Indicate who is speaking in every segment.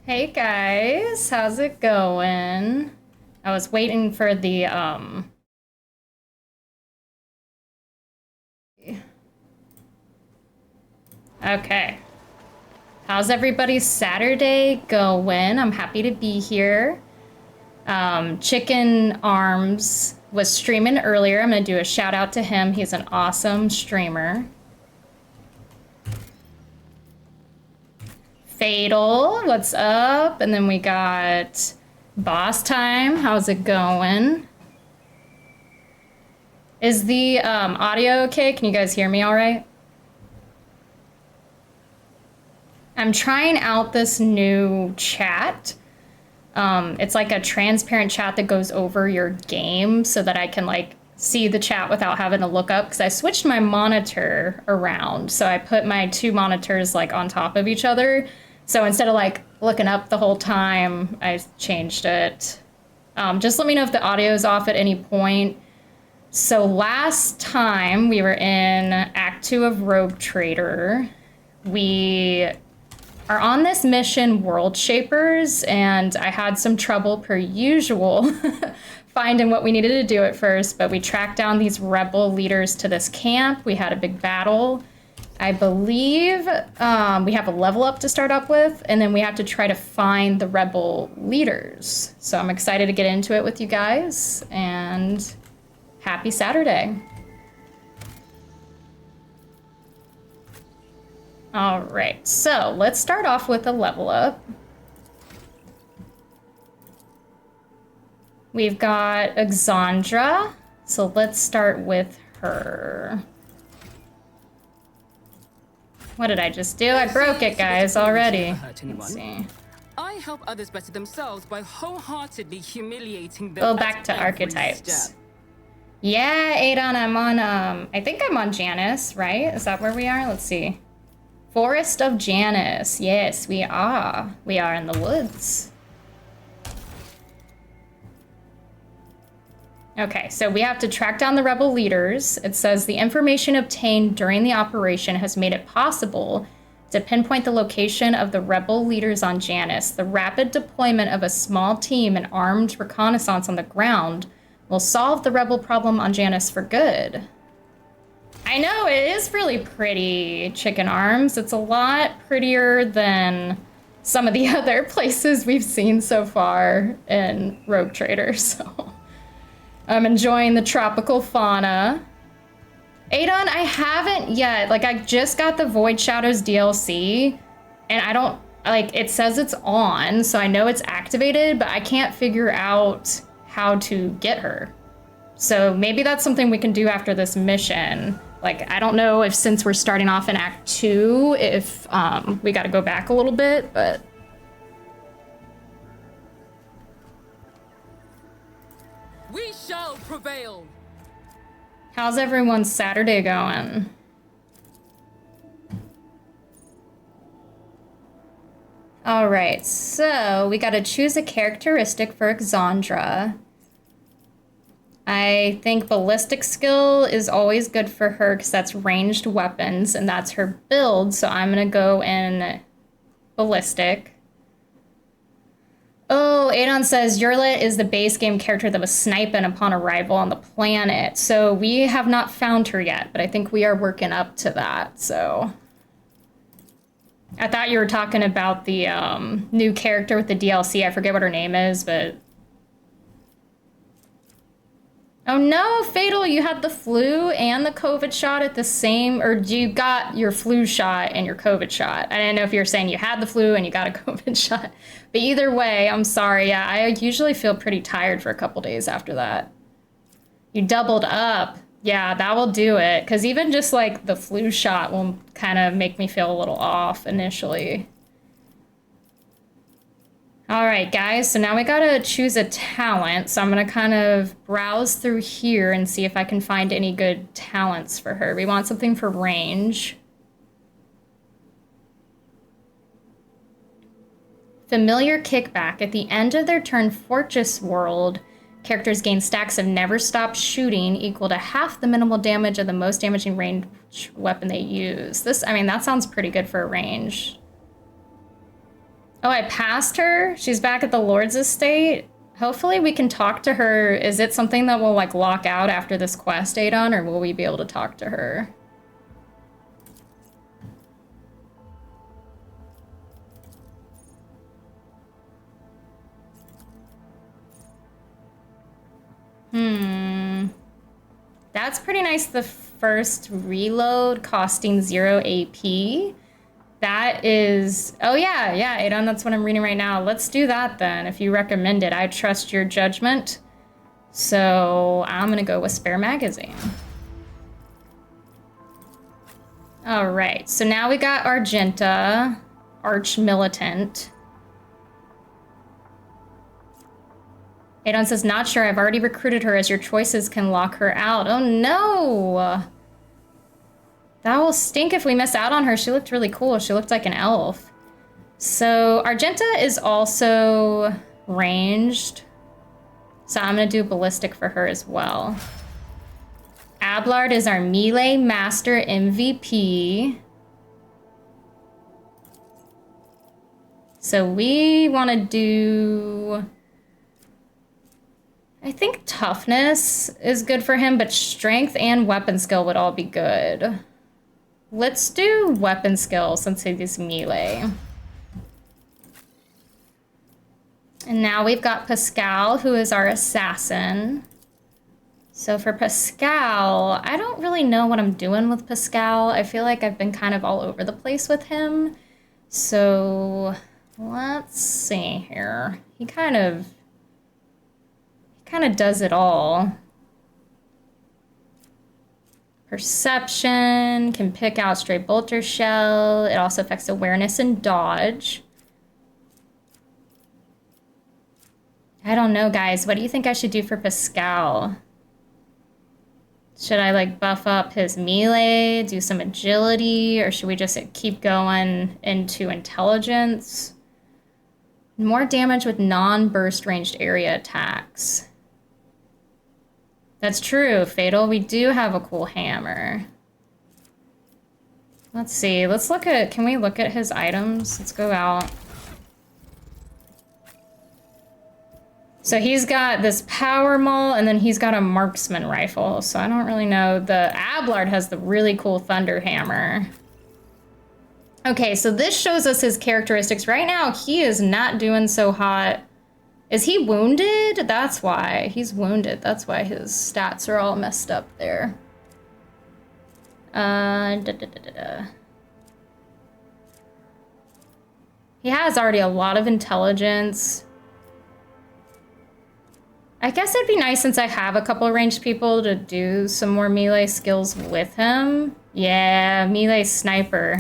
Speaker 1: Hey guys, how's it going? I was waiting for the okay. How's everybody's Saturday going? I'm happy to be here. Chicken Arms was streaming earlier. I'm gonna do a shout out to him. He's an awesome streamer. Fatal, what's up? And then we got Boss Time. How's it going? Is the audio okay? Can you guys hear me all right? I'm trying out this new chat. It's like a transparent chat that goes over your game so that I can like see the chat without having to look up because I switched my monitor around. So I put my two monitors like on top of each other. So instead of like looking up the whole time, I changed it. Just let me know if the audio is off at any point. So last time we were in Act 2 of Rogue Trader. We are on this mission, World Shapers, and I had some trouble per usual finding what we needed to do at first, but we tracked down these rebel leaders to this camp. We had a big battle. I believe we have a level up to start up with, and then we have to try to find the rebel leaders. So I'm excited to get into it with you guys, and happy Saturday. All right, so let's start off with a level up. We've got Exandra, so let's start with her. What did I just do? I broke it, guys, already. Let's see.
Speaker 2: I help others better themselves by wholeheartedly humiliating them.
Speaker 1: Go back to archetypes. Yeah, Adon, I'm on, I think I'm on Janus, right? Is that where we are? Let's see. Forest of Janus. Yes, we are. We are in the woods. Okay, so we have to track down the rebel leaders. It says the information obtained during the operation has made it possible to pinpoint the location of the rebel leaders on Janus. The rapid deployment of a small team and armed reconnaissance on the ground will solve the rebel problem on Janus for good. I know, it is really pretty, Chicken Arms. It's a lot prettier than some of the other places we've seen so far in Rogue Trader, so I'm enjoying the tropical fauna. Adon, I haven't yet. Like, I just got the Void Shadows DLC, and I don't, like, it says it's on, so I know it's activated, but I can't figure out how to get her. So maybe that's something we can do after this mission. Like, I don't know if since we're starting off in Act 2, if we got to go back a little bit, but...
Speaker 2: We shall prevail.
Speaker 1: How's everyone's Saturday going? All right, so we got to choose a characteristic for Exandra. I think ballistic skill is always good for her because that's ranged weapons and that's her build. So I'm going to go in ballistic. Oh, Adon says Yurlet is the base game character that was sniping upon arrival on the planet. So we have not found her yet, but I think we are working up to that. So I thought you were talking about the new character with the DLC. I forget what her name is, but... Oh no, Fatal, you had the flu and the COVID shot at the same, or you got your flu shot and your COVID shot. I didn't know if you were saying you had the flu and you got a COVID shot. But either way, I'm sorry. Yeah, I usually feel pretty tired for a couple days after that. You doubled up. Yeah, that will do it. Because even just like the flu shot will kind of make me feel a little off initially. All right, guys, so now we gotta choose a talent. So I'm gonna kind of browse through here and see if I can find any good talents for her. We want something for range. Familiar kickback. At the end of their turn, Fortress World, characters gain stacks of never stop shooting equal to half the minimal damage of the most damaging range weapon they use. This, I mean, that sounds pretty good for a range. Oh, I passed her. She's back at the Lord's estate. Hopefully we can talk to her. Is it something that will like lock out after this quest, Adon, or will we be able to talk to her? That's pretty nice. The first reload costing 0 AP. That is... Oh, yeah, Adon, that's what I'm reading right now. Let's do that then, if you recommend it. I trust your judgment. So I'm going to go with Spare Magazine. All right, so now we got Argenta, Arch Militant. Adon says, not sure. I've already recruited her as your choices can lock her out. Oh, no. That will stink if we miss out on her. She looked really cool. She looked like an elf. So Argenta is also ranged. So I'm going to do ballistic for her as well. Ablard is our melee master MVP. So we want to do... I think toughness is good for him, but strength and weapon skill would all be good. Let's do weapon skill since he's melee. And now we've got Pascal, who is our assassin. So for Pascal, I don't really know what I'm doing with Pascal. I feel like I've been kind of all over the place with him. So let's see here. He kind of does it all. Perception, can pick out stray bolter shell. It also affects awareness and dodge. I don't know, guys. What do you think I should do for Pascal? Should I like buff up his melee, do some agility, or should we just keep going into intelligence? More damage with non-burst ranged area attacks. That's true, Fatal. We do have a cool hammer. Let's see. Let's look at... Can we look at his items? Let's go out. So he's got this power maul, and then he's got a marksman rifle. So I don't really know. The Ablard has the really cool thunder hammer. Okay, so this shows us his characteristics. Right now, he is not doing so hot. Is he wounded? That's why. He's wounded. That's why his stats are all messed up there. He has already a lot of intelligence. I guess it'd be nice since I have a couple of ranged people to do some more melee skills with him. Yeah, melee sniper.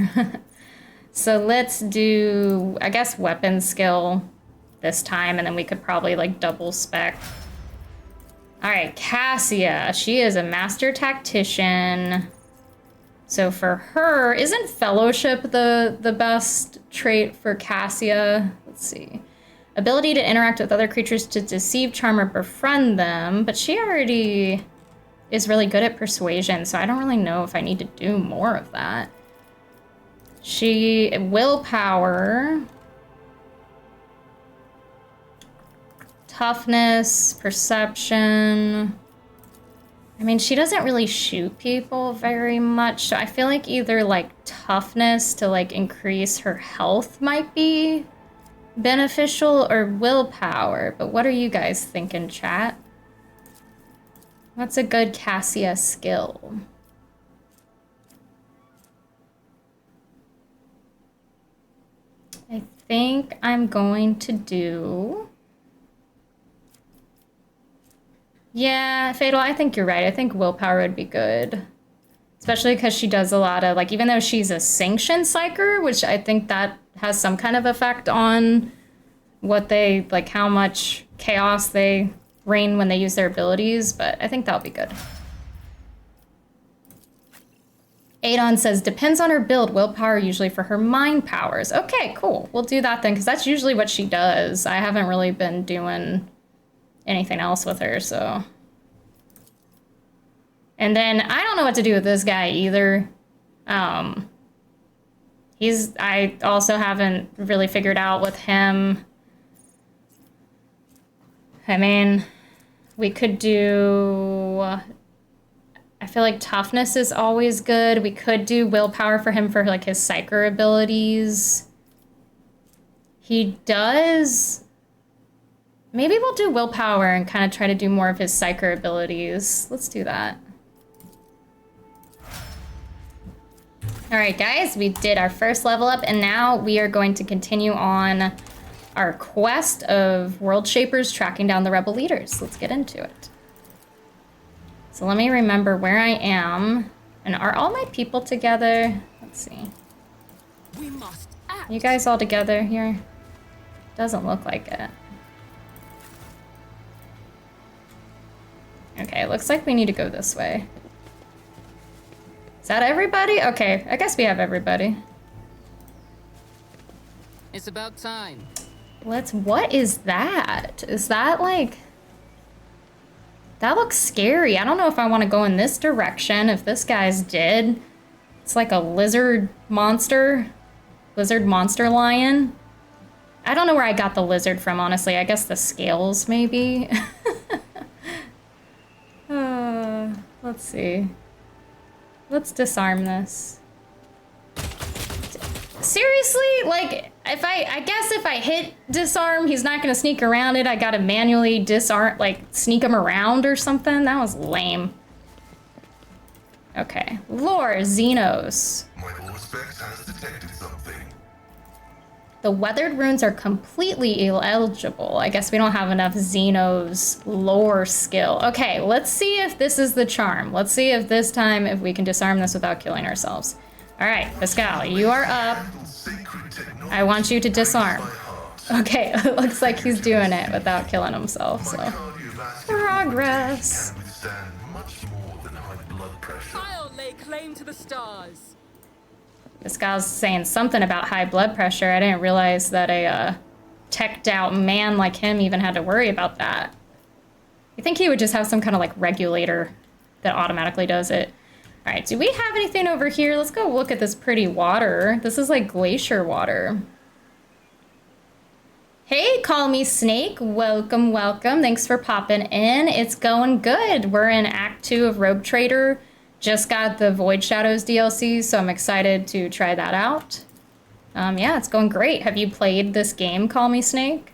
Speaker 1: So let's do, I guess, weapon skill this time, and then we could probably like double spec. All right, Cassia, she is a master tactician. So for her, isn't fellowship the best trait for Cassia? Let's see. Ability to interact with other creatures to deceive, charm, or befriend them, but she already is really good at persuasion, so I don't really know if I need to do more of that. She, willpower, toughness, perception. I mean, she doesn't really shoot people very much, so I feel like either like toughness to like increase her health might be beneficial, or willpower. But what are you guys thinking, chat? What's a good Cassia skill? I think I'm going to do... Yeah, Fatal, I think you're right. I think willpower would be good. Especially because she does a lot of, like, even though she's a sanction psyker, which I think that has some kind of effect on what they, like, how much chaos they rain when they use their abilities, but I think that'll be good. Adon says, depends on her build, willpower usually for her mind powers. Okay, cool. We'll do that then, because that's usually what she does. I haven't really been doing anything else with her, so. And then I don't know what to do with this guy either. I also haven't really figured out with him. I mean, we could do, I feel like toughness is always good. We could do willpower for him for like his psyker abilities. He does, maybe we'll do willpower and kind of try to do more of his psyker abilities. Let's do that. All right, guys, we did our first level up, and now we are going to continue on our quest of World Shapers tracking down the rebel leaders. Let's get into it. So let me remember where I am. And are all my people together? Let's see.
Speaker 2: We must act.
Speaker 1: You guys all together here? Doesn't look like it. Okay, looks like we need to go this way. Is that everybody? Okay, I guess we have everybody.
Speaker 2: It's about time.
Speaker 1: What is that? Is that like... That looks scary. I don't know if I want to go in this direction, if this guy's dead. It's like a lizard monster. Lizard monster lion. I don't know where I got the lizard from, honestly. I guess the scales, maybe. Let's see. Let's disarm this. Seriously? Like, I guess if I hit disarm, he's not gonna sneak around it. I gotta manually disarm, like, sneak him around or something? That was lame. Okay. Lore, Xenos.
Speaker 3: My Auspex has detected something.
Speaker 1: The weathered runes are completely illegible. I guess we don't have enough Xenos lore skill. Okay, let's see if this is the charm. Let's see if this time, if we can disarm this without killing ourselves. All right, Pascal, you are up. I want you to disarm. Okay, it looks like he's doing it without killing himself, so. Progress.
Speaker 2: I'll lay claim to the stars.
Speaker 1: This guy's saying something about high blood pressure. I didn't realize that a teched out man like him even had to worry about that. You think he would just have some kind of like regulator that automatically does it. All right, do we have anything over here? Let's go look at this pretty water. This is like glacier water. Hey, Call Me Snake. Welcome, welcome. Thanks for popping in. It's going good. We're in Act 2 of Rogue Trader. Just got the Void Shadows DLC, so I'm excited to try that out. Yeah, it's going great. Have you played this game, Call Me Snake?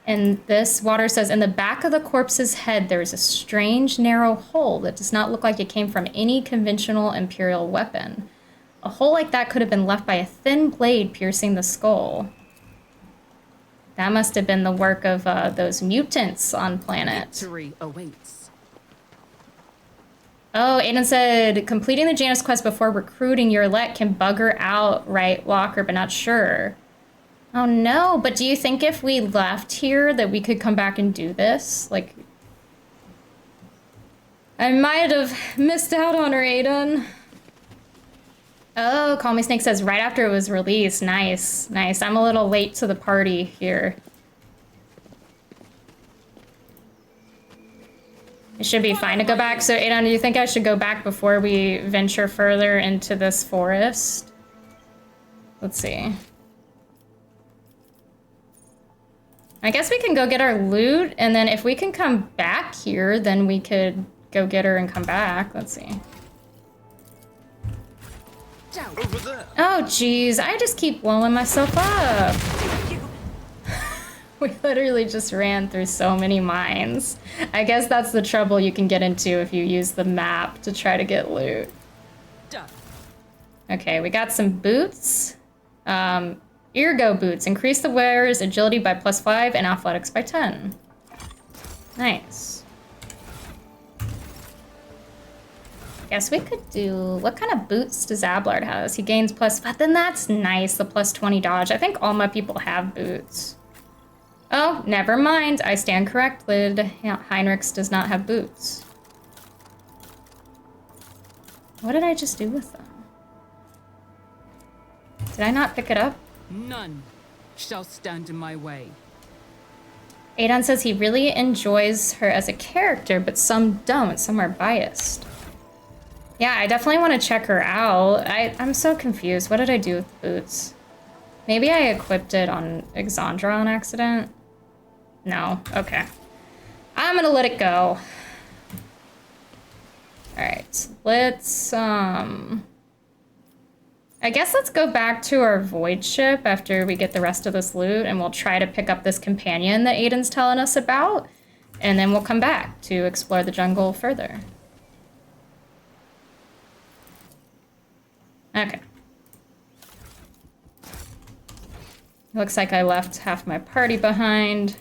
Speaker 1: And this water says, in the back of the corpse's head, there is a strange, narrow hole that does not look like it came from any conventional Imperial weapon. A hole like that could have been left by a thin blade piercing the skull. That must have been the work of those mutants on planet.
Speaker 2: Victory awaits.
Speaker 1: Oh, Aiden said, completing the Janus quest before recruiting your elect can bugger out, right, Walker, but not sure. Oh no, but do you think if we left here that we could come back and do this? Like, I might have missed out on her, Aiden. Oh, Call Me Snake says right after it was released. Nice, nice. I'm a little late to the party here. It should be fine to go back. So, Aiden, do you think I should go back before we venture further into this forest? Let's see. I guess we can go get our loot, and then if we can come back here, then we could go get her and come back. Let's see.
Speaker 3: Over there.
Speaker 1: Oh, geez. I just keep blowing myself up. We literally just ran through so many mines. I guess that's the trouble you can get into if you use the map to try to get loot.
Speaker 2: Done.
Speaker 1: Okay, we got some boots. Ergo boots. Increase the wearer's agility by +5 and athletics by 10. Nice. Guess we could do... What kind of boots does Ablard has? He gains +5. Then that's nice, the +20 dodge. I think all my people have boots. Oh, never mind. I stand corrected. Heinrichs does not have boots. What did I just do with them? Did I not pick it up?
Speaker 2: None shall stand in my way.
Speaker 1: Adon says he really enjoys her as a character, but some don't. Some are biased. Yeah, I definitely want to check her out. I'm so confused. What did I do with the boots? Maybe I equipped it on Exandra on accident? No. Okay. I'm gonna let it go. Alright, let's, I guess let's go back to our void ship after we get the rest of this loot, and we'll try to pick up this companion that Aiden's telling us about, and then we'll come back to explore the jungle further. Okay. Looks like I left half my party behind.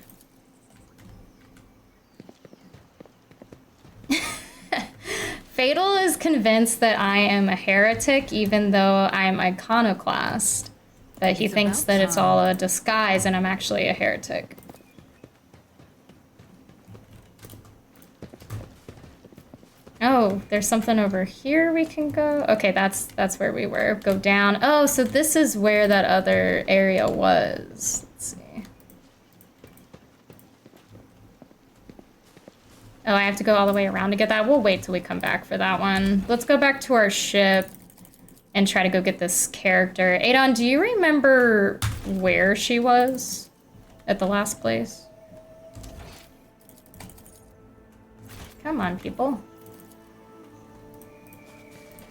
Speaker 1: Fatal is convinced that I am a heretic, even though I'm Iconoclast. That he thinks that it's all a disguise and I'm actually a heretic. Oh, there's something over here we can go? Okay, that's where we were. Go down. Oh, so this is where that other area was. Let's see. Oh, I have to go all the way around to get that? We'll wait till we come back for that one. Let's go back to our ship and try to go get this character. Adon, do you remember where she was at the last place? Come on, people.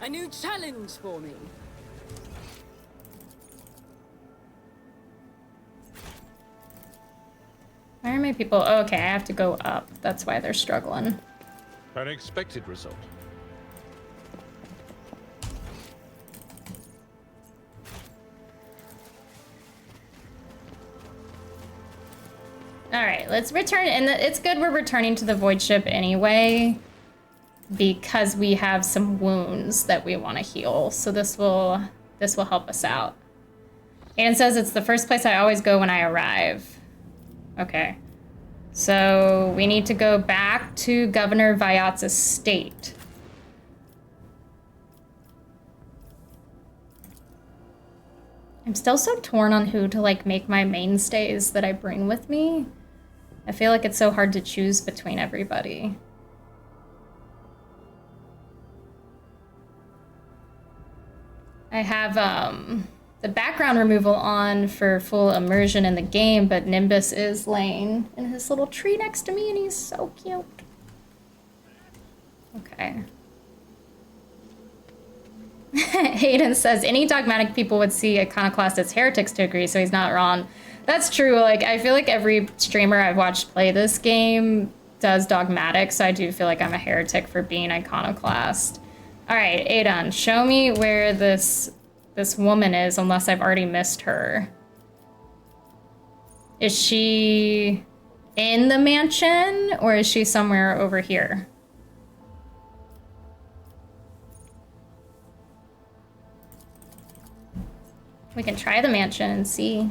Speaker 2: A new challenge for me.
Speaker 1: Why are my people? Oh, okay, I have to go up. That's why they're struggling.
Speaker 4: An expected result.
Speaker 1: All right, let's return. And it's good we're returning to the void ship anyway, because we have some wounds that we want to heal. So this will help us out. Aiden says it's the first place I always go when I arrive. Okay. So we need to go back to Governor Vayat's estate. I'm still so torn on who to like make my mainstays that I bring with me. I feel like it's so hard to choose between everybody. I have the background removal on for full immersion in the game, but Nimbus is laying in his little tree next to me and he's so cute. Okay. Hayden says, any dogmatic people would see Iconoclast as heretics to agree, so he's not wrong. That's true. Like, I feel like every streamer I've watched play this game does dogmatic, so I do feel like I'm a heretic for being Iconoclast. All right, Adon, show me where this woman is, unless I've already missed her. Is she in the mansion, or is she somewhere over here? We can try the mansion and see.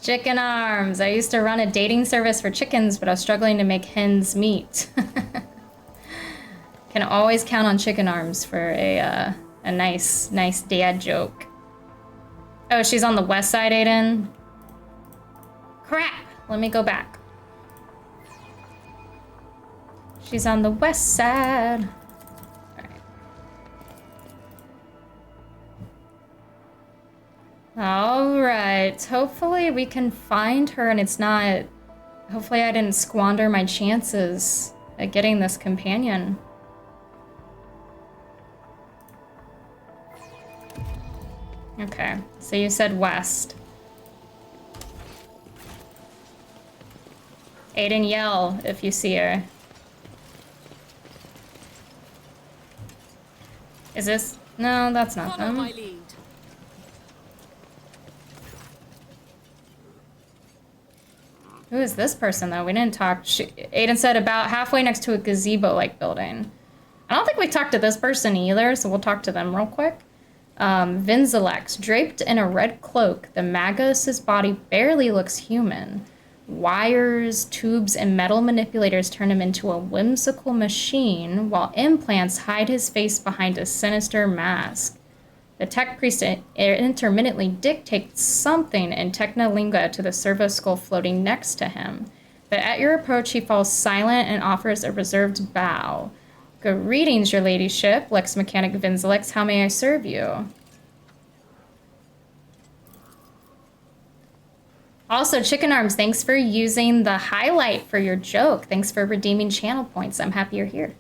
Speaker 1: Chicken arms. I used to run a dating service for chickens, but I was struggling to make hens meet. Can always count on chicken arms for a nice dad joke. Oh, she's on the west side, Aiden? Crap! Let me go back. She's on the west side. All right. Hopefully we can find her and it's not... Hopefully I didn't squander my chances at getting this companion. Okay, so you said west. Aiden, yell if you see her. Is this? No, that's not
Speaker 2: Follow
Speaker 1: them.
Speaker 2: my lead.
Speaker 1: Who is this person, though? We didn't talk. Aiden said about halfway next to a gazebo-like building. I don't think we talked to this person either, so we'll talk to them real quick. Vinzilex, draped in a red cloak, the Magos' body barely looks human. Wires, tubes, and metal manipulators turn him into a whimsical machine, while implants hide his face behind a sinister mask. The tech priest intermittently dictates something in Technolingua to the servo skull floating next to him. But at your approach, he falls silent and offers a reserved bow. Greetings, your ladyship, Lex Mechanic Vinzelix. How may I serve you? Also, Chicken Arms, thanks for using the highlight for your joke. Thanks for redeeming channel points. I'm happy you're here.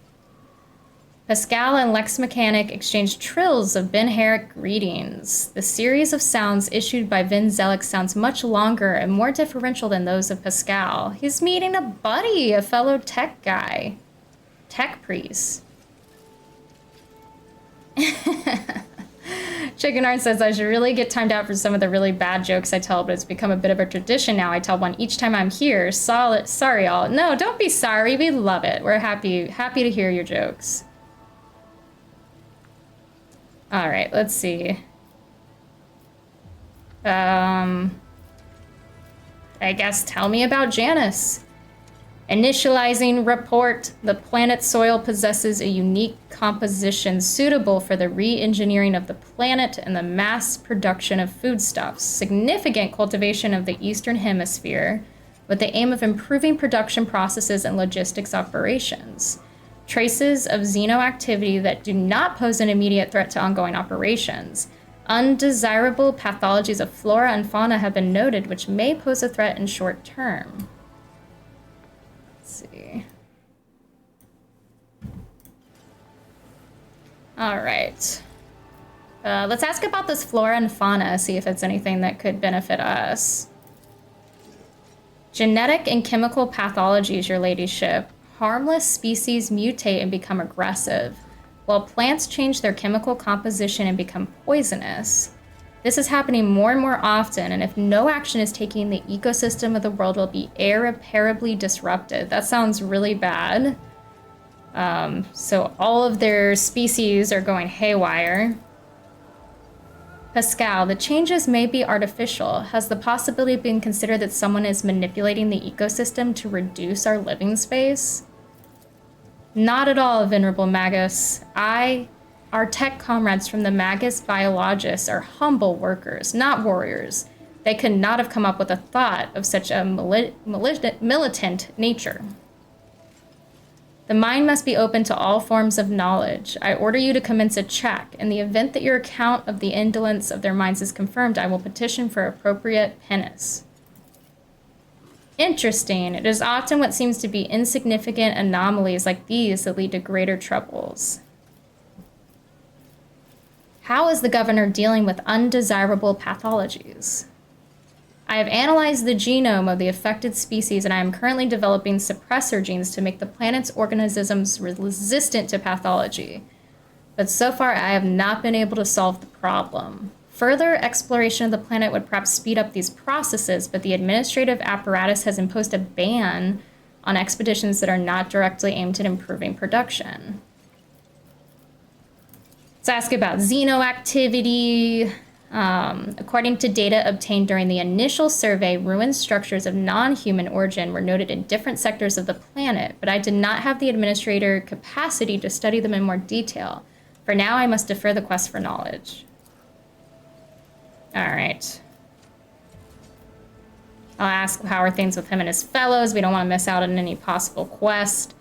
Speaker 1: Pascal and Lex Mechanic exchange trills of Ben Herrick greetings. The series of sounds issued by Vin Zelix sounds much longer and more differential than those of Pascal. He's meeting a buddy, a fellow tech guy. Tech priest. Chicken Art says, I should really get timed out for some of the really bad jokes I tell, but it's become a bit of a tradition now. I tell one each time I'm here. Sorry, y'all. No, don't be sorry. We love it. We're happy to hear your jokes. All right, let's see. I guess tell me about Janus. Initializing report. The planet's soil possesses a unique composition suitable for the re-engineering of the planet and the mass production of foodstuffs. Significant cultivation of the Eastern Hemisphere with the aim of improving production processes and logistics operations. Traces of xeno activity that do not pose an immediate threat to ongoing operations. Undesirable pathologies of flora and fauna have been noted, which may pose a threat in short term. Let's see. All right. Let's ask about this flora and fauna, see if it's anything that could benefit us. Genetic and chemical pathologies, your ladyship. Harmless species mutate and become aggressive, while plants change their chemical composition and become poisonous. This is happening more and more often, and if no action is taken, the ecosystem of the world will be irreparably disrupted. That sounds really bad. So all of their species are going haywire. Pascal, the changes may be artificial. Has the possibility been considered that someone is manipulating the ecosystem to reduce our living space? Not at all, Venerable Magus. Our tech comrades from the Magus Biologists are humble workers, not warriors. They could not have come up with a thought of such a militant nature. The mind must be open to all forms of knowledge. I order you to commence a check. In the event that your account of the indolence of their minds is confirmed, I will petition for appropriate penance. Interesting. It is often what seems to be insignificant anomalies like these that lead to greater troubles. How is the governor dealing with undesirable pathologies? I have analyzed the genome of the affected species, and I am currently developing suppressor genes to make the planet's organisms resistant to pathology. But so far, I have not been able to solve the problem. Further exploration of the planet would perhaps speed up these processes, but the administrative apparatus has imposed a ban on expeditions that are not directly aimed at improving production. Let's ask about xeno activity. According to data obtained during the initial survey, ruined structures of non-human origin were noted in different sectors of the planet, but I did not have the administrator capacity to study them in more detail. For now, I must defer the quest for knowledge. All right. I'll ask how are things with him and his fellows. We don't want to miss out on any possible quest.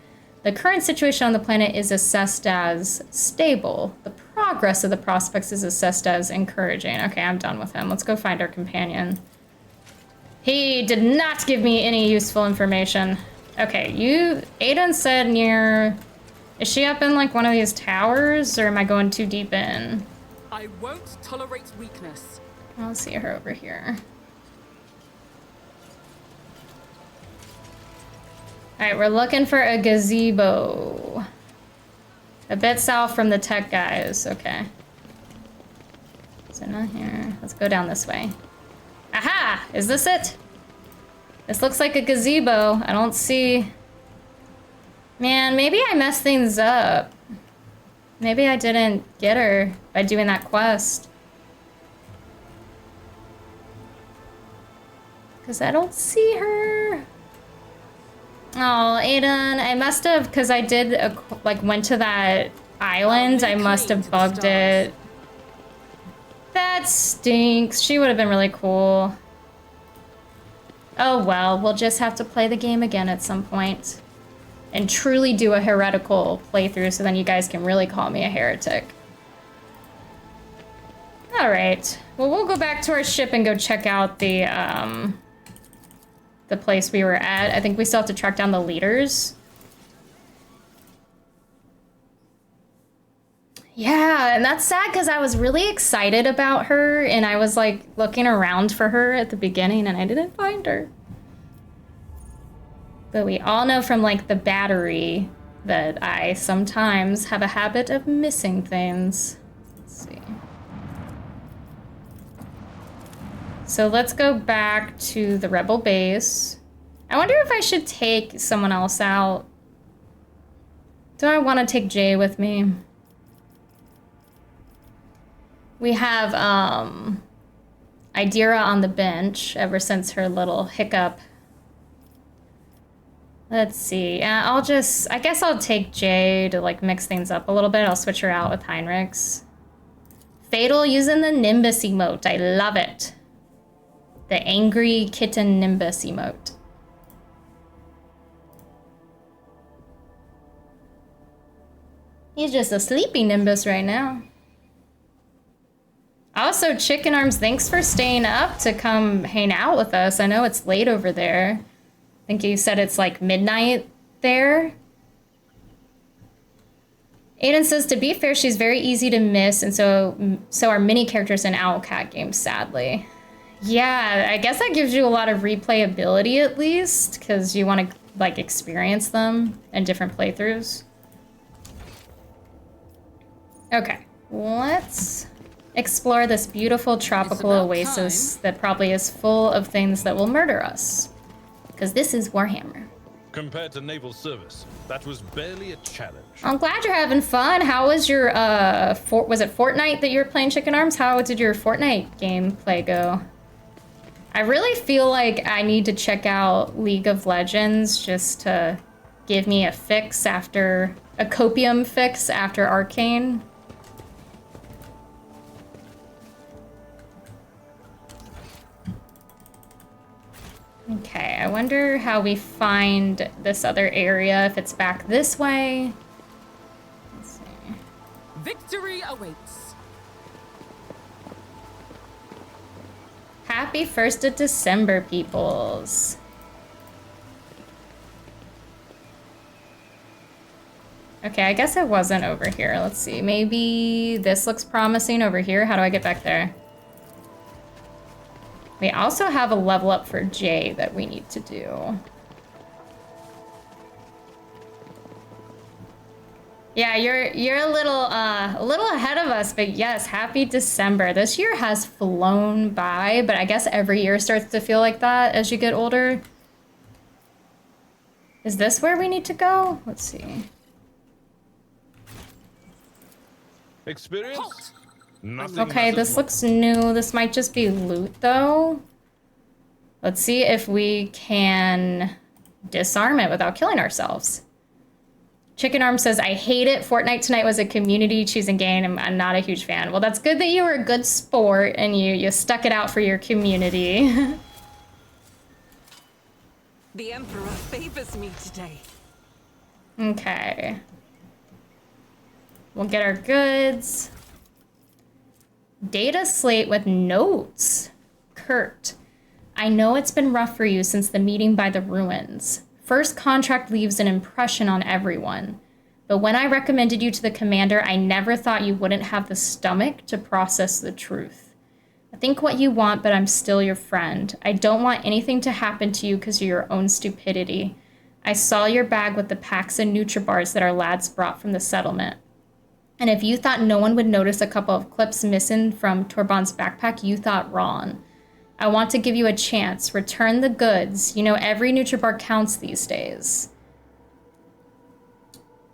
Speaker 1: The current situation on the planet is assessed as stable. The progress of the prospects is assessed as encouraging. Okay, I'm done with him. Let's go find our companion. He did not give me any useful information. Okay, Aiden said near... Is she up in like one of these towers, or am I going too deep in?
Speaker 2: I won't tolerate weakness.
Speaker 1: I'll see her over here. Alright, we're looking for a gazebo. A bit south from the tech guys. Okay. So not here. Let's go down this way. Aha! Is this it? This looks like a gazebo. I don't see... Man, maybe I messed things up. Maybe I didn't get her by doing that quest. Because I don't see her. Oh, Aiden, I must have, because I did, went to that island, I must have bugged it. That stinks. She would have been really cool. Oh well, we'll just have to play the game again at some point. And truly do a heretical playthrough so then you guys can really call me a heretic. Alright. Well, we'll go back to our ship and go check out the place we were at. I think we still have to track down the leaders. Yeah, and that's sad because I was really excited about her and I was like looking around for her at the beginning and I didn't find her. But we all know from like the battery that I sometimes have a habit of missing things. Let's see. So let's go back to the rebel base. I wonder if I should take someone else out. Do I want to take Jay with me? We have Idira on the bench ever since her little hiccup. Let's see. I guess I'll take Jay to like mix things up a little bit. I'll switch her out with Heinrichs. Fatal using the Nimbus emote. I love it. The angry kitten Nimbus emote. He's just a sleepy Nimbus right now. Also, Chicken Arms, thanks for staying up to come hang out with us. I know it's late over there. I think you said it's like midnight there. Aiden says, to be fair, she's very easy to miss, and so are many characters in Owlcat games, sadly. Yeah, I guess that gives you a lot of replayability at least, because you want to like experience them in different playthroughs. Okay, let's explore this beautiful tropical oasis that probably is full of things that will murder us. Because this is Warhammer.
Speaker 4: Compared to naval service, that was barely a challenge.
Speaker 1: I'm glad you're having fun. How was your, was it Fortnite that you were playing Chicken Arms? How did your Fortnite gameplay go? I really feel like I need to check out League of Legends just to give me a fix after, a copium fix after Arcane. Okay, I wonder how we find this other area, if it's back this way. Let's see.
Speaker 2: Victory awaits.
Speaker 1: Happy 1st of December, peoples. Okay, I guess it wasn't over here. Let's see, maybe this looks promising over here. How do I get back there? We also have a level up for Jay that we need to do. Yeah, you're a little ahead of us, but yes, happy December. This year has flown by, but I guess every year starts to feel like that as you get older. Is this where we need to go? Let's see.
Speaker 4: Experience?
Speaker 2: Halt!
Speaker 4: Nothing.
Speaker 1: Okay, this looks new. This might just be loot, though. Let's see if we can disarm it without killing ourselves. Chicken Arm says, I hate it. Fortnite tonight was a community choosing game. I'm not a huge fan. Well, that's good that you were a good sport and you stuck it out for your community.
Speaker 5: The Emperor favors me today.
Speaker 1: Okay. We'll get our goods. Data slate with notes. Kurt, I know it's been rough for you since the meeting by the ruins. First contract leaves an impression on everyone. But when I recommended you to the commander, I never thought you wouldn't have the stomach to process the truth. I think what you want, but I'm still your friend. I don't want anything to happen to you because of your own stupidity. I saw your bag with the packs and Nutribars that our lads brought from the settlement. And if you thought no one would notice a couple of clips missing from Torban's backpack, you thought wrong. I want to give you a chance. Return the goods. You know, every Nutribar counts these days.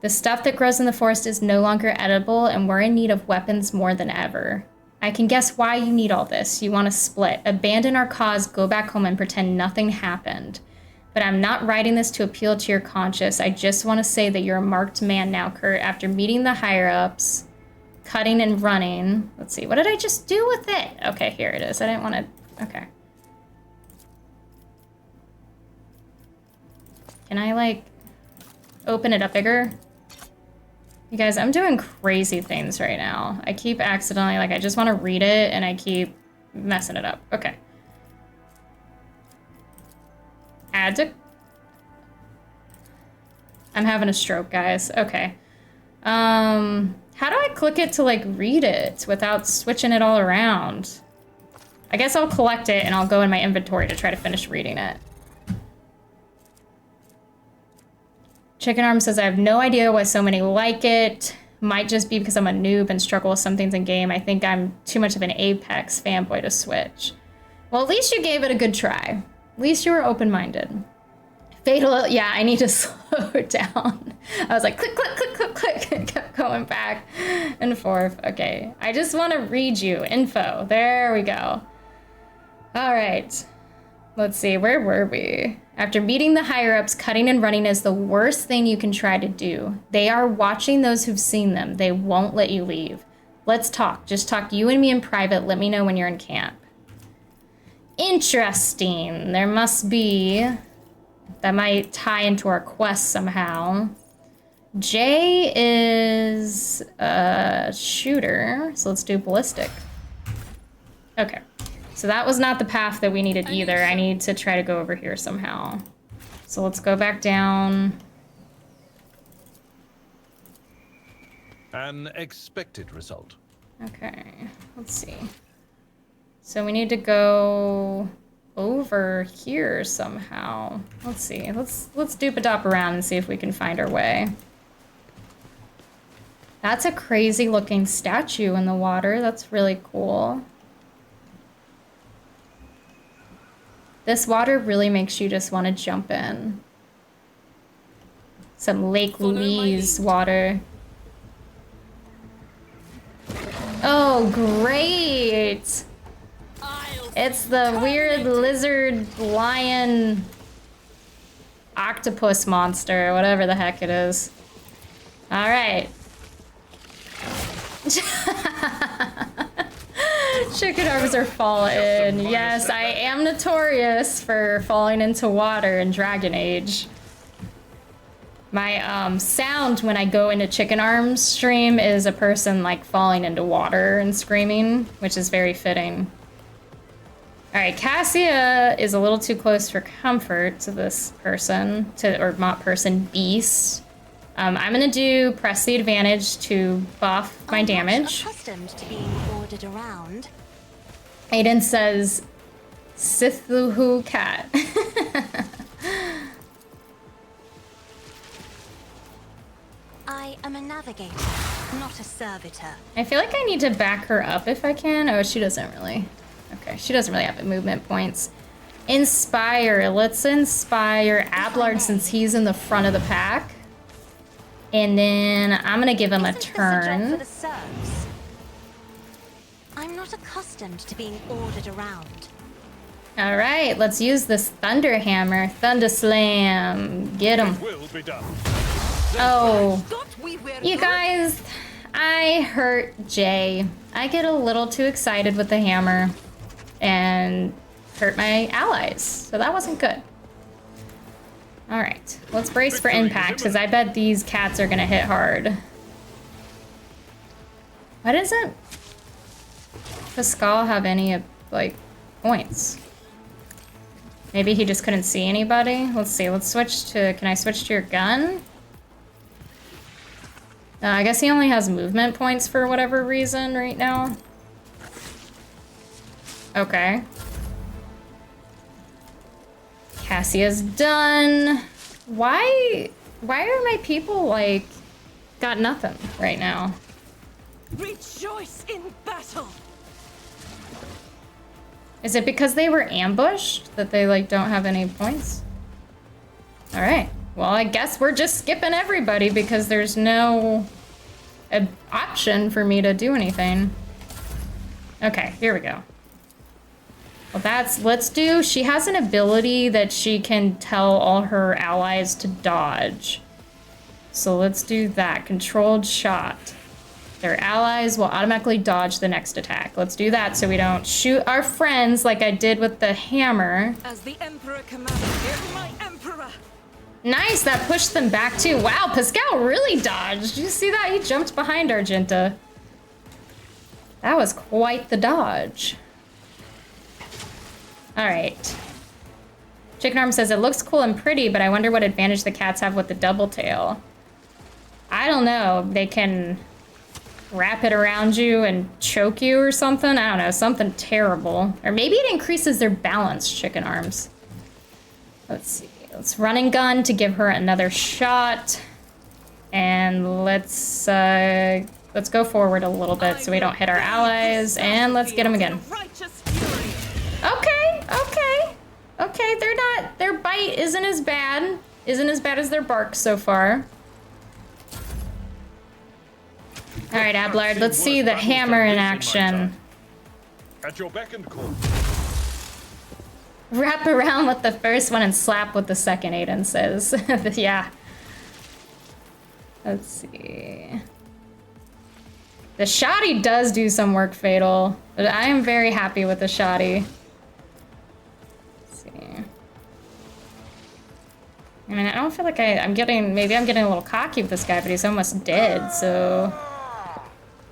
Speaker 1: The stuff that grows in the forest is no longer edible, and we're in need of weapons more than ever. I can guess why you need all this. You want to split. Abandon our cause, go back home, and pretend nothing happened. But I'm not writing this to appeal to your conscience. I just want to say that you're a marked man now, Kurt. After meeting the higher-ups, cutting and running. Let's see, what did I just do with it? Okay, here it is. I didn't want to, okay. Can I like open it up bigger? You guys, I'm doing crazy things right now. I keep accidentally, like I just want to read it and I keep messing it up. Okay. Add to... I'm having a stroke, guys. Okay. How do I click it to like read it without switching it all around? I guess I'll collect it and I'll go in my inventory to try to finish reading it. Chicken Arm says, I have no idea why so many like it. Might just be because I'm a noob and struggle with some things in game. I think I'm too much of an Apex fanboy to switch. Well, at least you gave it a good try. At least you were open-minded. Fatal, yeah, I need to slow down. I was like, click, click, click, click, click. It kept going back and forth. Okay, I just want to read you info. There we go. All right. Let's see, where were we? After meeting the higher-ups, cutting and running is the worst thing you can try to do. They are watching those who've seen them. They won't let you leave. Let's talk. Just talk you and me in private. Let me know when you're in camp. Interesting. There must be... That might tie into our quest somehow. Jay is a shooter, so let's do ballistic. Okay. So that was not the path that we needed either. I need to try to go over here somehow. So let's go back down.
Speaker 4: An expected result.
Speaker 1: Okay, let's see. So we need to go over here somehow. Let's see. Let's dupe-a-dop around and see if we can find our way. That's a crazy looking statue in the water. That's really cool. This water really makes you just want to jump in. Some Lake Louise water. Oh, great! It's the weird lizard, lion, octopus monster, whatever the heck it is. All right. Chicken arms are falling. Yes, I am notorious for falling into water in Dragon Age. My sound when I go into Chicken Arms stream is a person like falling into water and screaming, which is very fitting. All right, Cassia is a little too close for comfort to this person, or not person, beast. I'm gonna do press the advantage to buff my damage.
Speaker 6: I'm not accustomed to being ordered around.
Speaker 1: Aiden says, Sithuhu cat.
Speaker 6: I am a navigator, not a servitor.
Speaker 1: I feel like I need to back her up if I can. Oh, she doesn't really. Okay, she doesn't really have movement points. Inspire. Let's inspire Ablard since he's in the front of the pack. And then I'm gonna give him a turn.
Speaker 6: For the serfs? I'm not accustomed to being ordered around.
Speaker 1: All right, let's use this Thunder Hammer. Thunder Slam. Get him.
Speaker 4: Will be done.
Speaker 1: Oh, you guys, I hurt Jay. I get a little too excited with the hammer and hurt my allies, so that wasn't good. All right, let's brace for impact, because I bet these cats are gonna hit hard. Why doesn't Pascal have any, like, points? Maybe he just couldn't see anybody? Let's see, let's switch to, can I switch to your gun? I guess he only has movement points for whatever reason right now. Okay. Cassia's done. Why are my people, like, got nothing right now?
Speaker 5: Rejoice in battle.
Speaker 1: Is it because they were ambushed that they, like, don't have any points? All right. Well, I guess we're just skipping everybody because there's no option for me to do anything. Okay, here we go. Well, let's do, she has an ability that she can tell all her allies to dodge. So let's do that, controlled shot. Their allies will automatically dodge the next attack. Let's do that so we don't shoot our friends like I did with the hammer.
Speaker 5: As the Emperor commands, hear my Emperor!
Speaker 1: Nice, that pushed them back too. Wow, Pascal really dodged. Did you see that? He jumped behind Argenta. That was quite the dodge. All right. Chicken Arm says, it looks cool and pretty, but I wonder what advantage the cats have with the double tail. I don't know. They can wrap it around you and choke you or something. I don't know, something terrible. Or maybe it increases their balance, Chicken Arms. Let's see. Let's run and gun to give her another shot. And let's go forward a little bit so we don't hit our allies. And let's get them again. Okay, okay. Okay, their bite isn't as bad. Isn't as bad as their bark so far. All right, Abelard, let's see the hammer in action.
Speaker 4: At your beck and call.
Speaker 1: Wrap around with the first one and slap with the second, Aiden says. Yeah. Let's see. The shoddy does do some work, Fatal, but I am very happy with the shoddy. Let's see. I mean, I don't feel like maybe I'm getting a little cocky with this guy, but he's almost dead, so...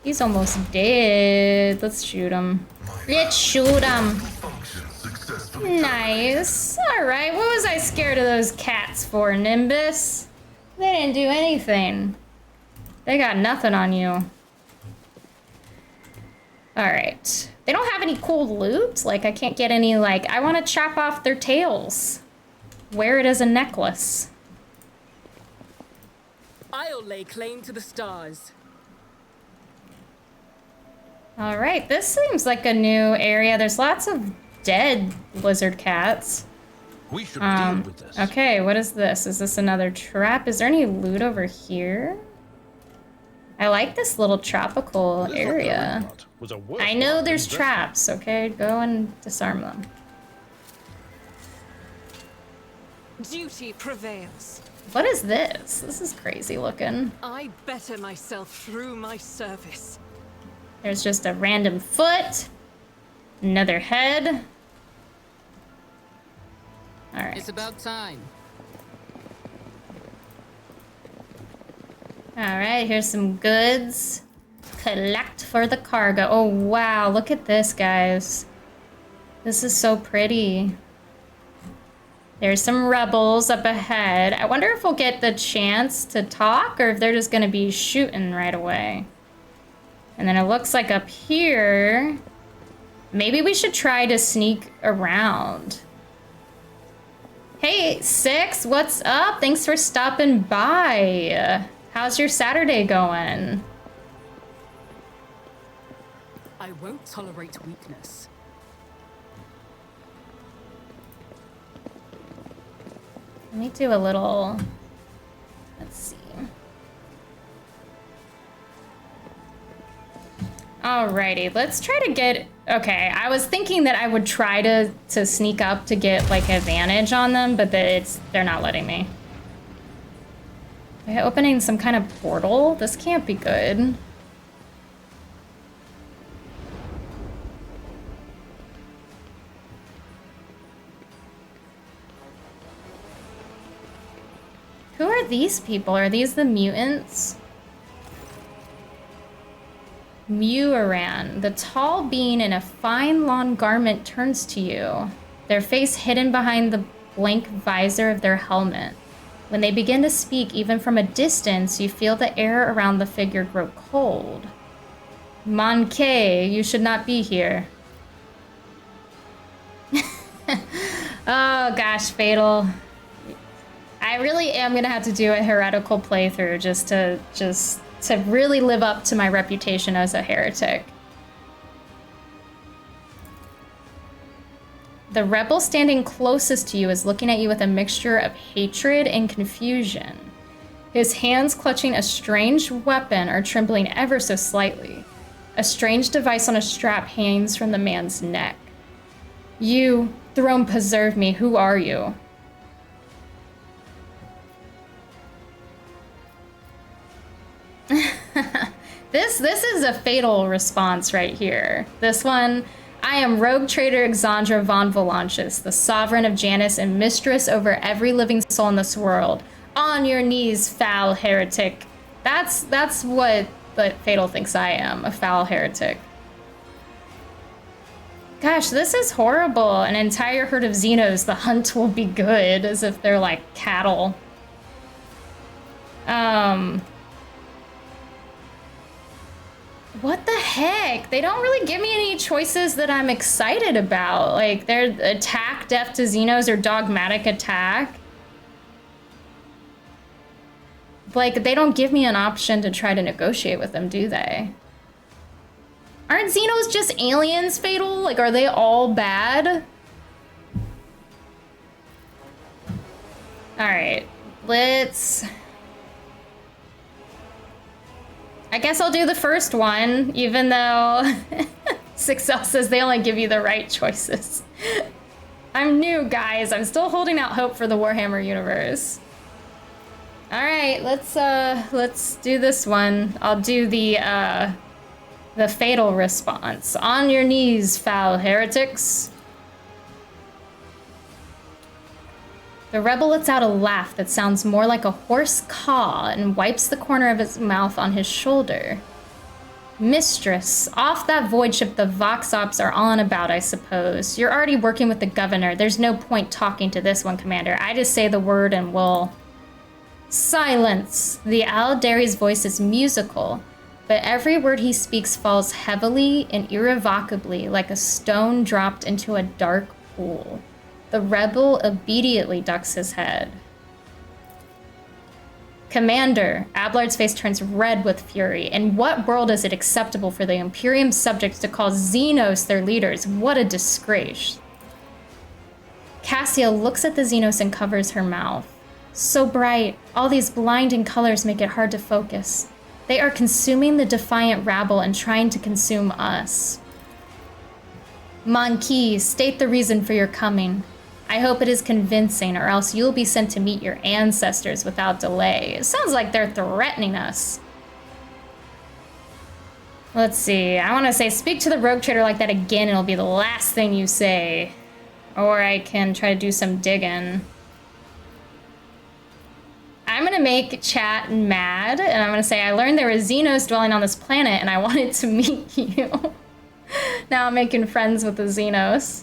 Speaker 1: He's almost dead. Let's shoot him. Let's shoot him. Nice. Alright, what was I scared of those cats for, Nimbus? They didn't do anything. They got nothing on you. Alright. They don't have any cool loot? Like, I can't get any, like, I want to chop off their tails. Wear it as a necklace.
Speaker 2: I'll lay claim to the stars.
Speaker 1: All right, this seems like a new area. There's lots of dead lizard cats.
Speaker 4: We should deal with this.
Speaker 1: Okay, what is this? Is this another trap? Is there any loot over here? I like this little tropical area. I know there's traps, okay? Go and disarm them.
Speaker 5: Duty prevails.
Speaker 1: What is this? This is crazy looking.
Speaker 5: I better myself through my service.
Speaker 1: There's just a random foot. Another head. All right.
Speaker 2: It's about time.
Speaker 1: All right, here's some goods. Collect for the cargo. Oh, wow, look at this, guys. This is so pretty. There's some rebels up ahead. I wonder if we'll get the chance to talk or if they're just gonna be shooting right away. And then it looks like up here, maybe we should try to sneak around. Hey, Six, what's up? Thanks for stopping by. How's your Saturday going?
Speaker 2: I won't tolerate weakness.
Speaker 1: Let me do a little, let's see. Alrighty, let's try to get, okay, I was thinking that I would try to sneak up to get like advantage on them, but they're not letting me. They're opening some kind of portal? This can't be good. Who are these people? Are these the mutants? Muaran, the tall being in a fine lawn garment, turns to you, their face hidden behind the blank visor of their helmet. When they begin to speak, even from a distance, you feel the air around the figure grow cold. Manke, you should not be here. Oh gosh, Fatal. I really am gonna have to do a heretical playthrough just to really live up to my reputation as a heretic. The rebel standing closest to you is looking at you with a mixture of hatred and confusion. His hands clutching a strange weapon are trembling ever so slightly. A strange device on a strap hangs from the man's neck. You, throne preserve me, who are you? This is a fatal response right here. This one, I am rogue traitor Exandra von Volantis, the sovereign of Janus and mistress over every living soul in this world. On your knees, foul heretic. That's what Fatal thinks I am, a foul heretic. Gosh, this is horrible. An entire herd of Xenos, the hunt will be good, as if they're like cattle. What the heck? They don't really give me any choices that I'm excited about. Like, they're attack, death to Xenos, or dogmatic attack. Like, they don't give me an option to try to negotiate with them, do they? Aren't Xenos just aliens, Fatal? Like, are they all bad? Alright, let's... I guess I'll do the first one, even though 6L says they only give you the right choices. I'm new, guys. I'm still holding out hope for the Warhammer universe. All right, let's do this one. I'll do the fatal response. On your knees, foul heretics. The rebel lets out a laugh that sounds more like a hoarse caw and wipes the corner of his mouth on his shoulder. Mistress, off that void ship the Vox Ops are on about, I suppose. You're already working with the governor. There's no point talking to this one, Commander. I just say the word and we'll... Silence! The Aldari's voice is musical, but every word he speaks falls heavily and irrevocably like a stone dropped into a dark pool. The rebel immediately ducks his head. Commander, Ablard's face turns red with fury. In what world is it acceptable for the Imperium subjects to call Xenos their leaders? What a disgrace. Cassia looks at the Xenos and covers her mouth. So bright, all these blinding colors make it hard to focus. They are consuming the defiant rabble and trying to consume us. Monkey, state the reason for your coming. I hope it is convincing, or else you'll be sent to meet your ancestors without delay. It sounds like they're threatening us. Let's see. I want to say, speak to the rogue trader like that again, and it'll be the last thing you say. Or I can try to do some digging. I'm going to make chat mad, and I'm going to say, I learned there were Xenos dwelling on this planet, and I wanted to meet you. Now I'm making friends with the Xenos.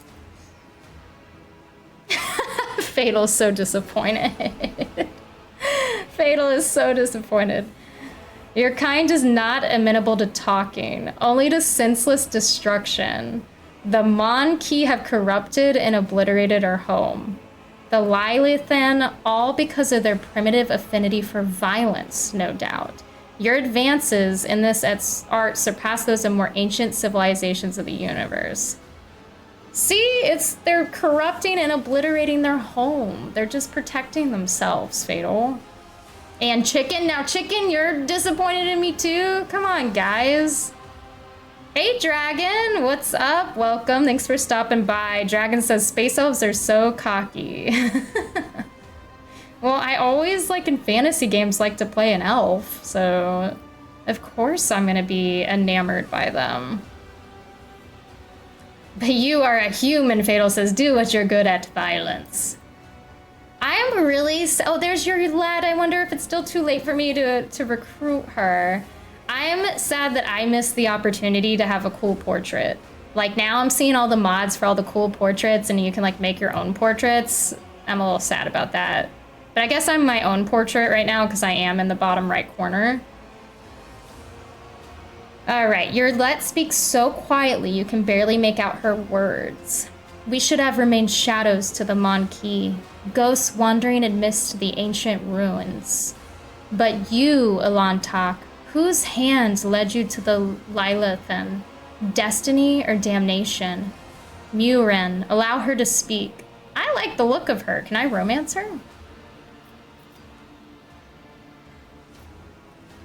Speaker 1: Fatal's so disappointed. Fatal is so disappointed. Your kind is not amenable to talking, only to senseless destruction. The Mon-Ki have corrupted and obliterated our home. The Lilithan, all because of their primitive affinity for violence, no doubt. Your advances in this art surpass those of more ancient civilizations of the universe. See, they're corrupting and obliterating their home. They're just protecting themselves, Fatal. And Chicken, now Chicken, you're disappointed in me too? Come on, guys. Hey, Dragon, what's up? Welcome, thanks for stopping by. Dragon says, space elves are so cocky. Well, I always, like in fantasy games, like to play an elf, so of course I'm gonna be enamored by them. But you are a human, Fatal says, do what you're good at, violence. I am really, oh, there's your lad. I wonder if it's still too late for me to recruit her. I'm sad that I missed the opportunity to have a cool portrait. Like now I'm seeing all the mods for all the cool portraits and you can like make your own portraits. I'm a little sad about that. But I guess I'm my own portrait right now because I am in the bottom right corner. All right, your let speaks so quietly you can barely make out her words. We should have remained shadows to the Mon-Ki, ghosts wandering amidst the ancient ruins. But you, Elantak, whose hands led you to the Lilithan? Destiny or damnation? Muren, allow her to speak. I like the look of her. Can I romance her?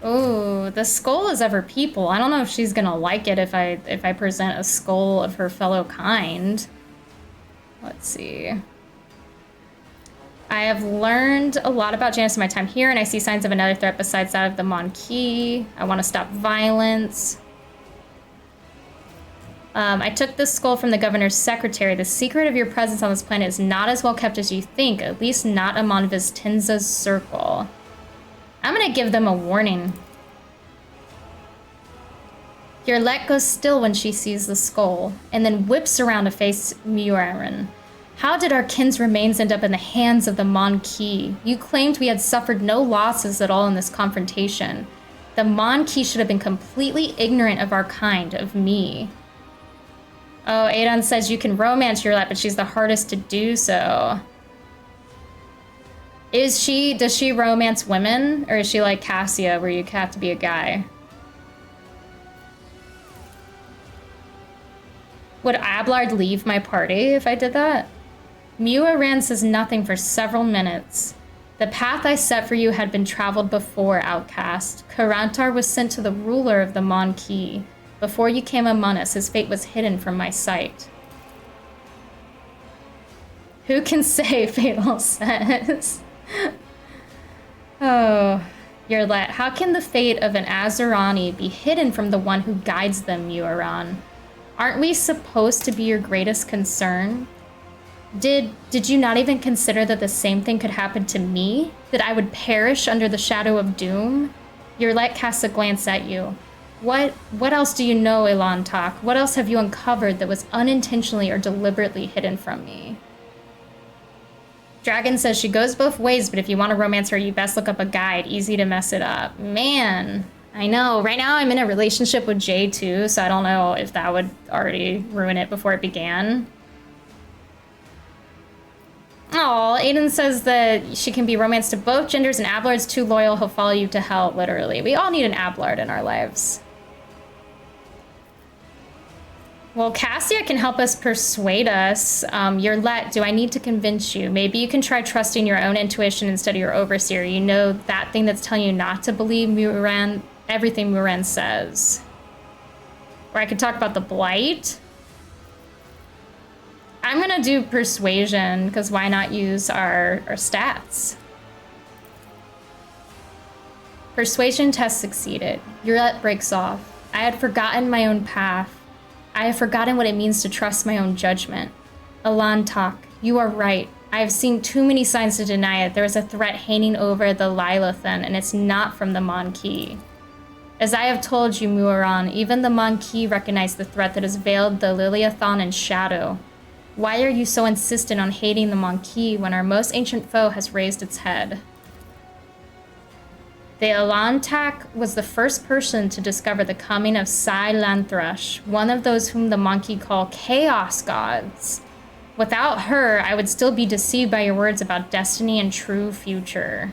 Speaker 1: Oh, the skull is of her people. I don't know if she's gonna like it if I present a skull of her fellow kind. Let's see. I have learned a lot about Janice in my time here, and I see signs of another threat besides that of the Monkey. I want to stop violence. I took this scroll from the governor's secretary. The secret of your presence on this planet is not as well kept as you think, at least not among Vistinza's circle. I'm gonna give them a warning. Yurlet goes still when she sees the skull, and then whips around to face Muiran. How did our kin's remains end up in the hands of the Monkey? You claimed we had suffered no losses at all in this confrontation. The Monkey should have been completely ignorant of our kind, of me. Oh, Adon says you can romance Yurlet, but she's the hardest to do so. Does she romance women? Or is she like Cassia, where you have to be a guy? Would Abelard leave my party if I did that? Muiran says nothing for several minutes. The path I set for you had been traveled before, outcast. Karantar was sent to the ruler of the Monkey. Before you came among us, his fate was hidden from my sight. Who can say, Fatal says? Oh, Yurlet, how can the fate of an Azurani be hidden from the one who guides them, Muiran? Aren't we supposed to be your greatest concern? Did you not even consider that the same thing could happen to me? That I would perish under the shadow of doom? Yurlet casts a glance at you. What else do you know, Elantak? What else have you uncovered that was unintentionally or deliberately hidden from me? Dragon says she goes both ways, but if you want to romance her, you best look up a guide. Easy to mess it up. Man, I know. Right now I'm in a relationship with Jay too, so I don't know if that would already ruin it before it began. Oh, Aiden says that she can be romanced to both genders, and Abelard's too loyal. He'll follow you to hell, literally. We all need an Abelard in our lives. Well, Cassia can help us persuade us. Yurlet, do I need to convince you? Maybe you can try trusting your own intuition instead of your overseer. You know, that thing that's telling you not to believe everything Muiran says. Or I could talk about the Blight. I'm gonna do persuasion, because why not use our stats? Persuasion test succeeded. Yurlet breaks off. I had forgotten my own path. I have forgotten what it means to trust my own judgment. Elantak, you are right. I have seen too many signs to deny it. There is a threat hanging over the Lilithan, and it's not from the Monkey. As I have told you, Muiran, even the Monkey recognized the threat that has veiled the Liliathon in shadow. Why are you so insistent on hating the Monkey when our most ancient foe has raised its head? The Elantak was the first person to discover the coming of Sai Lanthrush, one of those whom the Monkey call Chaos Gods. Without her, I would still be deceived by your words about destiny and true future.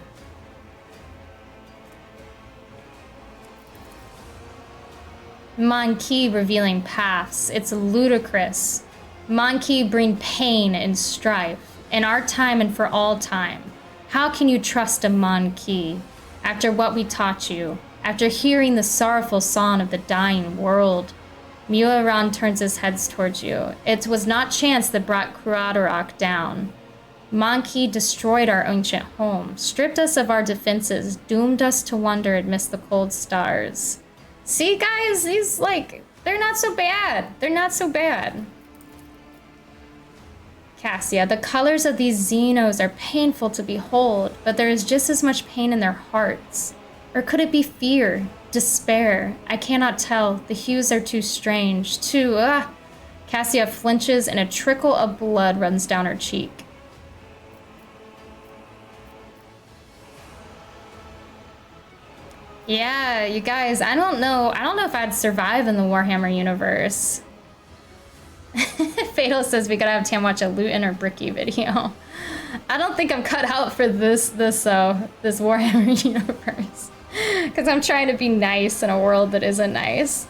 Speaker 1: Monkey revealing paths. It's ludicrous. Monkey bring pain and strife, in our time and for all time. How can you trust a Monkey? After what we taught you, after hearing the sorrowful song of the dying world, Muiran turns his head towards you. It was not chance that brought Kuradarak down. Monkey destroyed our ancient home, stripped us of our defenses, doomed us to wander amidst the cold stars. See, guys, these, they're not so bad. They're not so bad. Cassia, the colors of these Xenos are painful to behold, but there is just as much pain in their hearts. Or could it be fear, despair? I cannot tell. The hues are too strange, Cassia flinches and a trickle of blood runs down her cheek. Yeah, you guys, I don't know if I'd survive in the Warhammer universe. Fatal says we gotta have Tam watch a Luton or Bricky video. I don't think I'm cut out for this Warhammer universe. Because I'm trying to be nice in a world that isn't nice.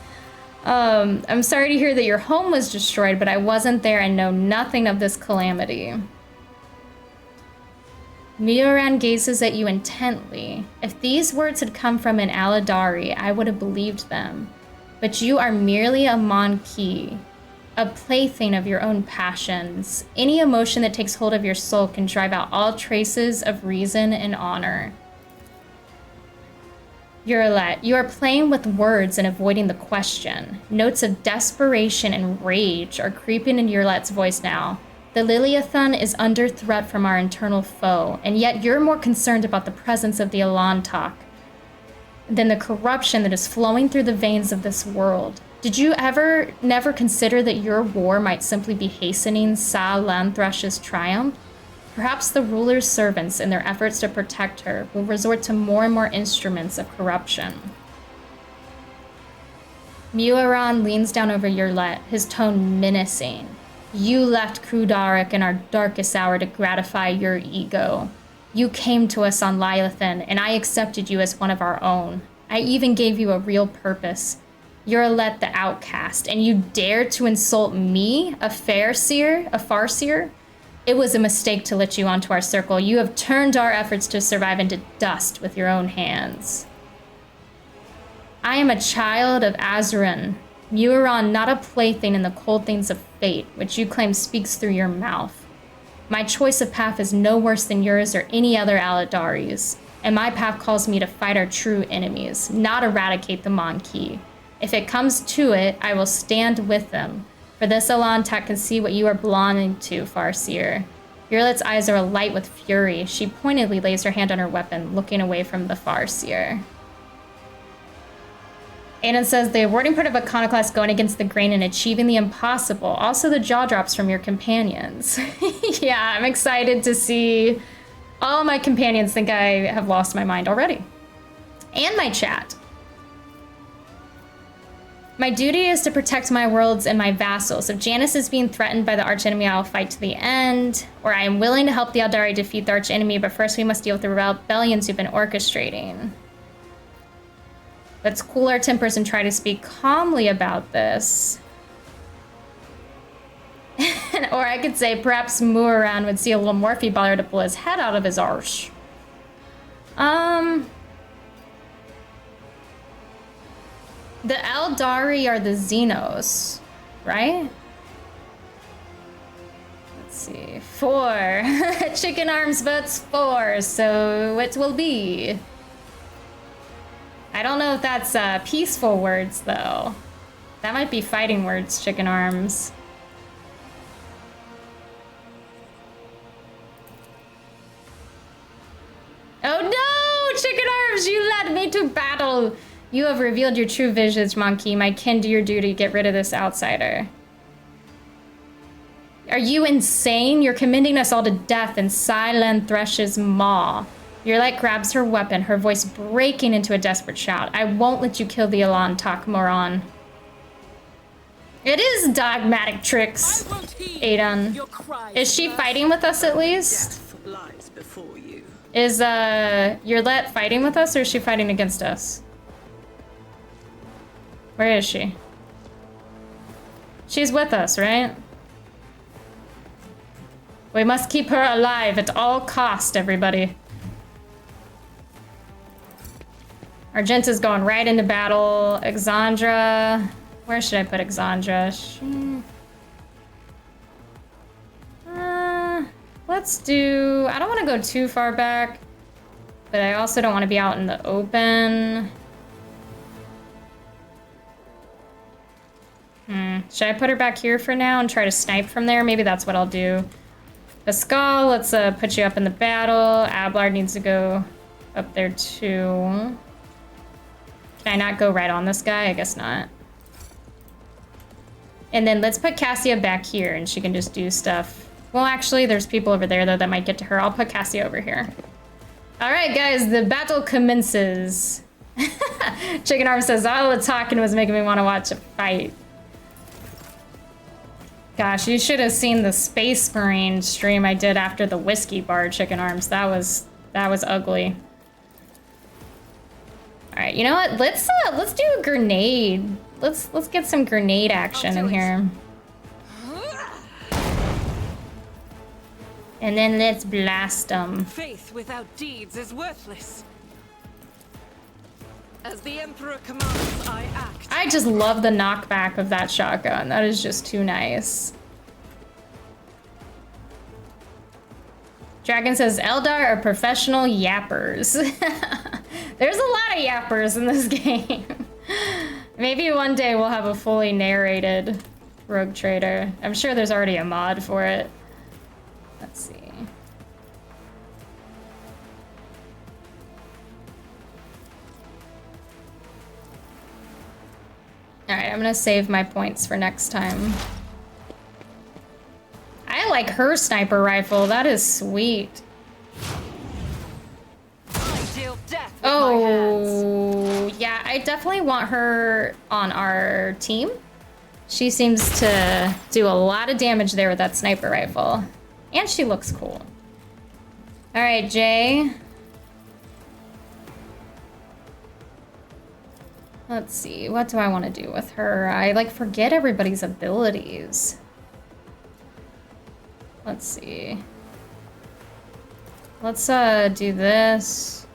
Speaker 1: I'm sorry to hear that your home was destroyed, but I wasn't there and know nothing of this calamity. Muiran gazes at you intently. If these words had come from an Aladari, I would have believed them. But you are merely a Monkey. a plaything of your own passions. Any emotion that takes hold of your soul can drive out all traces of reason and honor. Eurolette, you are playing with words and avoiding the question. Notes of desperation and rage are creeping into Eurolette's voice now. The Liliathon is under threat from our internal foe, and yet you're more concerned about the presence of the Elantok than the corruption that is flowing through the veins of this world. Did you ever never consider that your war might simply be hastening Sa Lanthresh's triumph? Perhaps the ruler's servants, in their efforts to protect her, will resort to more and more instruments of corruption. Muaran leans down over Eurolette, his tone menacing. You left Krudarik in our darkest hour to gratify your ego. You came to us on Lilithan, and I accepted you as one of our own. I even gave you a real purpose. Eurolette the outcast, and you dared to insult me, a Farseer? It was a mistake to let you onto our circle. You have turned our efforts to survive into dust with your own hands. I am a child of Azuran. Muaran, not a plaything in the cold things of fate, which you claim speaks through your mouth. My choice of path is no worse than yours or any other Aladari's, and my path calls me to fight our true enemies, not eradicate the Monkey. If it comes to it, I will stand with them, for this Elantok can see what you are belonging to, Farseer. Eurolette's eyes are alight with fury. She pointedly lays her hand on her weapon, looking away from the Farseer. Aiden says, the awarding part of Iconoclast going against the grain and achieving the impossible. Also the jaw drops from your companions. Yeah, I'm excited to see. All my companions think I have lost my mind already. And my chat. My duty is to protect my worlds and my vassals. If Janus is being threatened by the archenemy, I will fight to the end. Or I am willing to help the Eldari defeat the archenemy, but first we must deal with the rebellions you've been orchestrating. Let's cool our tempers and try to speak calmly about this. Or I could say perhaps Muaran would see a little more if he bothered to pull his head out of his arse. The Eldari are the Xenos, right? Let's see. 4. Chicken Arms votes 4, so it will be. I don't know if that's peaceful words, though. That might be fighting words, Chicken Arms. Oh no! Chicken Arms, you led me to battle! You have revealed your true visage, Monkey. My kin, do your duty. Get rid of this outsider. Are you insane? You're commending us all to death in Silent Thresh's maw. Eurolette grabs her weapon, her voice breaking into a desperate shout. I won't let you kill the Elantok, moron. It is dogmatic tricks, Aiden. Is she fighting with us at least?
Speaker 5: Death lies before you.
Speaker 1: Is Eurolette fighting with us or is she fighting against us? Where is she? She's with us, right? We must keep her alive at all cost, everybody. Argenta's going right into battle. Exandra. Where should I put Exandra? Let's do... I don't want to go too far back, but I also don't want to be out in the open. Should I put her back here for now and try to snipe from there? Maybe that's what I'll do. Pascal, let's put you up in the battle. Abelard needs to go up there too. Can I not go right on this guy? I guess not. And then let's put Cassia back here and she can just do stuff. Well, actually, there's people over there, though, that might get to her. I'll put Cassia over here. All right, guys, the battle commences. Chicken Arm says, all the talking was making me want to watch a fight. Gosh, you should have seen the Space Marine stream I did after the whiskey bar, Chicken Arms. That was ugly. All right, you know what? Let's do a grenade. Let's get some grenade action in here. And then let's blast them.
Speaker 5: Faith without deeds is worthless. As the Emperor commands, I act.
Speaker 1: I just love the knockback of that shotgun. That is just too nice. Dragon says, Eldar are professional yappers. There's a lot of yappers in this game. Maybe one day we'll have a fully narrated Rogue Trader. I'm sure there's already a mod for it. Let's see. Alright, I'm gonna save my points for next time. I like her sniper rifle. That is sweet.
Speaker 5: I deal death with my hands.
Speaker 1: Oh, yeah, I definitely want her on our team. She seems to do a lot of damage there with that sniper rifle. And she looks cool. All right, Jay. Let's see, what do I want to do with her? I like forget everybody's abilities. Let's see. Let's do this.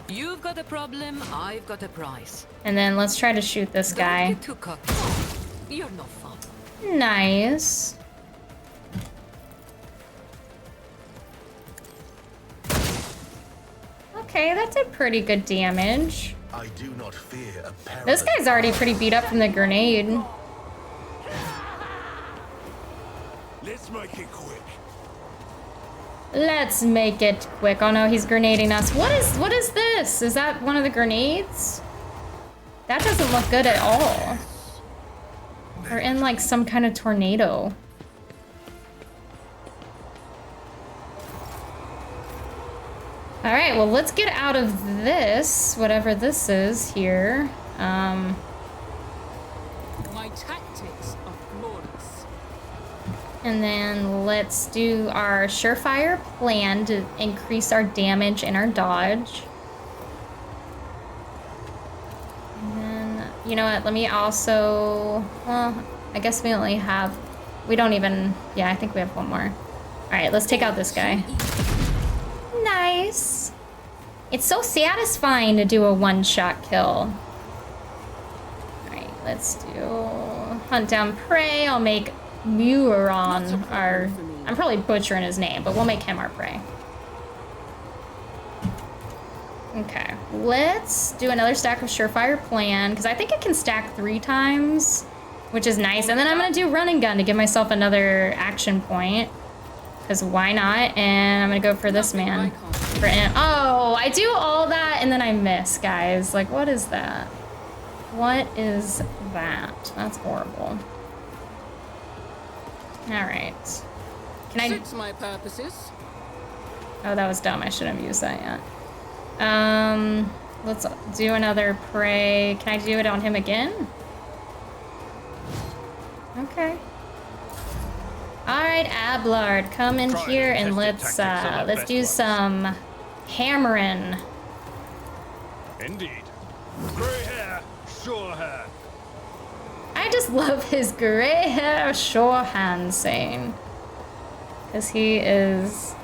Speaker 5: You've got a problem, I've got a prize.
Speaker 1: And then let's try to shoot this guy.
Speaker 5: Don't get too cocky. You're no fun.
Speaker 1: Nice. Okay, that did pretty good damage.
Speaker 3: I do not fear a perilous
Speaker 1: This guy's already pretty beat up from the grenade.
Speaker 3: Let's make it quick.
Speaker 1: Let's make it quick. Oh no, he's grenading us. What is this? Is that one of the grenades? That doesn't look good at all. We're in like some kind of tornado. All right, well, let's get out of this, whatever this is here.
Speaker 2: My tactics are flawless.
Speaker 1: And then let's do our surefire plan to increase our damage and our dodge. And then, you know what, let me also, well, I guess we only have, we don't even, yeah, I think we have one more. All right, let's take out this guy. Nice. It's so satisfying to do a one-shot kill. Alright, let's do hunt down prey. I'll make Muron our... I'm probably butchering his name, but we'll make him our prey. Okay, let's do another stack of Surefire Plan, because I think it can stack 3 times, which is nice. And then I'm going to do Run and Gun to give myself another action point. Because why not? And I'm gonna go for this man. Oh, I do all that and then I miss, guys. Like, what is that? What is that? That's horrible. All right. Can I?
Speaker 2: Suits my purposes.
Speaker 1: Oh, that was dumb. I shouldn't have used that yet. Let's do another prey. Can I do it on him again? Okay. All right, Ablard, come in here and let's do some hammering.
Speaker 4: Indeed. Grey hair, sure hair.
Speaker 1: I just love his gray hair, sure hand saying. Because he is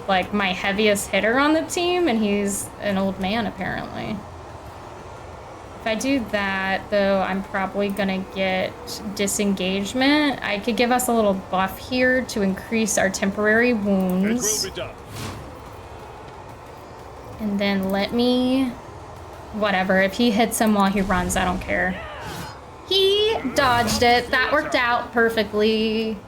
Speaker 1: like my heaviest hitter on the team and he's an old man apparently. If I do that, though, I'm probably gonna get disengagement. I could give us a little buff here to increase our temporary wounds.
Speaker 4: It will be done.
Speaker 1: And then let me... Whatever, if he hits him while he runs, I don't care. He dodged it. That worked out perfectly.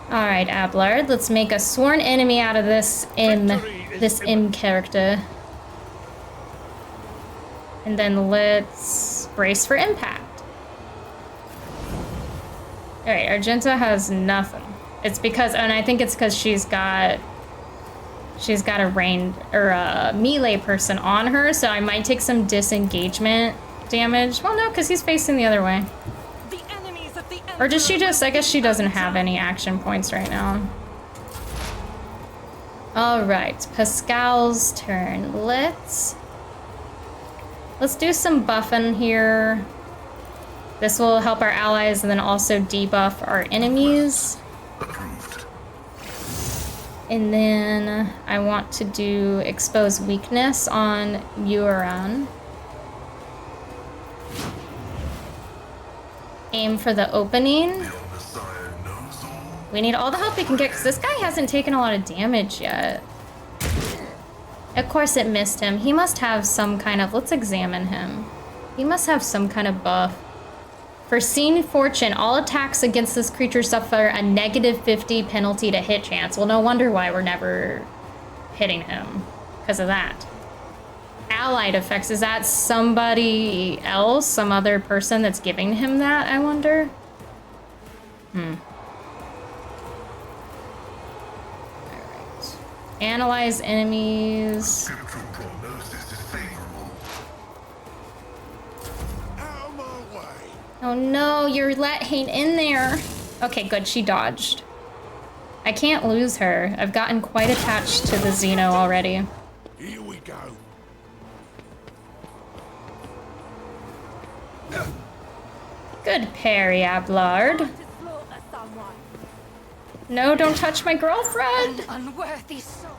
Speaker 1: Alright, Ablard, let's make a sworn enemy out of this M character. And then let's brace for impact. Alright, Argenta has nothing. It's because, and I think it's because she's got a ranged or a melee person on her, so I might take some disengagement damage. Well, no, because he's facing the other way.
Speaker 5: The enemies of the
Speaker 1: Or does she just, I guess she doesn't have any action points right now. Alright, Pascal's turn. Let's do some buffing here. This will help our allies and then also debuff our enemies.
Speaker 3: Approved.
Speaker 1: And then I want to do expose weakness on Yuran. Aim for the opening. We need all the help we can get because this guy hasn't taken a lot of damage yet. Of course it missed him. He must have some kind of... Let's examine him. He must have some kind of buff. Foreseen fortune. All attacks against this creature suffer a negative 50 penalty to hit chance. Well, no wonder why we're never hitting him. Because of that. Allied effects. Is that somebody else? Some other person that's giving him that, I wonder? Alright. Analyze enemies. Oh no, your let ain't in there. Okay, good, she dodged. I can't lose her. I've gotten quite attached to the Xeno already.
Speaker 3: Here we go.
Speaker 1: Good parry, Ablard. No, don't touch my girlfriend.
Speaker 6: Unworthy soul.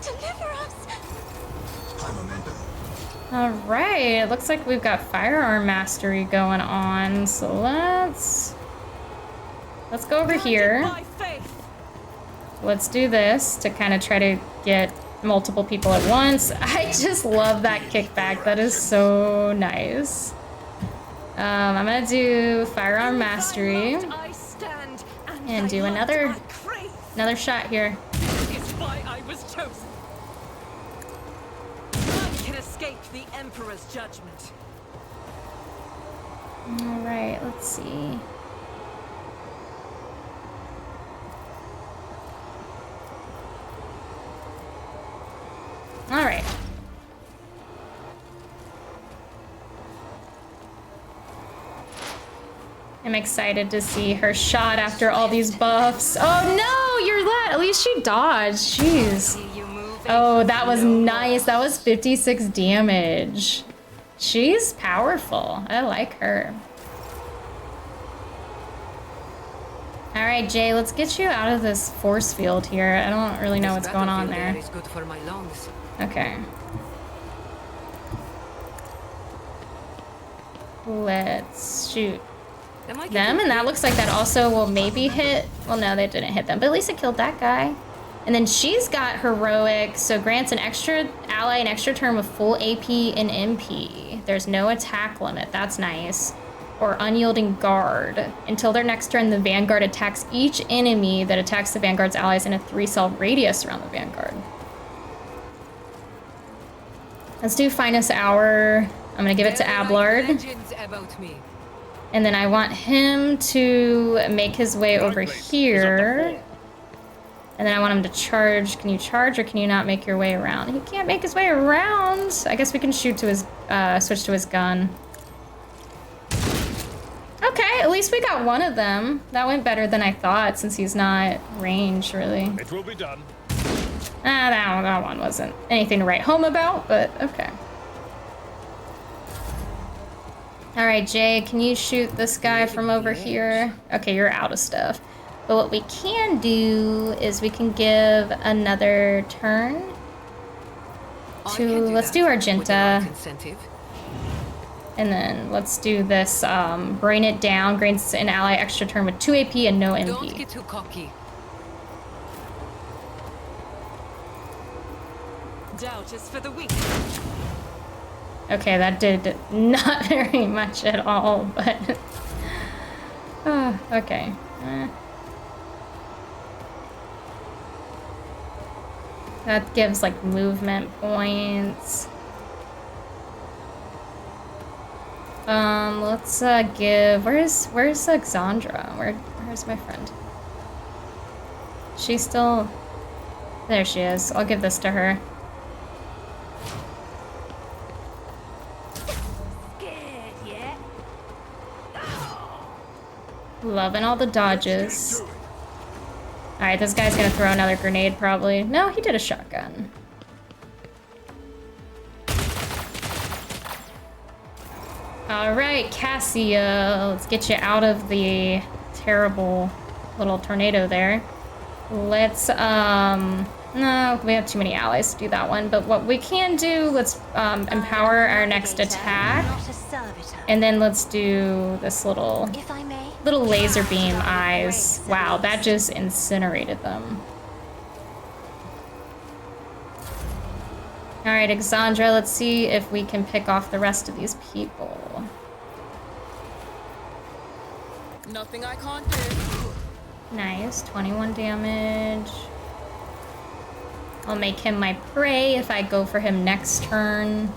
Speaker 6: Deliver us.
Speaker 1: All right, it looks like we've got firearm mastery going on. So let's go over here. Let's do this to kind of try to get multiple people at once. I just love that kickback. That is so nice. I'm gonna do firearm mastery and do another shot here.
Speaker 5: It's why I was chosen. None can escape the Emperor's judgment.
Speaker 1: All right, let's see. All right. I'm excited to see her shot after all these buffs. Oh no, you're that. At least she dodged. Jeez. Oh, that was nice. That was 56 damage. She's powerful. I like her. All right, Jay, let's get you out of this force field here. I don't really know what's going on there.
Speaker 5: Is good for my lungs.
Speaker 1: Okay. Let's shoot them, and that looks like that also will maybe hit. Well, no, they didn't hit them, but at least it killed that guy. And then she's got heroic, so grants an extra ally an extra turn with full AP and MP. There's no attack limit. That's nice. Or unyielding guard. Until their next turn, the Vanguard attacks each enemy that attacks the Vanguard's allies in a 3-cell radius around the Vanguard. Let's do Finest Hour. I'm gonna give it to Ablard. And then I want him to make his way over here. And then I want him to charge. Can you charge or can you not make your way around? He can't make his way around. I guess we can shoot to his, switch to his gun. Okay, at least we got one of them. That went better than I thought since he's not ranged, really.
Speaker 4: It will be done.
Speaker 1: That one wasn't anything to write home about, but okay. All right, Jay, can you shoot this guy from over here? Okay, you're out of stuff. But what we can do is we can give another turn to, let's do Argenta. And then let's do this, brain it down, grants an ally extra turn with 2 AP and no MP.
Speaker 5: Don't get too cocky. Doubt is for the weak.
Speaker 1: Okay, that did not very much at all, but... okay. That gives, like, movement points. Let's, give... Where's Alexandra? Where's my friend? She's still... There she is. I'll give this to her. Loving all the dodges. Alright, this guy's gonna throw another grenade, probably. No, he did a shotgun. Alright, Cassia, let's get you out of the terrible little tornado there. Let's, no, we have too many allies to do that one. But what we can do, let's empower our next attack. And then let's do this little laser beam eyes. Wow, that just incinerated them. Alright, Exandra, let's see if we can pick off the rest of these people.
Speaker 2: Nothing I can't do.
Speaker 1: Nice, 21 damage. I'll make him my prey if I go for him next turn.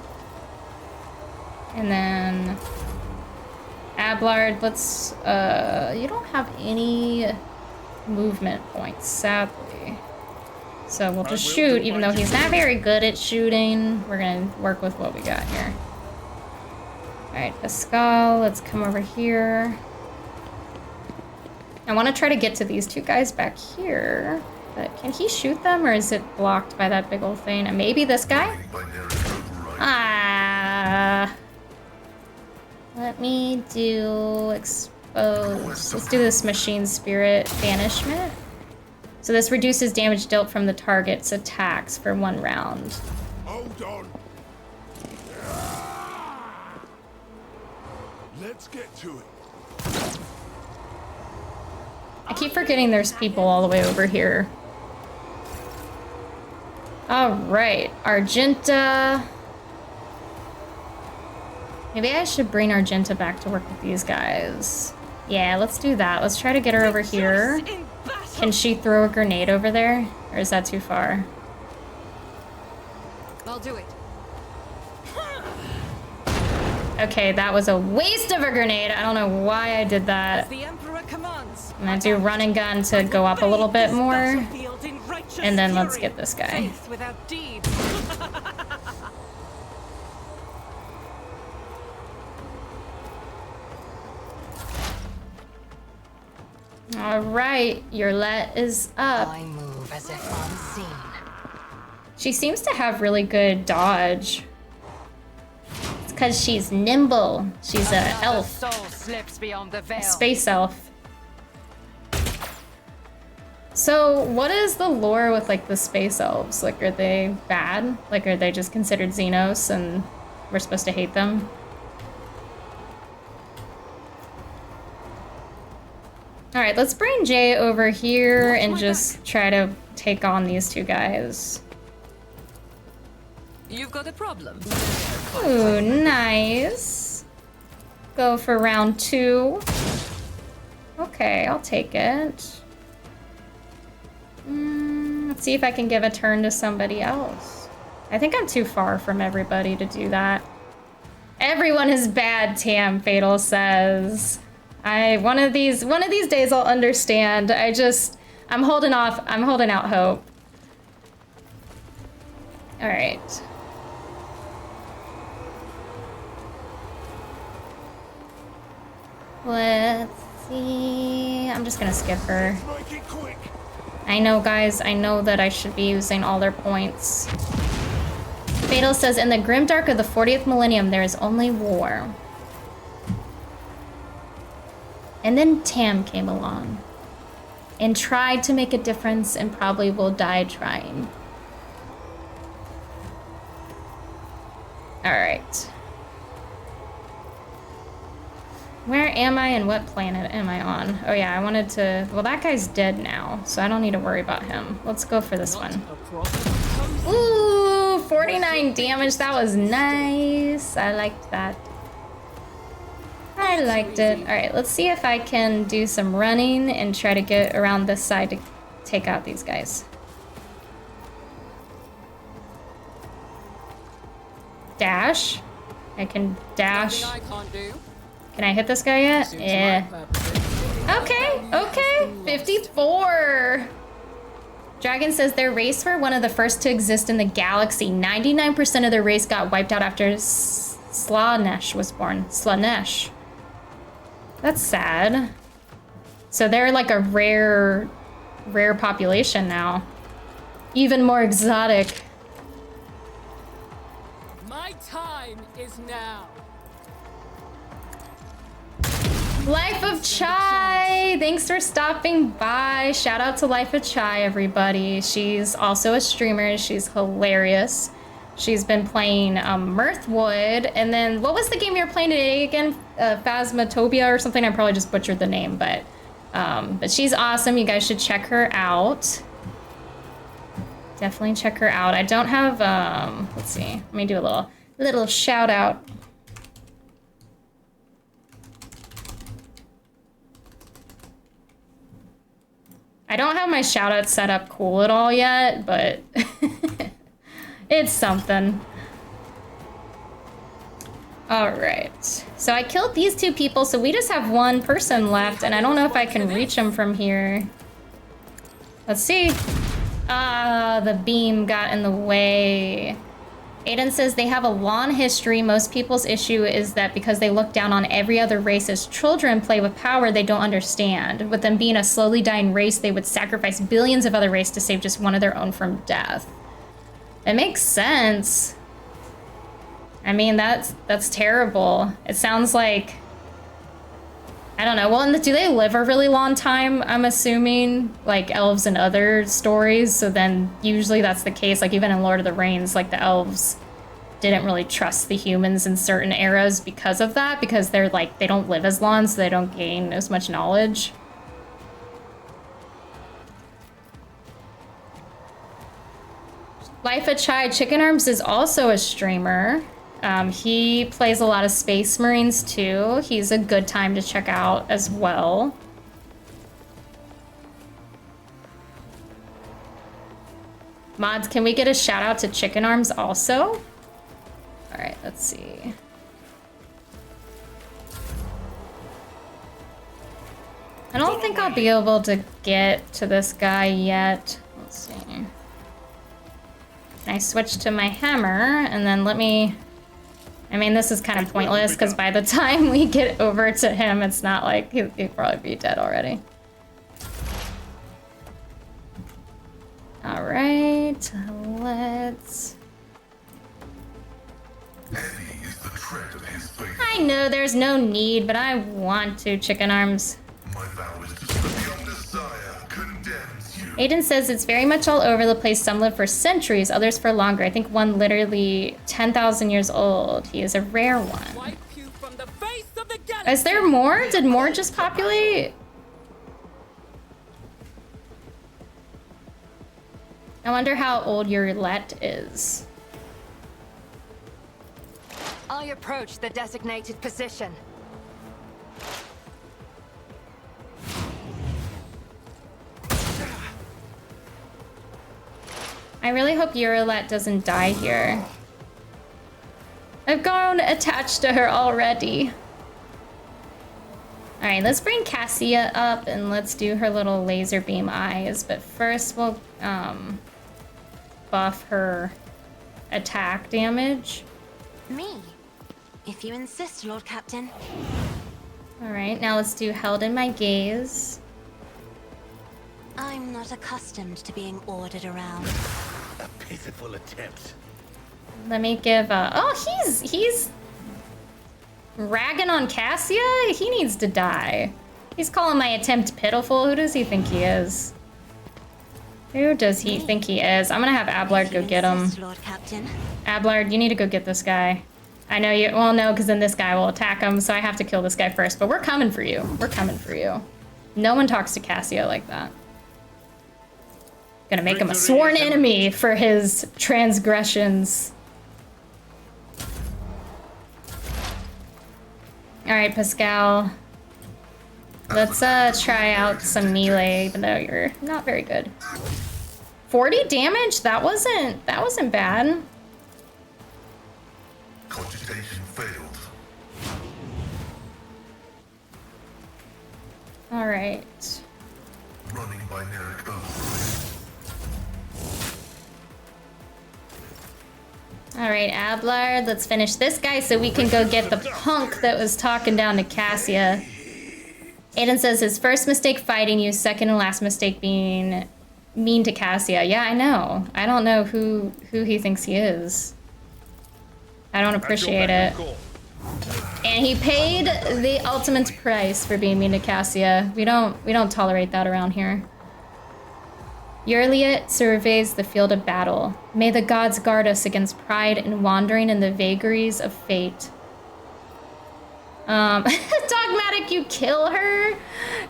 Speaker 1: And then Ablard, let's you don't have any movement points, sadly. So we'll just shoot, even though he's not very good at shooting. We're gonna work with what we got here. Alright, Pascal, let's come over here. I want to try to get to these two guys back here. But can he shoot them, or is it blocked by that big old thing? And maybe this guy? Ah. Let me do expose. Let's do this machine spirit banishment. So this reduces damage dealt from the target's attacks for 1 round.
Speaker 3: Hold on. Let's get to it.
Speaker 1: I keep forgetting there's people all the way over here. Alright, Argenta. Maybe I should bring Argenta back to work with these guys. Yeah, let's do that. Let's try to get her over here. Can she throw a grenade over there? Or is that too far?
Speaker 5: I'll do it.
Speaker 1: Okay, that was a waste of a grenade. I don't know why I did that.
Speaker 5: The Emperor commands.
Speaker 1: I'm gonna do run and gun to go up a little bit more. And then let's get this guy.
Speaker 5: Faith without deeds.
Speaker 1: Alright, your let is up.
Speaker 5: I move as if unseen.
Speaker 1: She seems to have really good dodge. It's because she's nimble. She's an elf.
Speaker 5: Soul slips beyond the veil.
Speaker 1: A space elf. So, what is the lore with, like, the space elves? Like, are they bad? Like, are they just considered Xenos and we're supposed to hate them? Alright, let's bring Jay over here and just try to take on these two guys.
Speaker 5: You've got a problem.
Speaker 1: Ooh, nice. Go for round 2. Okay, I'll take it. Let's see if I can give a turn to somebody else. I think I'm too far from everybody to do that. Everyone is bad, Tam Fatal says. One of these days I'll understand. I'm holding out hope. All right. Let's see. I'm just gonna skip her.
Speaker 3: Make it quick.
Speaker 1: I know, guys. I know that I should be using all their points. Fatal says, in the grimdark of the 40th millennium, there is only war. And then Tam came along and tried to make a difference and probably will die trying. All right. Where am I and what planet am I on? Oh yeah, I wanted to... Well, that guy's dead now, so I don't need to worry about him. Let's go for this one. Ooh, 49 damage. That was nice. I liked that. I liked it. All right, let's see if I can do some running and try to get around this side to take out these guys. Dash. I can dash.
Speaker 2: Nothing I can't do.
Speaker 1: Can I hit this guy yet?
Speaker 2: Suits
Speaker 1: Yeah.
Speaker 2: my purposes.
Speaker 1: Okay. 54. Dragon says their race were one of the first to exist in the galaxy. 99% of their race got wiped out after Slaanesh was born. Slaanesh. That's sad. So they're like a rare population now. Even more exotic.
Speaker 2: My time is now.
Speaker 1: Life of Chai! Yay! Thanks for stopping by. Shout out to Life of Chai, everybody. She's also a streamer. She's hilarious. She's been playing Mirthwood, and then what was the game you were playing today again? Phasmatopia or something. I probably just butchered the name, but she's awesome. You guys should check her out. Definitely check her out. I don't have let's see. Let me do a little shout out. I don't have my shout out set up cool at all yet, but it's something. All right, so I killed these two people, so we just have one person left, and I don't know if I can reach him from here. Let's see. Ah, the beam got in the way. Aiden says they have a long history. Most people's issue is that because they look down on every other race as children play with power they don't understand. With them being a slowly dying race, they would sacrifice billions of other races to save just one of their own from death. It makes sense. I mean, that's terrible. It sounds like, I don't know. Well, and do they live a really long time, I'm assuming, like elves and other stories? So then usually that's the case. Like even in Lord of the Rings, like the elves didn't really trust the humans in certain eras because of that, because they're like, they don't live as long, so they don't gain as much knowledge. Life of Chai Chicken Arms is also a streamer. He plays a lot of Space Marines too. He's a good time to check out as well. Mods, can we get a shout out to Chicken Arms also? All right, let's see. I don't think I'll be able to get to this guy yet. Let's see. Can I switch to my hammer and then let me... I mean, this is kind of pointless because by the time we get over to him, it's not like he'd probably be dead already. All right, let's... I know there's no need, but I want to, Chicken Arms. Aiden says it's very much all over the place. Some live for centuries, others for longer. I think one literally 10,000 years old. He is a rare one. Is there more? Did more just populate? I wonder how old your roulette is.
Speaker 7: I approach the designated position.
Speaker 1: I really hope Eurolette doesn't die here. I've grown attached to her already. All right, let's bring Cassia up and let's do her little laser beam eyes. But first we'll buff her attack damage.
Speaker 6: Me? If you insist, Lord Captain.
Speaker 1: All right, now let's do Held in My Gaze.
Speaker 6: I'm not accustomed to being ordered around.
Speaker 3: A pitiful attempt.
Speaker 1: Let me give oh, he's ragging on Cassia? He needs to die. He's calling my attempt pitiful. Who does he think he is? Who does he think he is? I'm gonna have Ablard go get him.
Speaker 6: Lord Captain.
Speaker 1: Ablard, you need to go get this guy. I know you, well no, because then this guy will attack him, so I have to kill this guy first, but we're coming for you. We're coming for you. No one talks to Cassia like that. Gonna make him a sworn enemy for his transgressions. All right, Pascal. Let's try out some melee, even though you're not very good. 40 damage? That wasn't bad.
Speaker 3: Cogitation failed.
Speaker 1: All right.
Speaker 3: Running binaric override.
Speaker 1: All right, Ablard, let's finish this guy so we can go get the punk that was talking down to Cassia. Aiden says his first mistake fighting you, second and last mistake being mean to Cassia. Yeah, I know. I don't know who he thinks he is. I don't appreciate it. And he paid the ultimate price for being mean to Cassia. We don't tolerate that around here. Yurliet surveys the field of battle. May the gods guard us against pride and wandering in the vagaries of fate. Dogmatic, you kill her?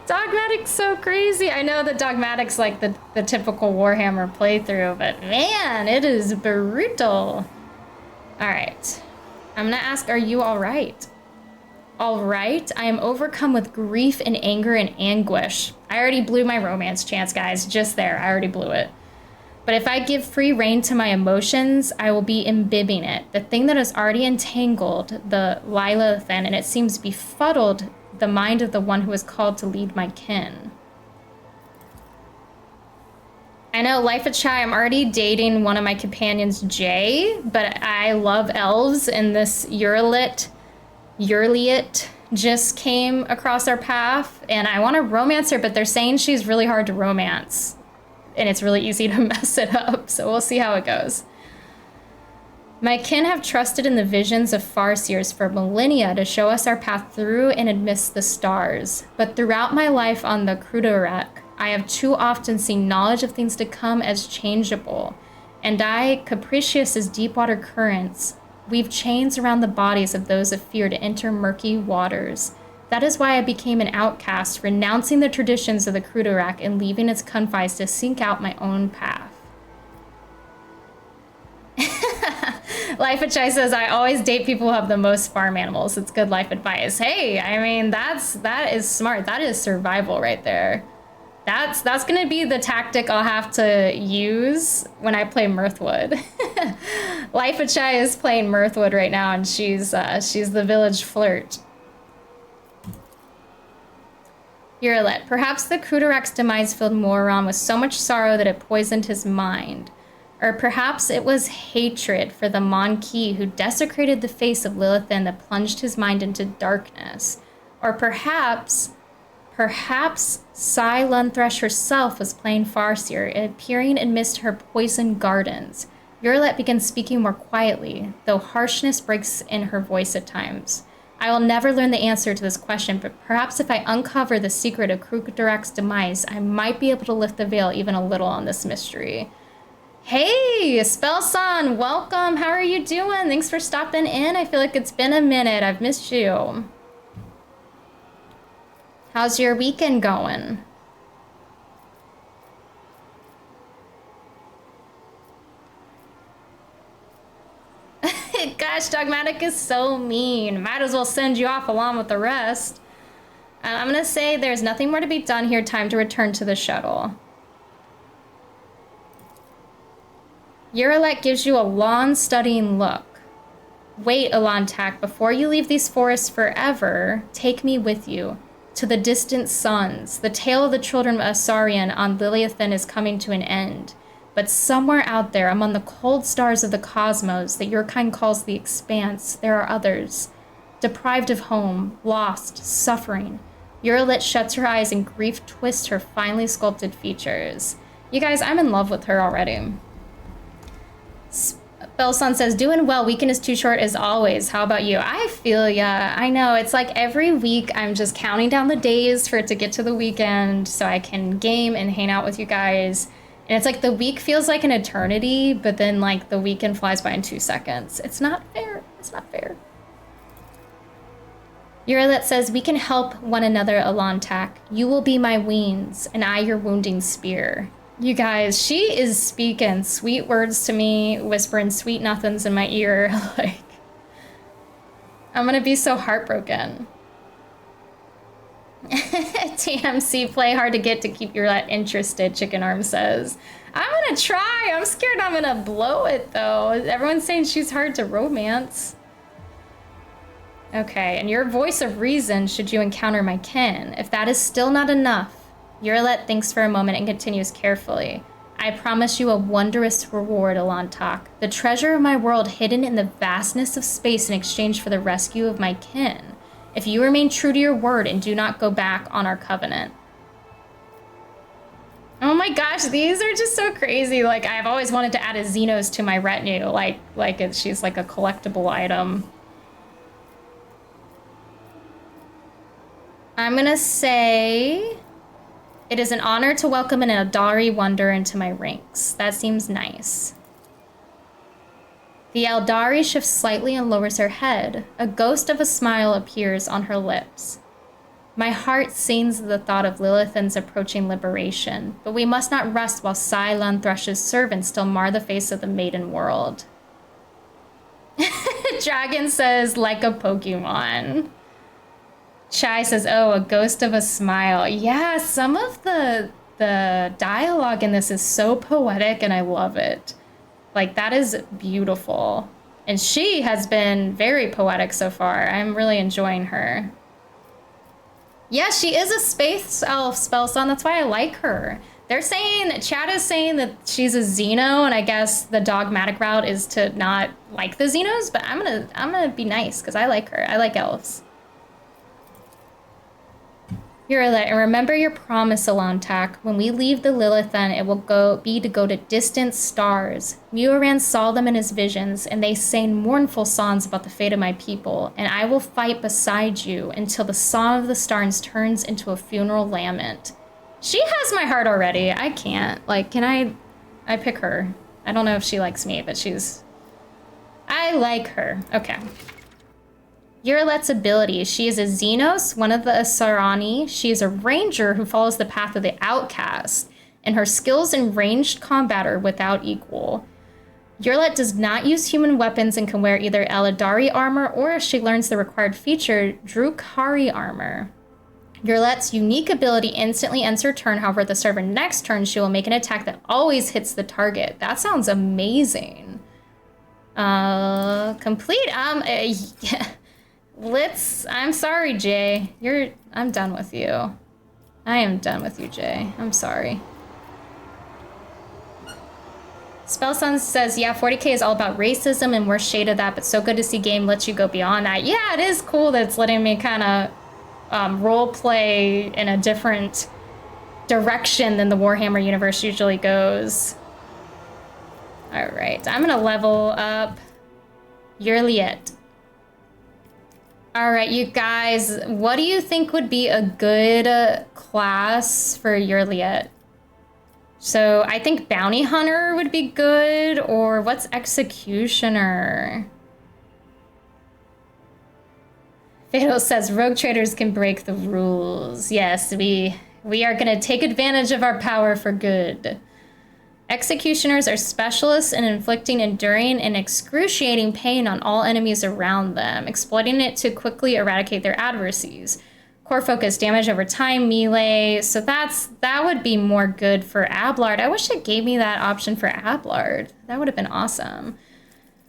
Speaker 1: Dogmatic's so crazy. I know that Dogmatic's like the typical Warhammer playthrough, but man, it is brutal. All right. I'm gonna ask, are you all right? All right, I am overcome with grief and anger and anguish. I already blew my romance chance, guys. Just there, I already blew it. But if I give free rein to my emotions, I will be imbibing it. The thing that has already entangled the Lilithan, and it seems befuddled the mind of the one who is called to lead my kin. I know, Life of Chai, I'm already dating one of my companions, Jay, but I love elves, and this Yurliet just came across our path, and I want to romance her, but they're saying she's really hard to romance. And it's really easy to mess it up, so we'll see how it goes. My kin have trusted in the visions of Farseers for millennia to show us our path through and amidst the stars. But throughout my life on the Crudorak, I have too often seen knowledge of things to come as changeable. And I, capricious as deep water currents, weave chains around the bodies of those of fear to enter murky waters. That is why I became an outcast, renouncing the traditions of the Crudorak and leaving its confines to seek out my own path. Life of Chai says, I always date people who have the most farm animals. It's good life advice. Hey, I mean, that is smart. That is survival right there. That's gonna be the tactic I'll have to use when I play Mirthwood. Life of Chai is playing Mirthwood right now, and she's the village flirt. Yurlet, perhaps the Crudorak's demise filled Moron with so much sorrow that it poisoned his mind. Or perhaps it was hatred for the Monkey who desecrated the face of Lilithan that plunged his mind into darkness. Or perhaps Sai Lunthresh herself was playing Farseer, appearing amidst her poisoned gardens. Yurlet begins speaking more quietly, though harshness breaks in her voice at times. I will never learn the answer to this question, but perhaps if I uncover the secret of Crudorak's demise, I might be able to lift the veil even a little on this mystery. Hey, Spellson, welcome. How are you doing? Thanks for stopping in. I feel like it's been a minute. I've missed you. How's your weekend going? Gosh, Dogmatic is so mean. Might as well send you off along with the rest. I'm gonna say there's nothing more to be done here. Time to return to the shuttle. Yurlet gives you a long studying look. Wait, Elantak, before you leave these forests forever, take me with you. To the distant suns. The tale of the children of Asarian on Lilithan is coming to an end. But somewhere out there, among the cold stars of the cosmos that your kind calls the expanse, there are others. Deprived of home, lost, suffering. Yurlet shuts her eyes and grief twists her finely sculpted features. You guys, I'm in love with her already. Belson says, doing well, weekend is too short as always. How about you? I feel ya. I know, it's like every week I'm just counting down the days for it to get to the weekend so I can game and hang out with you guys. And it's like the week feels like an eternity, but then like the weekend flies by in 2 seconds. It's not fair. It's not fair. Yurlet says, we can help one another, Elantak. You will be my weens, and I your wounding spear. You guys, she is speaking sweet words to me, whispering sweet nothings in my ear. Like, I'm gonna be so heartbroken. TMC, play hard to get to keep your interested, Chicken Arm says. I'm gonna try. I'm scared I'm gonna blow it, though. Everyone's saying she's hard to romance. Okay, and your voice of reason should you encounter my kin. If that is still not enough, Yurlet thinks for a moment and continues carefully. I promise you a wondrous reward, Elantak. The treasure of my world hidden in the vastness of space in exchange for the rescue of my kin. If you remain true to your word and do not go back on our covenant. Oh my gosh, these are just so crazy. Like, I've always wanted to add a Xenos to my retinue. She's like a collectible item. I'm gonna say it is an honor to welcome an Eldari wonder into my ranks. That seems nice. The Eldari shifts slightly and lowers her head. A ghost of a smile appears on her lips. My heart sings at the thought of Lilithan's approaching liberation, but we must not rest while Cylon Thrush's servants still mar the face of the maiden world. Dragon says, like a Pokemon. Chai says, oh, a ghost of a smile. Yeah, some of the dialogue in this is so poetic and I love it. Like, that is beautiful. And she has been very poetic so far. I'm really enjoying her. Yeah, she is a space elf spellsong. That's why I like her. They're saying, chat is saying that she's a Xeno, and I guess the dogmatic route is to not like the Xenos, but I'm gonna be nice because I like her. I like elves. Yurla, and remember your promise, Alontak. When we leave the Lilithan, it will be to go to distant stars. Muiran saw them in his visions, and they sang mournful songs about the fate of my people, and I will fight beside you until the song of the stars turns into a funeral lament. She has my heart already. I can't. Like, can I pick her. I don't know if she likes me, but I like her. Okay. Yurlet's ability. She is a Xenos, one of the Asarani. She is a ranger who follows the path of the outcast, and her skills in ranged combat are without equal. Yurlet does not use human weapons and can wear either Eldari armor or, if she learns the required feature, Drukhari armor. Yurlet's unique ability instantly ends her turn. However, at the start of her next turn, she will make an attack that always hits the target. That sounds amazing. Complete. Yeah. I'm sorry, Jay. I'm done with you. I am done with you, Jay. I'm sorry. Spellson says, yeah, 40k is all about racism and worst shade of that, but so good to see game lets you go beyond that. Yeah, it is cool that it's letting me kind of role play in a different direction than the Warhammer universe usually goes. All right, I'm gonna level up Yurliet. All right, you guys, what do you think would be a good class for Yurliet? So I think Bounty Hunter would be good, or what's Executioner? Fatal says rogue traders can break the rules. Yes, we are gonna take advantage of our power for good. Executioners are specialists in inflicting enduring and excruciating pain on all enemies around them, exploiting it to quickly eradicate their adversaries. Core focus, damage over time, melee. So that would be more good for Ablard. I wish it gave me that option for Ablard. That would have been awesome.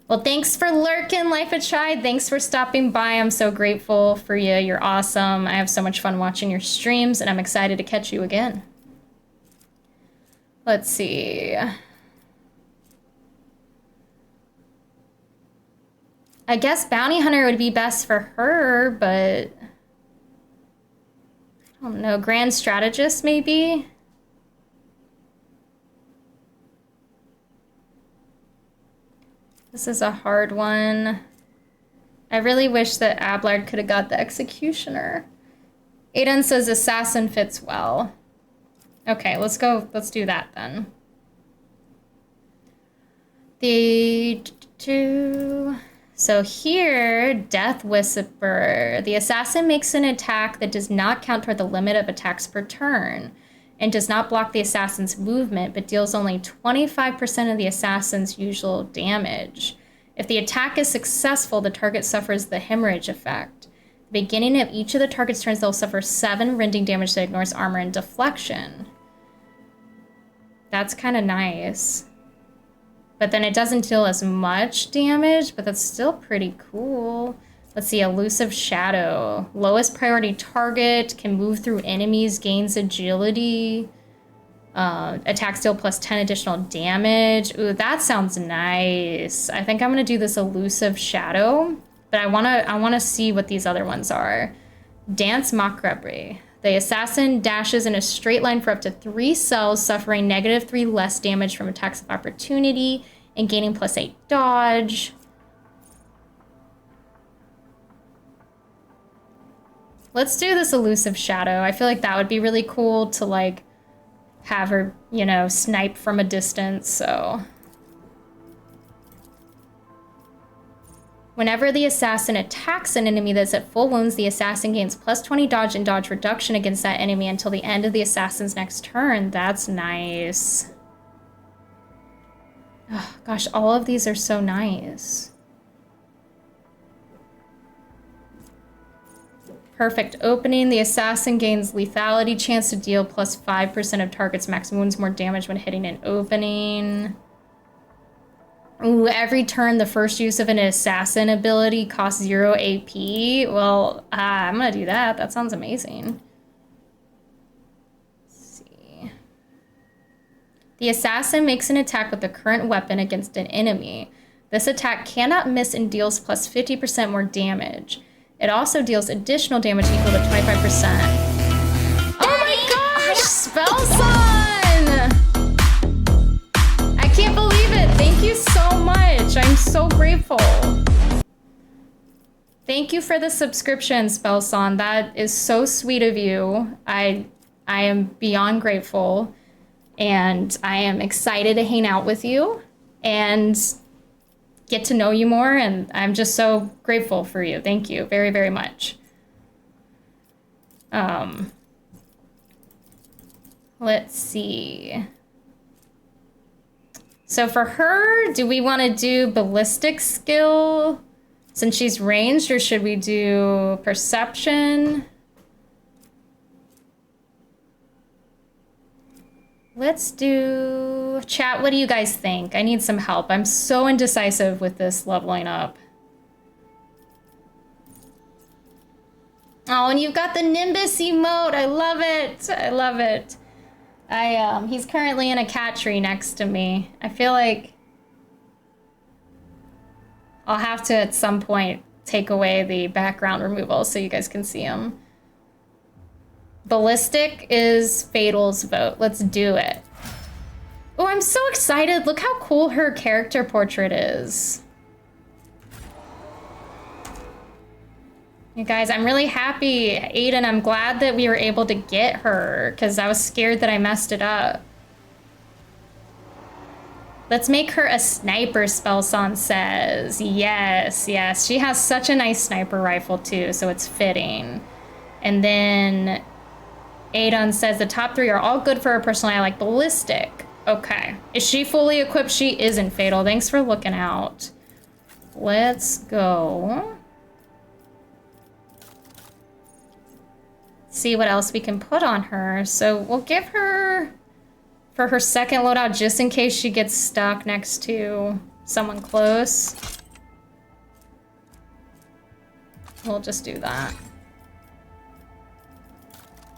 Speaker 1: Well, thanks for lurking, Life of Chai. Thanks for stopping by. I'm so grateful for you. You're awesome. I have so much fun watching your streams, and I'm excited to catch you again. Let's see. I guess Bounty Hunter would be best for her, but I don't know. Grand Strategist, maybe? This is a hard one. I really wish that Ablard could have got the Executioner. Aiden says Assassin fits well. Okay, let's go. Let's do that then. So here, Death Whisperer. The assassin makes an attack that does not count toward the limit of attacks per turn and does not block the assassin's movement, but deals only 25% of the assassin's usual damage. If the attack is successful, the target suffers the hemorrhage effect. At the beginning of each of the target's turns, they'll suffer 7 rending damage that ignores armor and deflection. That's kind of nice. But then it doesn't deal as much damage, but that's still pretty cool. Let's see, Elusive Shadow. Lowest priority target, can move through enemies, gains agility. Attack deal plus 10 additional damage. Ooh, that sounds nice. I think I'm gonna do this Elusive Shadow, but I wanna see what these other ones are. Dance Macabre. The assassin dashes in a straight line for up to 3 cells, suffering -3 less damage from attacks of opportunity and gaining +8 dodge. Let's do this elusive shadow. I feel like that would be really cool to like have her, you know, snipe from a distance, so. Whenever the assassin attacks an enemy that's at full wounds, the assassin gains plus 20 dodge and dodge reduction against that enemy until the end of the assassin's next turn. That's nice. Oh, gosh, all of these are so nice. Perfect opening. The assassin gains lethality, chance to deal plus 5% of target's max wounds more damage when hitting an opening. Ooh, every turn the first use of an assassin ability costs 0 AP. Well, I'm gonna do that. That sounds amazing. Let's see. The assassin makes an attack with the current weapon against an enemy. This attack cannot miss and deals plus 50% more damage. It also deals additional damage equal to 25%. Oh my gosh! Spellson! I can't believe it! Thank you so much! I'm so grateful. Thank you for the subscription, Spellson. That is so sweet of you. I am beyond grateful. And I am excited to hang out with you and get to know you more, and I'm just so grateful for you. Thank you very, very much. Let's see. So for her, do we want to do ballistic skill since she's ranged, or should we do perception? Let's do chat. What do you guys think? I need some help. I'm so indecisive with this leveling up. Oh, and you've got the Nimbus emote. I love it. I love it. He's currently in a cat tree next to me. I feel like I'll have to at some point take away the background removal so you guys can see him. Ballistic is Fatal's vote. Let's do it. Oh, I'm so excited. Look how cool her character portrait is. You guys, I'm really happy. Aiden, I'm glad that we were able to get her because I was scared that I messed it up. Let's make her a sniper, Spellson says. Yes, yes. She has such a nice sniper rifle too, so it's fitting. And then Aiden says the top 3 are all good for her personally. I like ballistic. Okay. Is she fully equipped? She isn't, Fatal. Thanks for looking out. Let's go. See what else we can put on her. So we'll give her for her second loadout just in case she gets stuck next to someone close. We'll just do that.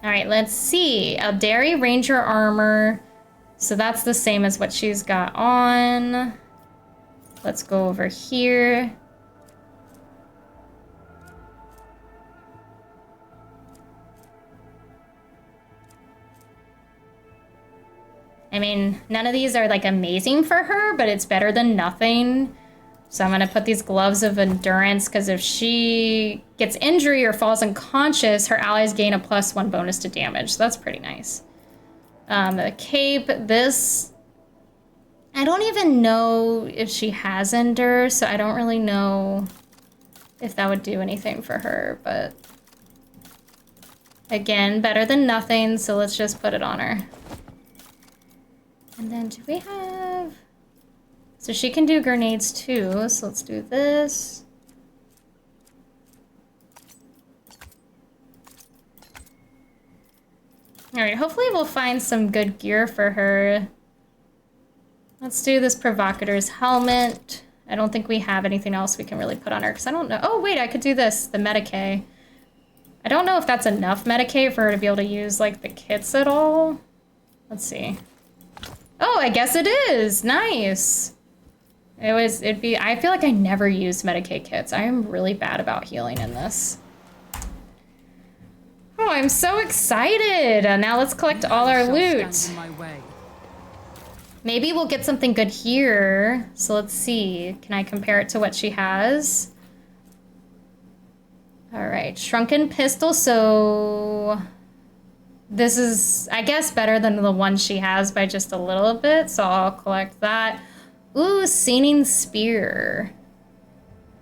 Speaker 1: All right, let's see. Aldari Ranger armor. So that's the same as what she's got on. Let's go over here. I mean, none of these are like amazing for her, but it's better than nothing. So I'm gonna put these gloves of endurance because if she gets injury or falls unconscious, her allies gain a +1 bonus to damage. So that's pretty nice. The cape, this, I don't even know if she has endure, so I don't really know if that would do anything for her, but again, better than nothing, so let's just put it on her. And then do we have... So she can do grenades too, so let's do this. Alright, hopefully we'll find some good gear for her. Let's do this provocator's helmet. I don't think we have anything else we can really put on her, because I don't know. Oh, wait, I could do this, the Medicae. I don't know if that's enough Medicae for her to be able to use, like, the kits at all. Let's see. Oh, I guess it is! Nice! I feel like I never used Medicae kits. I am really bad about healing in this. Oh, I'm so excited! Now let's collect all our loot. Maybe we'll get something good here. So let's see. Can I compare it to what she has? All right, shrunken pistol. So this is, I guess, better than the one she has by just a little bit. So I'll collect that. Ooh, Seaning Spear.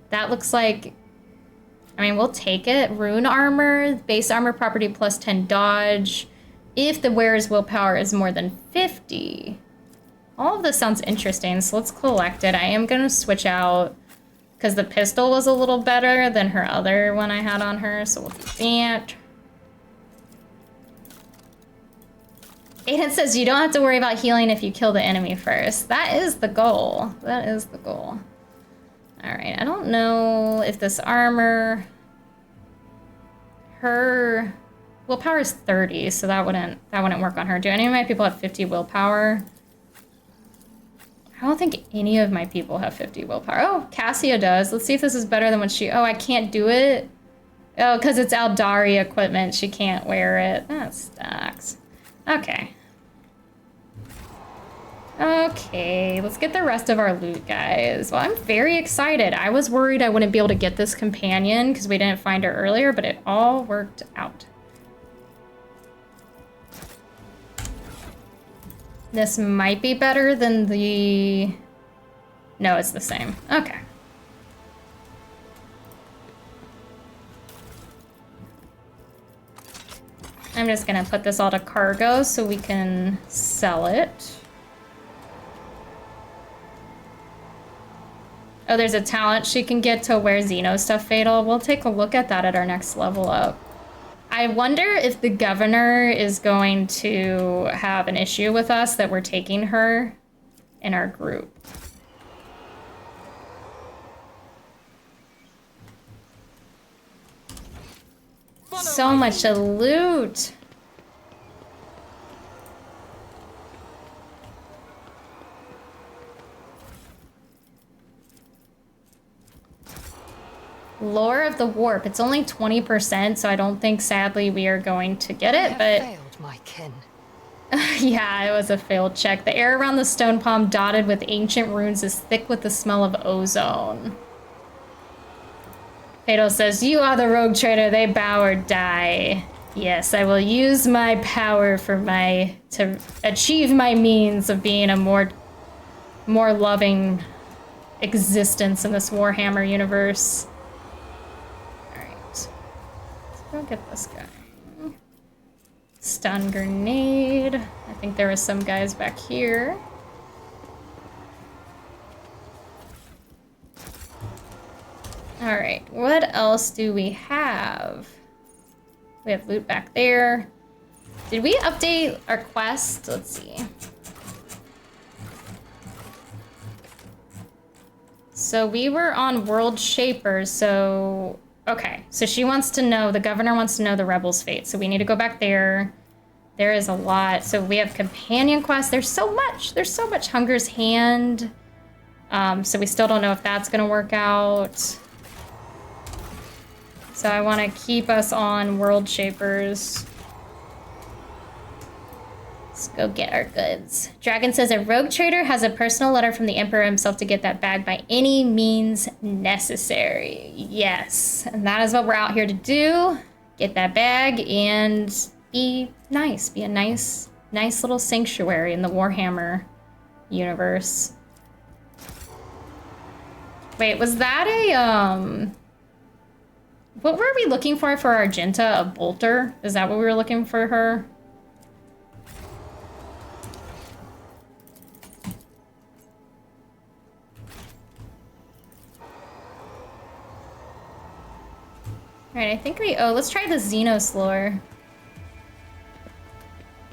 Speaker 1: That looks like, I mean, we'll take it. Rune armor, base armor property plus 10 dodge. If the wearer's willpower is more than 50. All of this sounds interesting, so let's collect it. I am gonna switch out because the pistol was a little better than her other one I had on her, so we'll do that. Aiden says you don't have to worry about healing if you kill the enemy first. That is the goal. That is the goal. Alright, I don't know if this armor... Her willpower is 30, so that wouldn't work on her. Do any of my people have 50 willpower? I don't think any of my people have 50 willpower. Oh, Cassia does. Let's see if this is better than what she... Oh, I can't do it? Oh, because it's Aldari equipment. She can't wear it. That sucks. Okay. Okay, let's get the rest of our loot, guys. Well, I'm very excited. I was worried I wouldn't be able to get this companion because we didn't find her earlier, but it all worked out. This might be better than the... No, it's the same. Okay. I'm just gonna put this all to cargo so we can sell it. Oh, there's a talent she can get to wear Xeno stuff fatal. We'll take a look at that at our next level up. I wonder if the governor is going to have an issue with us that we're taking her in our group. So much to loot. Lore of the Warp. It's only 20%, so I don't think, sadly, we are going to get it, but...
Speaker 7: failed, my kin.
Speaker 1: Yeah, it was a failed check. The air around the stone palm dotted with ancient runes is thick with the smell of ozone. Fatal says, you are the rogue trader, they bow or die. Yes, I will use my power for to achieve my means of being a more loving existence in this Warhammer universe. Go get this guy. Stun grenade. I think there was some guys back here. Alright, what else do we have? We have loot back there. Did we update our quest? Let's see. So we were on World Shaper, so... Okay, so she wants to know, the governor wants to know the rebels' fate, so we need to go back there. There is a lot. So we have companion quests. There's so much. There's so much. Hunger's Hand. So we still don't know if that's going to work out. So I want to keep us on World Shapers. Let's go get our goods. Dragon says a rogue trader has a personal letter from the Emperor himself to get that bag by any means necessary. Yes, and that is what we're out here to do. Get that bag and be nice. Be a nice little sanctuary in the Warhammer universe. Wait, was that a, what were we looking for Argenta? A bolter? Is that what we were looking for her? Alright, I think let's try the Xenos lore.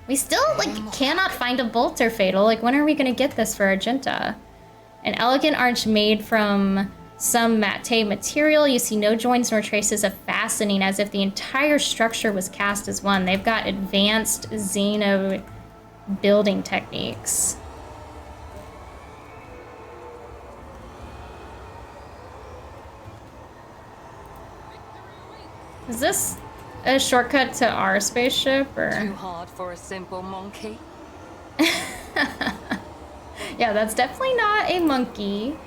Speaker 1: We still, cannot find a bolter, Fatal. When are we gonna get this for Argenta? An elegant arch made from some matte material. You see no joints nor traces of fastening, as if the entire structure was cast as one. They've got advanced Xeno building techniques. Is this a shortcut to our spaceship, or?
Speaker 7: Too hard for a simple monkey?
Speaker 1: Yeah, that's definitely not a monkey.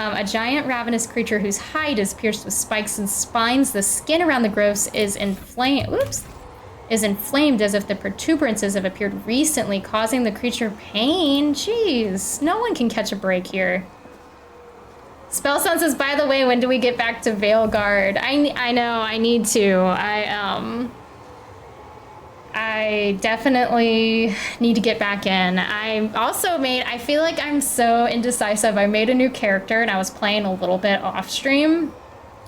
Speaker 1: A giant ravenous creature whose hide is pierced with spikes and spines. The skin around the growths is inflamed. Oops. Is inflamed as if the protuberances have appeared recently, causing the creature pain. Jeez, no one can catch a break here. Spellstone says, by the way, when do we get back to Veilguard? I know, I need to. I definitely need to get back in. I feel like I'm so indecisive. I made a new character and I was playing a little bit off stream,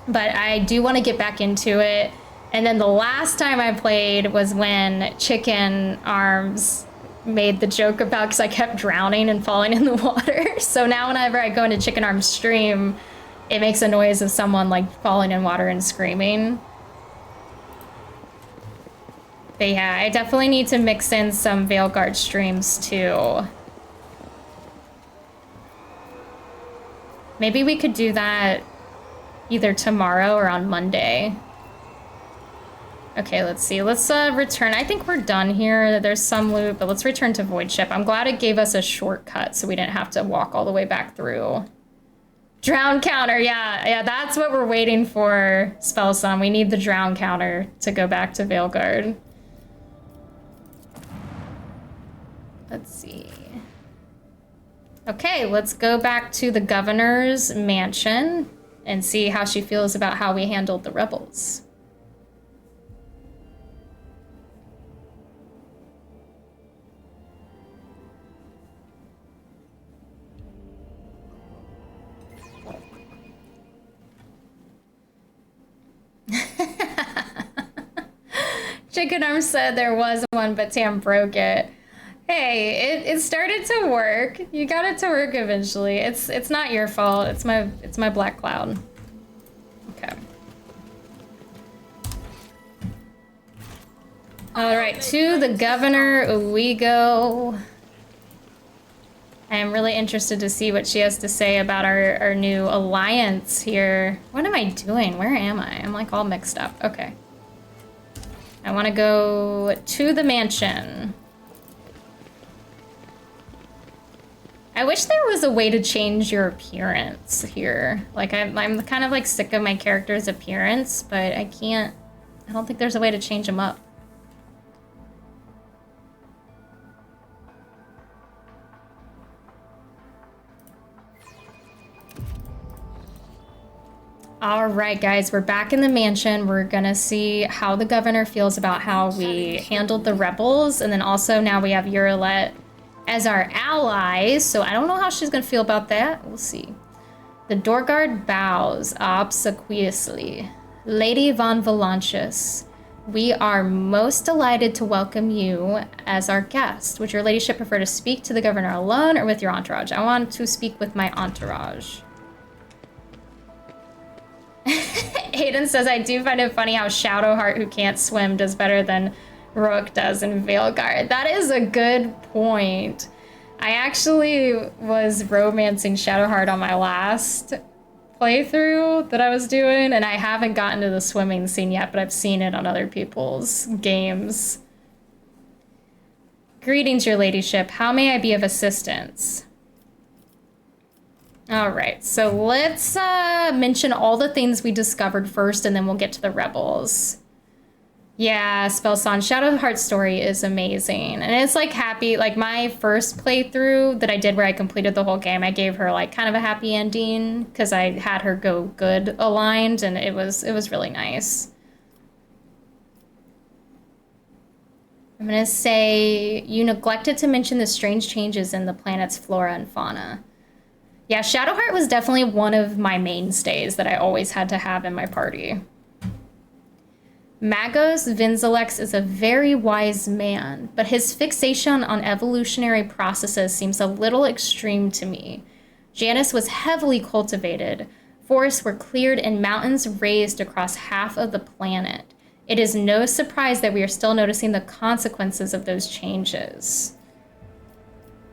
Speaker 1: but I do want to get back into it. And then the last time I played was when Chicken Arms made the joke about, because I kept drowning and falling in the water. So now whenever I go into Chicken Arms stream, it makes a noise of someone like falling in water and screaming. But yeah, I definitely need to mix in some Veilguard streams too. Maybe we could do that either tomorrow or on Monday. Okay, let's see. Let's return. I think we're done here. There's some loot, but let's return to Void Ship. I'm glad it gave us a shortcut so we didn't have to walk all the way back through. Drown counter, yeah, that's what we're waiting for, Spellson. We need the drown counter to go back to Veilguard. Let's see. Okay, let's go back to the governor's mansion and see how she feels about how we handled the rebels. Chicken Arm said there was one, but Tam broke it. Hey, it started to work. You got it to work eventually. It's not your fault. It's my black cloud. Okay. All right, to the governor we go. I am really interested to see what she has to say about our new alliance here. What am I doing? Where am I? I'm like all mixed up. Okay. I want to go to the mansion. I wish there was a way to change your appearance here. Like, I'm kind of like sick of my character's appearance, but I don't think there's a way to change them up. All right, guys, we're back in the mansion. We're gonna see how the governor feels about how we handled the rebels. And then also now we have Urilet as our ally. So I don't know how she's gonna feel about that. We'll see. The door guard bows obsequiously. Lady von Valancius, we are most delighted to welcome you as our guest. Would your ladyship prefer to speak to the governor alone or with your entourage? I want to speak with my entourage. Aiden says, I do find it funny how Shadowheart, who can't swim, does better than Rook does in Veilguard. That is a good point. I actually was romancing Shadowheart on my last playthrough that I was doing, and I haven't gotten to the swimming scene yet, but I've seen it on other people's games. Greetings, your ladyship. How may I be of assistance? All right, so let's mention all the things we discovered first, and then we'll get to the rebels. Yeah, Spellson, Shadowheart's story is amazing. And it's like happy, like my first playthrough that I did where I completed the whole game, I gave her like kind of a happy ending because I had her go good aligned, and it was really nice. I'm gonna say you neglected to mention the strange changes in the planet's flora and fauna. Yeah, Shadowheart was definitely one of my mainstays that I always had to have in my party. Magos Vinzelex is a very wise man, but his fixation on evolutionary processes seems a little extreme to me. Janus was heavily cultivated, forests were cleared, and mountains raised across half of the planet. It is no surprise that we are still noticing the consequences of those changes.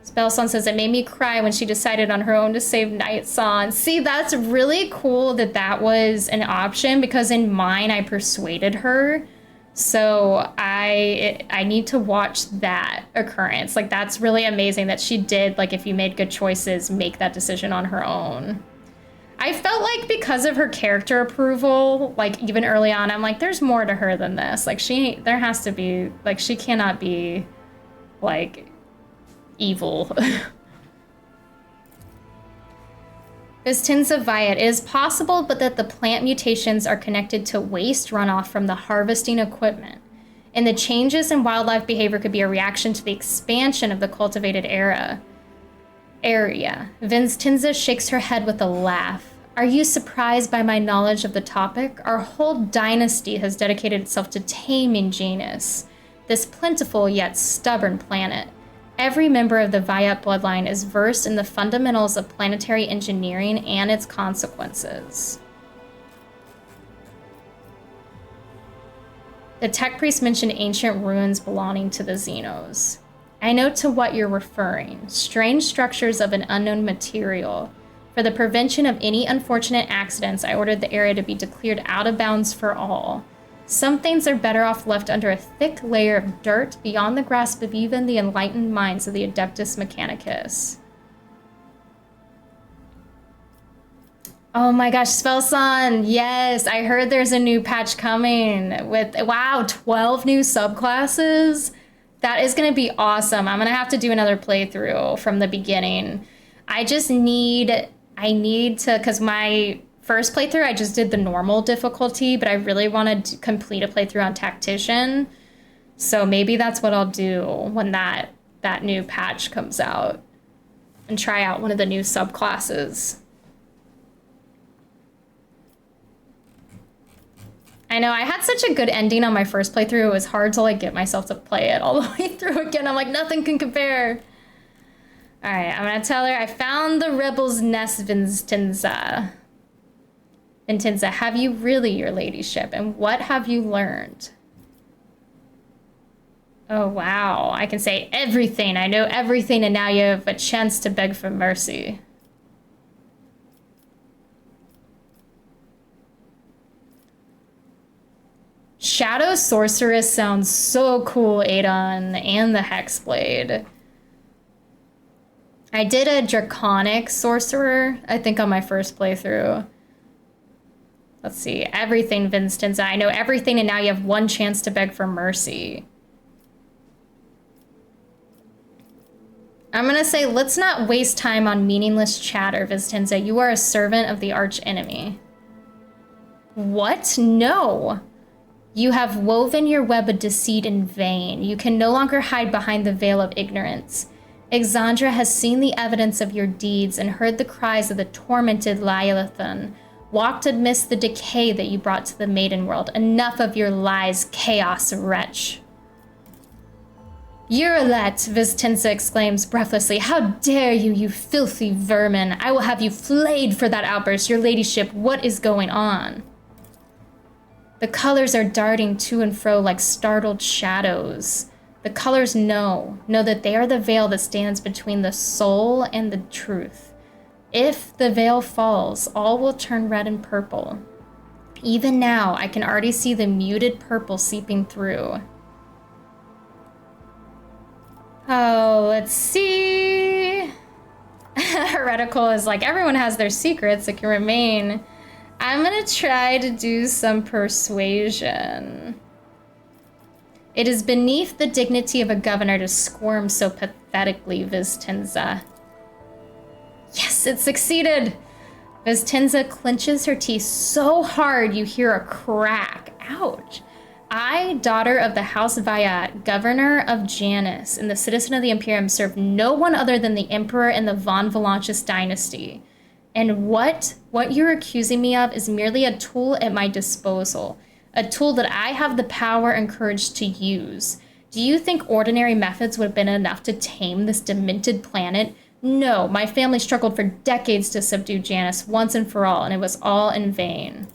Speaker 1: Spellson says, it made me cry when she decided on her own to save Nightson. See, that's really cool that that was an option, because in mine, I persuaded her. So I need to watch that occurrence. Like, that's really amazing that she did, like, if you made good choices, make that decision on her own. I felt like because of her character approval, like even early on, I'm like, there's more to her than this. Like there has to be, like she cannot be like evil. Vistinza Viat, it is possible but that the plant mutations are connected to waste runoff from the harvesting equipment. And the changes in wildlife behavior could be a reaction to the expansion of the cultivated area. Vistinza shakes her head with a laugh. Are you surprised by my knowledge of the topic? Our whole dynasty has dedicated itself to taming Janus, this plentiful yet stubborn planet. Every member of the Viat bloodline is versed in the fundamentals of planetary engineering and its consequences. The tech priest mentioned ancient ruins belonging to the Xenos. I know to what you're referring. Strange structures of an unknown material. For the prevention of any unfortunate accidents, I ordered the area to be declared out of bounds for all. Some things are better off left under a thick layer of dirt beyond the grasp of even the enlightened minds of the Adeptus Mechanicus. Oh my gosh, Spellson, yes, I heard there's a new patch coming with, wow, 12 new subclasses? That is gonna be awesome. I'm gonna have to do another playthrough from the beginning. I need to, because my first playthrough, I just did the normal difficulty, but I really want to complete a playthrough on Tactician. So maybe that's what I'll do when that new patch comes out and try out one of the new subclasses. I know, I had such a good ending on my first playthrough, it was hard to like get myself to play it all the way through again. I'm like, nothing can compare. All right, I'm gonna tell her, I found the Rebel's Nest, Vistinza. Vistinza, have you really, your ladyship? And what have you learned? Oh, wow. I can say everything. I know everything, and now you have a chance to beg for mercy. Shadow Sorceress sounds so cool, Adon, and the Hexblade. I did a Draconic Sorcerer, I think, on my first playthrough. Let's see, everything, Vistinza. I know everything, and now you have one chance to beg for mercy. I'm gonna say, let's not waste time on meaningless chatter, Vistinza. You are a servant of the archenemy. What? No. You have woven your web of deceit in vain. You can no longer hide behind the veil of ignorance. Exandra has seen the evidence of your deeds and heard the cries of the tormented Lyathon, walked amidst the decay that you brought to the maiden world. Enough of your lies, chaos wretch. Urilet, Vistinza exclaims breathlessly. How dare you, you filthy vermin. I will have you flayed for that outburst. Your ladyship, what is going on? The colors are darting to and fro like startled shadows. The colors know that they are the veil that stands between the soul and the truth. If the veil falls, all will turn red and purple. Even now, I can already see the muted purple seeping through. Oh, let's see. Heretical is like, everyone has their secrets that can remain. I'm gonna try to do some persuasion. It is beneath the dignity of a governor to squirm so pathetically, Vistinza. Yes, it succeeded! Vistinza clenches her teeth so hard you hear a crack. Ouch. I, daughter of the House Viat, governor of Janus, and the citizen of the Imperium, serve no one other than the Emperor and the Von Volantis dynasty. And what you're accusing me of is merely a tool at my disposal. A tool that I have the power and courage to use. Do you think ordinary methods would have been enough to tame this demented planet? No, my family struggled for decades to subdue Janus once and for all, and it was all in vain.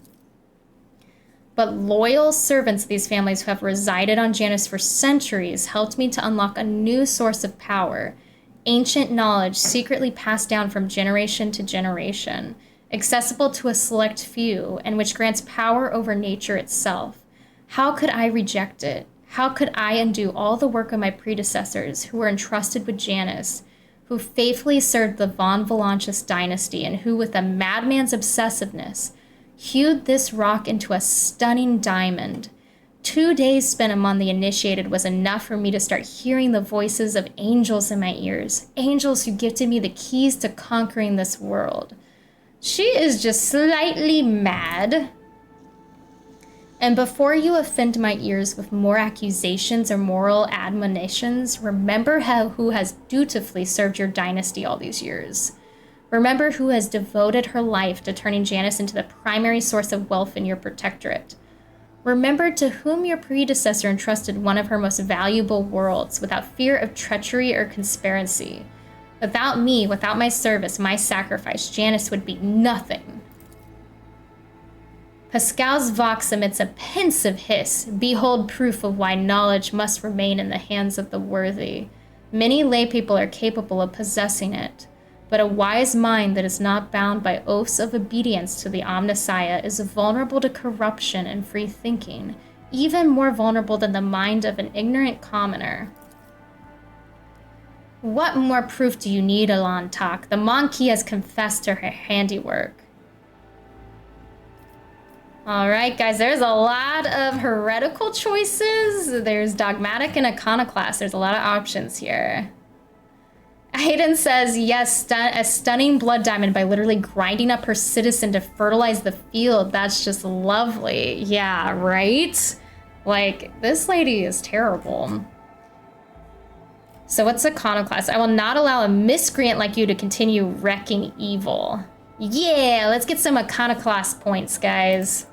Speaker 1: But loyal servants of these families who have resided on Janus for centuries helped me to unlock a new source of power. Ancient knowledge secretly passed down from generation to generation, accessible to a select few, and which grants power over nature itself. How could I reject it? How could I undo all the work of my predecessors who were entrusted with Janus? who faithfully served the Von Volantis dynasty and who, with a madman's obsessiveness, hewed this rock into a stunning diamond. 2 days spent among the initiated was enough for me to start hearing the voices of angels in my ears, angels who gifted me the keys to conquering this world. She is just slightly mad. And before you offend my ears with more accusations or moral admonitions, remember who has dutifully served your dynasty all these years. Remember who has devoted her life to turning Janus into the primary source of wealth in your protectorate. Remember to whom your predecessor entrusted one of her most valuable worlds without fear of treachery or conspiracy. Without me, without my service, my sacrifice, Janus would be nothing. Pascal's vox emits a pensive hiss. Behold proof of why knowledge must remain in the hands of the worthy. Many laypeople are capable of possessing it, but a wise mind that is not bound by oaths of obedience to the Omnissiah is vulnerable to corruption and free thinking, even more vulnerable than the mind of an ignorant commoner. What more proof do you need, Alantak? The Monkey has confessed to her handiwork. All right, guys, there's a lot of heretical choices. There's dogmatic and iconoclast. There's a lot of options here. Hayden says, yes, a stunning blood diamond by literally grinding up her citizen to fertilize the field. That's just lovely. Yeah, right? Like, this lady is terrible. So what's iconoclast? I will not allow a miscreant like you to continue wrecking evil. Yeah, let's get some iconoclast points, guys.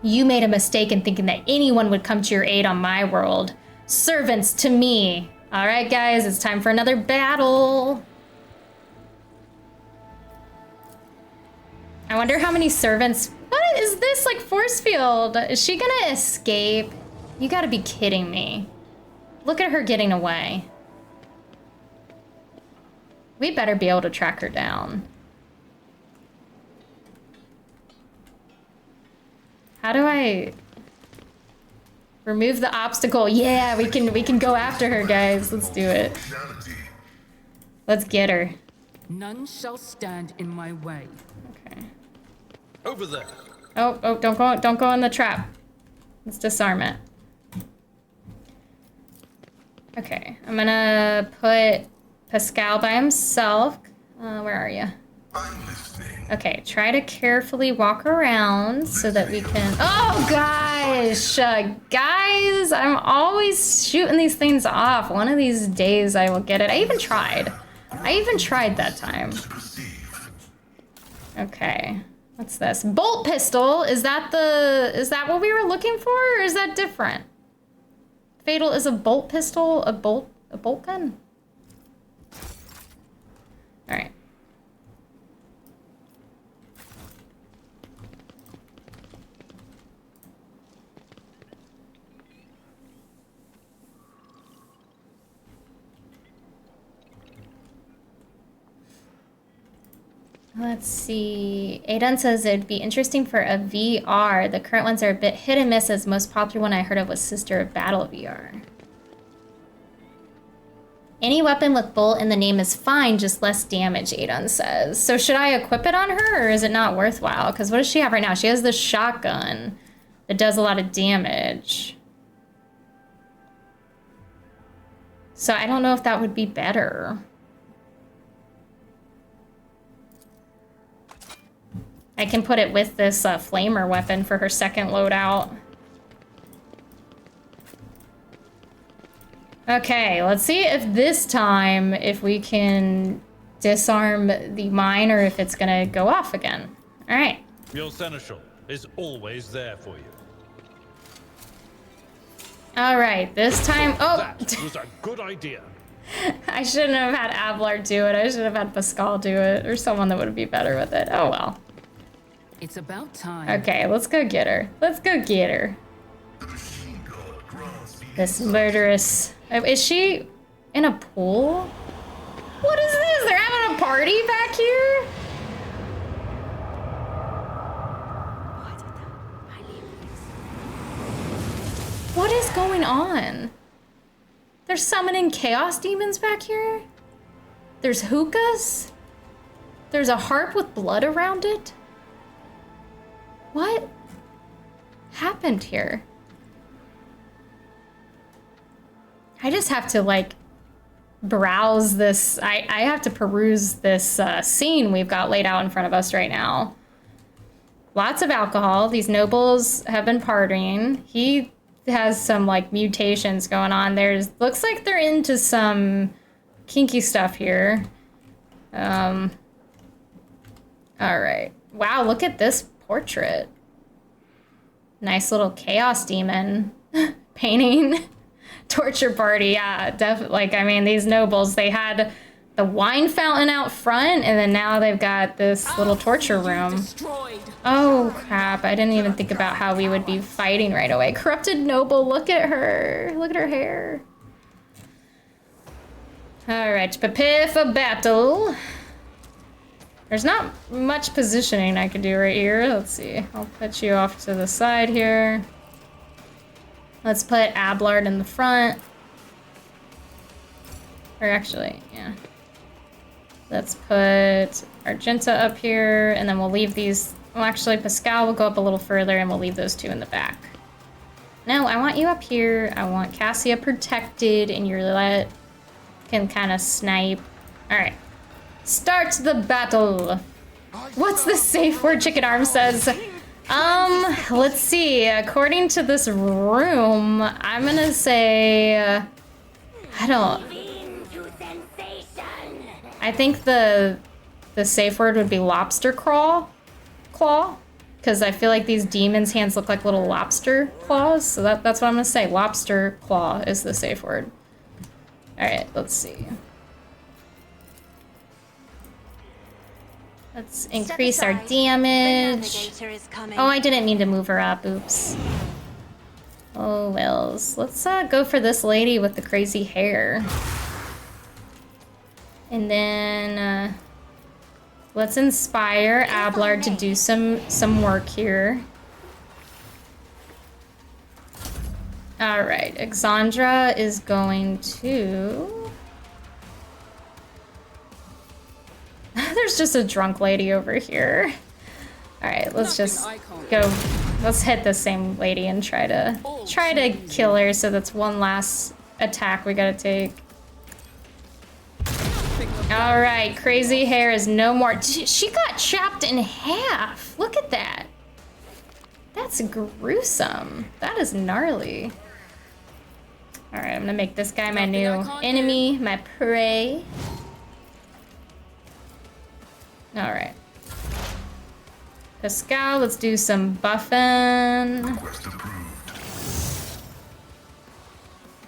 Speaker 1: You made a mistake in thinking that anyone would come to your aid on my world. Servants to me. All right, guys, it's time for another battle. I wonder how many servants... What is this, like, force field? Is she gonna escape? You gotta be kidding me. Look at her getting away. We better be able to track her down. How do I remove the obstacle? Yeah, we can go after her, guys. Let's do it. Let's get her.
Speaker 2: None shall stand in my way.
Speaker 1: Okay.
Speaker 4: Over there.
Speaker 1: Oh, don't go in the trap. Let's disarm it. Okay, I'm gonna put Pascal by himself. Where are you?
Speaker 3: I'm listening.
Speaker 1: Okay, try to carefully walk around so that we can... Oh, gosh! Guys, I'm always shooting these things off. One of these days I will get it. I even tried that time. Okay, what's this? Bolt pistol! Is that what we were looking for, or is that different? Fatal is a bolt pistol, a bolt gun? All right. Let's see. Aidan says it'd be interesting for a VR. The current ones are a bit hit and miss, as most popular one I heard of was Sister of Battle VR. Any weapon with bolt in the name is fine, just less damage, Aidan says. So should I equip it on her, or is it not worthwhile? Because what does she have right now? She has this shotgun that does a lot of damage. So I don't know if that would be better. I can put it with this flamer weapon for her second loadout. Okay, let's see if this time, if we can disarm the mine or if it's gonna go off again. All right.
Speaker 4: Your seneschal is always there for you.
Speaker 1: All right, this time, oh!
Speaker 4: That was a good idea.
Speaker 1: I shouldn't have had Ablar do it. I should have had Pascal do it, or someone that would be better with it. Oh well.
Speaker 2: It's about time.
Speaker 1: Okay, let's go get her. Let's go get her. This murderous... Is she in a pool? What is this? They're having a party back here? What is going on? They're summoning chaos demons back here? There's hookahs? There's a harp with blood around it? What happened here? I just have to, like, browse this. I have to peruse this scene we've got laid out in front of us right now. Lots of alcohol. These nobles have been partying. He has some, like, mutations going on. Looks like they're into some kinky stuff here. All right. Wow, look at this portrait. Nice little chaos demon painting. Torture party, yeah, definitely. Like, I mean, these nobles, they had the wine fountain out front, and then now they've got this little torture room. Oh, crap. I didn't even think about how we would be fighting right away. Corrupted noble, look at her. Look at her hair. All right, prepare for battle. There's not much positioning I can do right here. Let's see. I'll put you off to the side here. Let's put Abelard in the front. Or actually, yeah. Let's put Argenta up here, and then we'll leave these... Well, actually, Pascal will go up a little further, and we'll leave those two in the back. No, I want you up here. I want Cassia protected, and your Roulette can kind of snipe. All right. Start the battle. What's the safe word Chicken Arm says? Let's see. According to this room, I'm gonna say, I think the safe word would be lobster claw, because I feel like these demons' hands look like little lobster claws. So that's what I'm gonna say. Lobster claw is the safe word. All right, let's see. Let's increase our damage. Oh, I didn't mean to move her up. Oops. Oh, wells. Let's go for this lady with the crazy hair. And then let's inspire Abelard to do some work here. All right, Exandra is going to... There's just a drunk lady over here. All right, let's just go. Let's hit the same lady and try to kill her. So that's one last attack we gotta take. All right, crazy hair is no more. She got chopped in half. Look at that. That's gruesome. That is gnarly. All right, I'm gonna make this guy my new enemy, my prey. All right. Pascal, let's do some buffing.
Speaker 3: Request approved.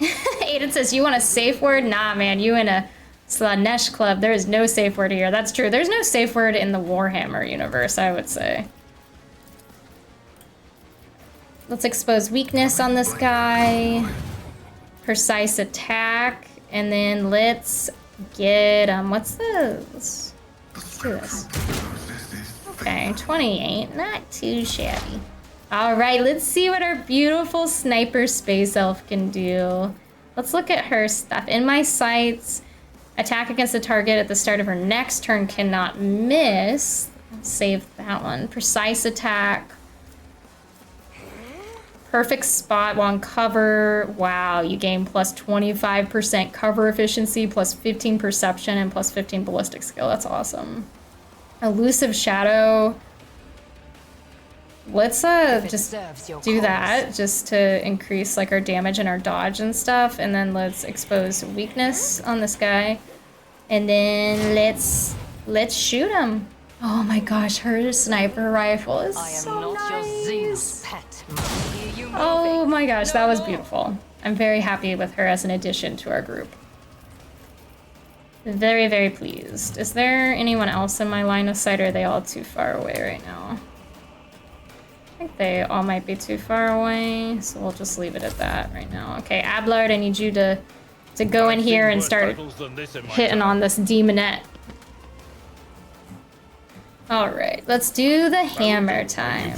Speaker 1: Aiden says, you want a safe word? Nah, man, you in a Slanesh club. There is no safe word here. That's true. There's no safe word in the Warhammer universe, I would say. Let's expose weakness on this guy. Precise attack. And then let's get, what's this? Let's do this. Okay, 28, not too shabby. All right, let's see what our beautiful sniper space elf can do. Let's look at her stuff. In my sights, attack against the target at the start of her next turn cannot miss. Let's save that one. Precise attack. Perfect spot while on cover. Wow, you gain plus 25% cover efficiency, plus 15 perception, and plus 15 ballistic skill. That's awesome. Elusive shadow. Let's just do that just to increase like our damage and our dodge and stuff. And then let's expose weakness on this guy. And then let's shoot him. Oh my gosh, her sniper rifle is so nice. Oh my gosh, that was beautiful. I'm very happy with her as an addition to our group. Very, very pleased. Is there anyone else in my line of sight, or are they all too far away right now? I think they all might be too far away, so we'll just leave it at that right now. Okay, Abelard, I need you to go in here and start hitting on this demonette. All right, let's do the hammer time.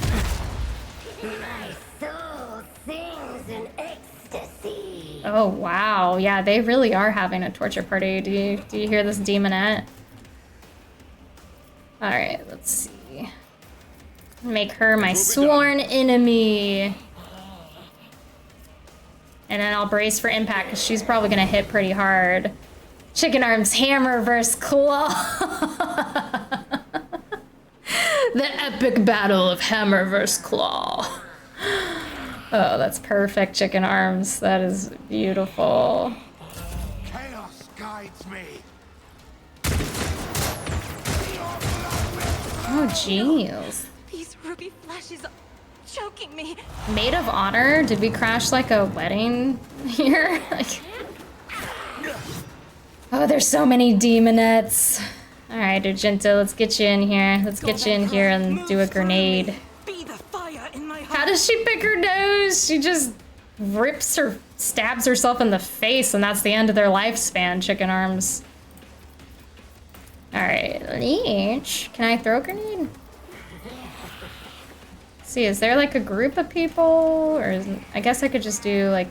Speaker 8: My soul sings in ecstasy.
Speaker 1: Oh, wow. Yeah, they really are having a torture party. Do you hear this demonette? All right, let's see. Make her my sworn enemy. And then I'll brace for impact because she's probably gonna hit pretty hard. Chicken Arms hammer versus claw. The epic battle of hammer versus claw. Oh, that's perfect, Chicken Arms. That is beautiful.
Speaker 3: Chaos guides me.
Speaker 1: Oh, jeez.
Speaker 6: These ruby flashes are choking me.
Speaker 1: Maid of Honor? Did we crash like a wedding here? Like, oh, there's so many demonettes. All right, Argento, let's get you in here. Let's get you in here and do a grenade.
Speaker 5: Be the fire in my
Speaker 1: How does she pick her nose? She just rips or stabs herself in the face, and that's the end of their lifespan, Chicken Arms. All right, Leech. Can I throw a grenade? See, is there like a group of people? Or I guess I could just do like,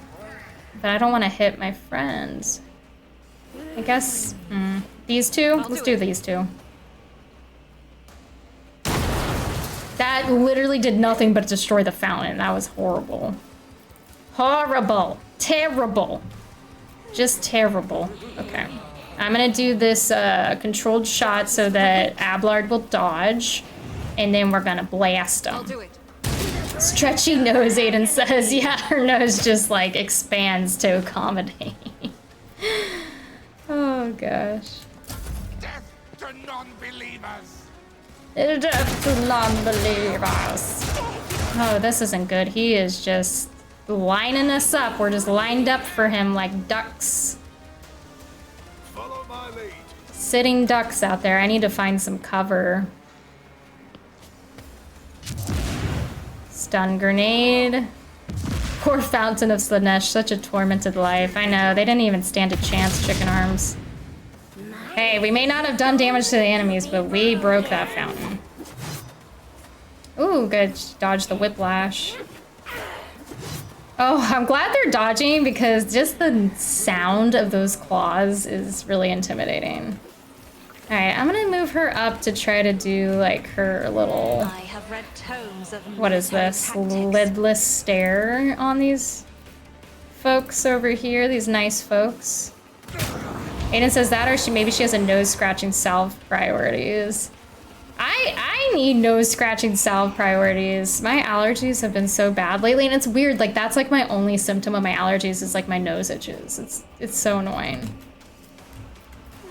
Speaker 1: but I don't want to hit my friends. I guess, these two? Let's do these two. That literally did nothing but destroy the fountain. That was horrible. Horrible. Terrible. Just terrible. Okay. I'm gonna do this controlled shot so that Abelard will dodge. And then we're gonna blast him.
Speaker 7: Do it.
Speaker 1: Stretchy nose, Aiden says. Yeah, her nose just like expands to accommodate. Oh gosh.
Speaker 3: Death to non-believers.
Speaker 1: Death to non-believers. Oh, this isn't good. He is just lining us up. We're just lined up for him like ducks.
Speaker 3: Follow my lead.
Speaker 1: Sitting ducks out there. I need to find some cover. Stun grenade. Poor Fountain of Slanesh, such a tormented life. I know, they didn't even stand a chance, Chicken Arms. Hey, we may not have done damage to the enemies, but we broke that fountain. Ooh, good. Dodge the whiplash. Oh, I'm glad they're dodging because just the sound of those claws is really intimidating. Alright, I'm gonna move her up to try to do like her little...
Speaker 6: I have read tomes of
Speaker 1: What is this?
Speaker 6: military tactics.
Speaker 1: Lidless stare on these folks over here, these nice folks. Aiden says that, or maybe she has a nose scratching salve priorities. I need nose scratching salve priorities. My allergies have been so bad lately, and it's weird. Like that's like my only symptom of my allergies is like my nose itches. It's so annoying.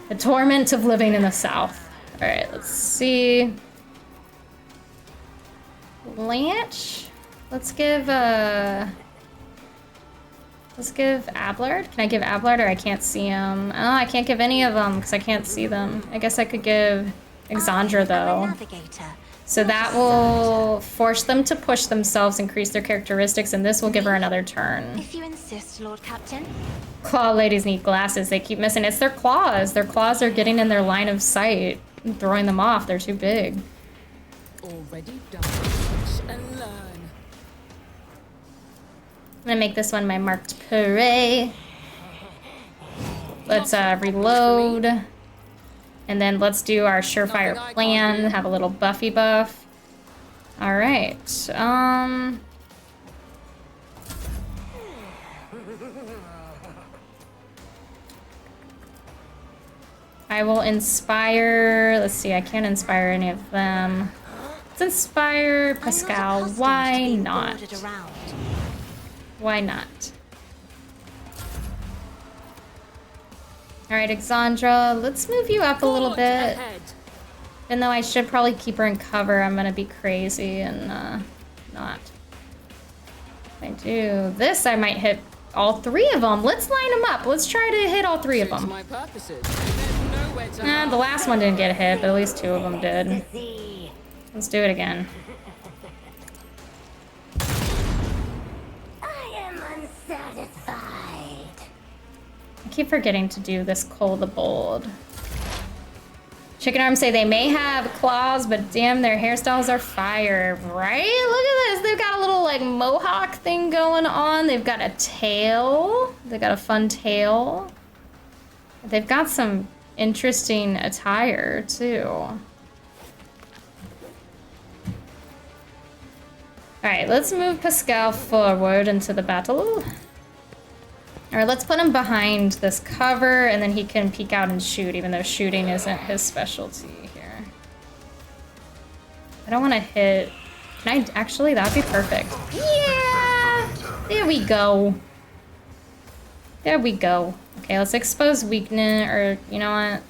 Speaker 1: The torment of living in the South. All right, let's see. Blanche. Let's give Abelard. Can I give Abelard or I can't see him? Oh, I can't give any of them because I can't see them. I guess I could give Exandra
Speaker 6: I'm a
Speaker 1: though.
Speaker 6: navigator.
Speaker 1: So that will force them to push themselves, increase their characteristics, and this will give her another turn.
Speaker 6: If you insist, Lord Captain.
Speaker 1: Claw ladies need glasses. They keep missing. It's their claws. Their claws are getting in their line of sight and throwing them off. They're too big.
Speaker 2: Already done. Watch and learn.
Speaker 1: I'm gonna make this one my marked prey. Let's reload. And then let's do our surefire plan. Have a little buffy buff. All right. I will inspire. Let's see. I can't inspire any of them. Let's inspire Pascal. Why not? Why not? All right, Exandra, let's move you up a little
Speaker 2: Forward
Speaker 1: bit.
Speaker 2: ahead.
Speaker 1: Even though I should probably keep her in cover, I'm gonna be crazy and not. If I do this, I might hit all three of them. Let's line them up. Let's try to hit all three of
Speaker 2: To
Speaker 1: them.
Speaker 2: my purposes. There's nowhere to
Speaker 1: Nah, the
Speaker 2: hide.
Speaker 1: last one didn't get a hit, but at least two of them did. Let's do it again.
Speaker 6: I am unsatisfied.
Speaker 1: I keep forgetting to do this Cole the Bold. Chicken Arms say they may have claws, but damn, their hairstyles are fire, right? Look at this. they've got a little like mohawk thing going on. They've got a tail. They've got a fun tail. They've got some interesting attire too. Alright, let's move Pascal forward into the battle. Alright, let's put him behind this cover and then he can peek out and shoot, even though shooting isn't his specialty here. I don't want to hit... Can I... Actually, that'd be perfect. Yeah! There we go. There we go. Okay, let's expose weakness, or you know what?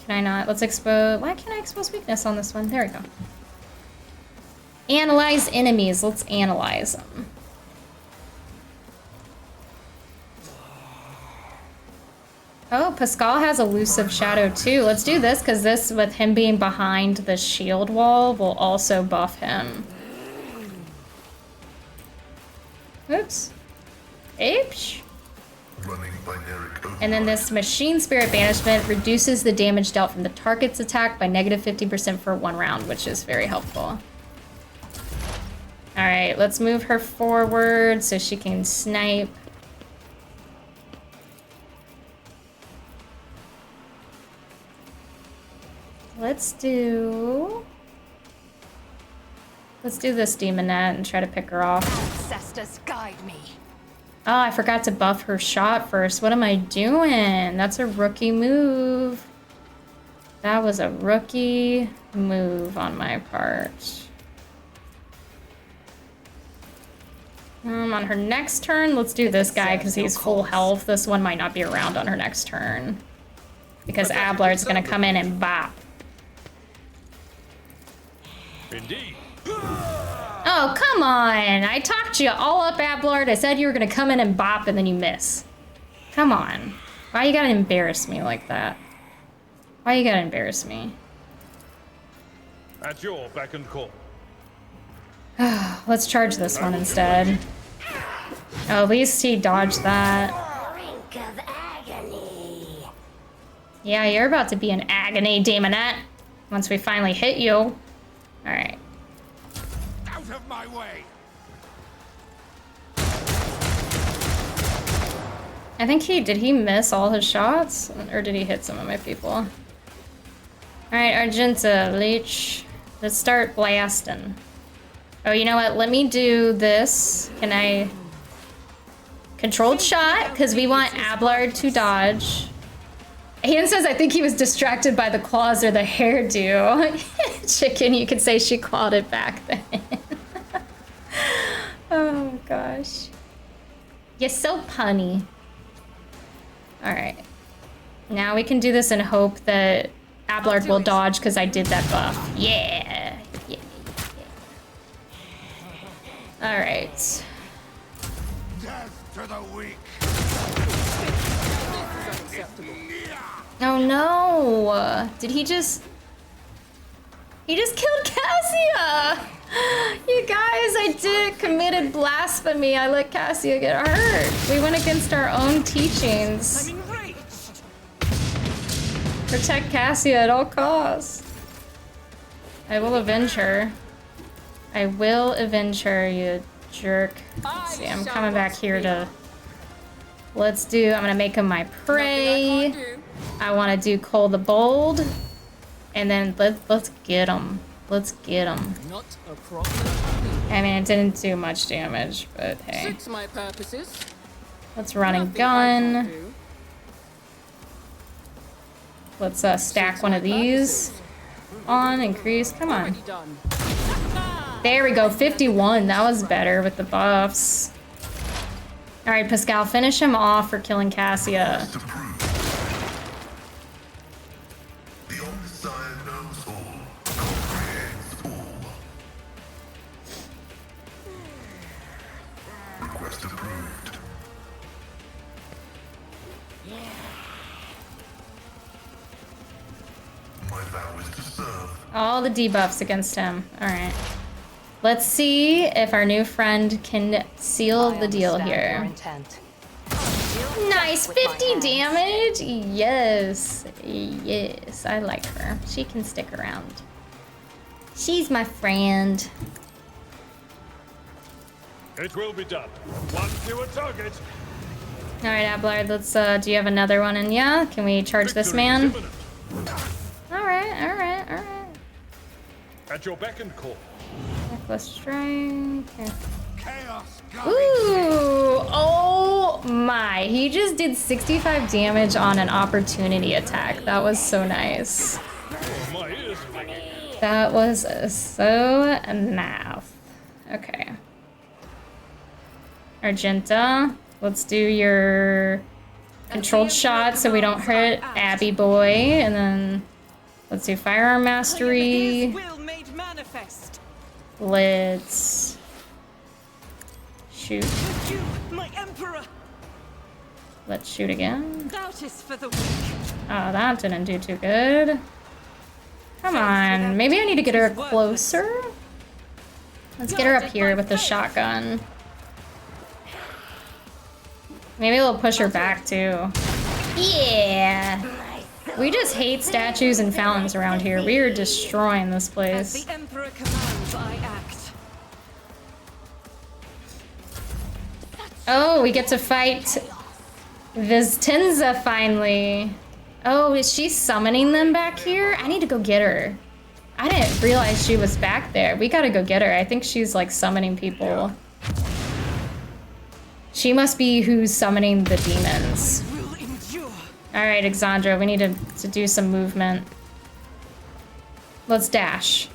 Speaker 1: Can I not? Let's expose... Why can't I expose weakness on this one? There we go. Analyze enemies. Let's analyze them. Oh, Pascal has elusive shadow too. Let's do this, because this, with him being behind the shield wall, will also buff him. Oops. Apes. And then this Machine Spirit Banishment reduces the damage dealt from the target's attack by negative 50% for 1 round, which is very helpful. Alright, let's move her forward so she can snipe. Let's do this Demonette and try to pick her off.
Speaker 7: Ancestors guide me.
Speaker 1: Oh, I forgot to buff her shot first. What am I doing? That's a rookie move. That was a rookie move on my part. On her next turn, let's do this guy because he's full health. This one might not be around on her next turn. Because Ablard's gonna come in and bop.
Speaker 4: Indeed.
Speaker 1: Oh, come on. I talked you all up, Ablard. I said you were gonna come in and bop and then you miss. Come on. Why you gotta embarrass me like that? Why you gotta embarrass me?
Speaker 4: At your beck and call.
Speaker 1: Let's charge this one instead. Oh, at least he dodged that. Yeah, you're about to be in agony, Demonette. Once we finally hit you. Alright.
Speaker 3: Out of my way!
Speaker 1: I think did he miss all his shots? Or did he hit some of my people? Alright, Argenta, Leech. Let's start blasting. Oh, you know what? Let me do this. Can I... Controlled shot, because we want Ablard to dodge. Ian says, I think he was distracted by the claws or the hairdo. Chicken, you could say she clawed it back then. Oh, gosh. You're so punny. Alright. Now we can do this and hope that Ablard will dodge because I did that buff. Yeah. Yeah. Alright.
Speaker 3: Death to the weak!
Speaker 1: Oh no! Did he just... He just killed Cassia! You guys, I committed blasphemy. I let Cassia get hurt. We went against our own teachings. Protect Cassia at all costs. I will avenge her. I will avenge her, you jerk. Let's see, I'm coming back here to... I'm gonna make him my prey. I want to do Cole the Bold. And then let's get him. Let's get him.
Speaker 2: Not a problem.
Speaker 1: I mean, it didn't do much damage, but hey.
Speaker 2: Suits my purposes.
Speaker 1: Let's run and
Speaker 2: Nothing I can't
Speaker 1: gun.
Speaker 2: do.
Speaker 1: Let's stack one of these on, increase. Come on.
Speaker 2: Already done.
Speaker 1: There we go, 51. That was better with the buffs. All right, Pascal, finish him off for killing Cassia. All the debuffs against him. All right. Let's see if our new friend can seal the deal here. Nice, 50 damage. Yes, yes, I like her. She can stick around. She's my friend.
Speaker 4: It will be done. One fewer target.
Speaker 1: All right, Abelard, let's, do you have another one in ya? Can we charge this
Speaker 4: Victory is
Speaker 1: man?
Speaker 4: imminent.
Speaker 1: All right, all right, all right.
Speaker 4: At your beck and call.
Speaker 1: Reckless strike. Okay.
Speaker 3: Chaos coming.
Speaker 1: Ooh, oh my. He just did 65 damage on an opportunity attack. That was so nice.
Speaker 4: Oh, my ears are ringing.
Speaker 1: That was so nice. Okay. Argenta, let's do your controlled shot so we don't hurt Abby Boy. And then let's do firearm mastery.
Speaker 5: Will made manifest.
Speaker 1: Let's shoot.
Speaker 5: With you, my emperor.
Speaker 1: Let's shoot again.
Speaker 5: Doubt is for the weak.
Speaker 1: Oh, that didn't do too good. Come on, maybe I need to get her closer. Let's get her up here with the shotgun. Maybe we'll push her back too. Yeah! We just hate statues and fountains around here. We are destroying this
Speaker 5: As
Speaker 1: place.
Speaker 5: the emperor commands, I act.
Speaker 1: Oh, we get to fight Viztenza finally. Oh, is she summoning them back here? I need to go get her. I didn't realize she was back there. We gotta go get her. I think she's like summoning people. She must be who's summoning the demons.
Speaker 5: Will endure.
Speaker 1: All right, Exandra, we need to do some movement. Let's dash.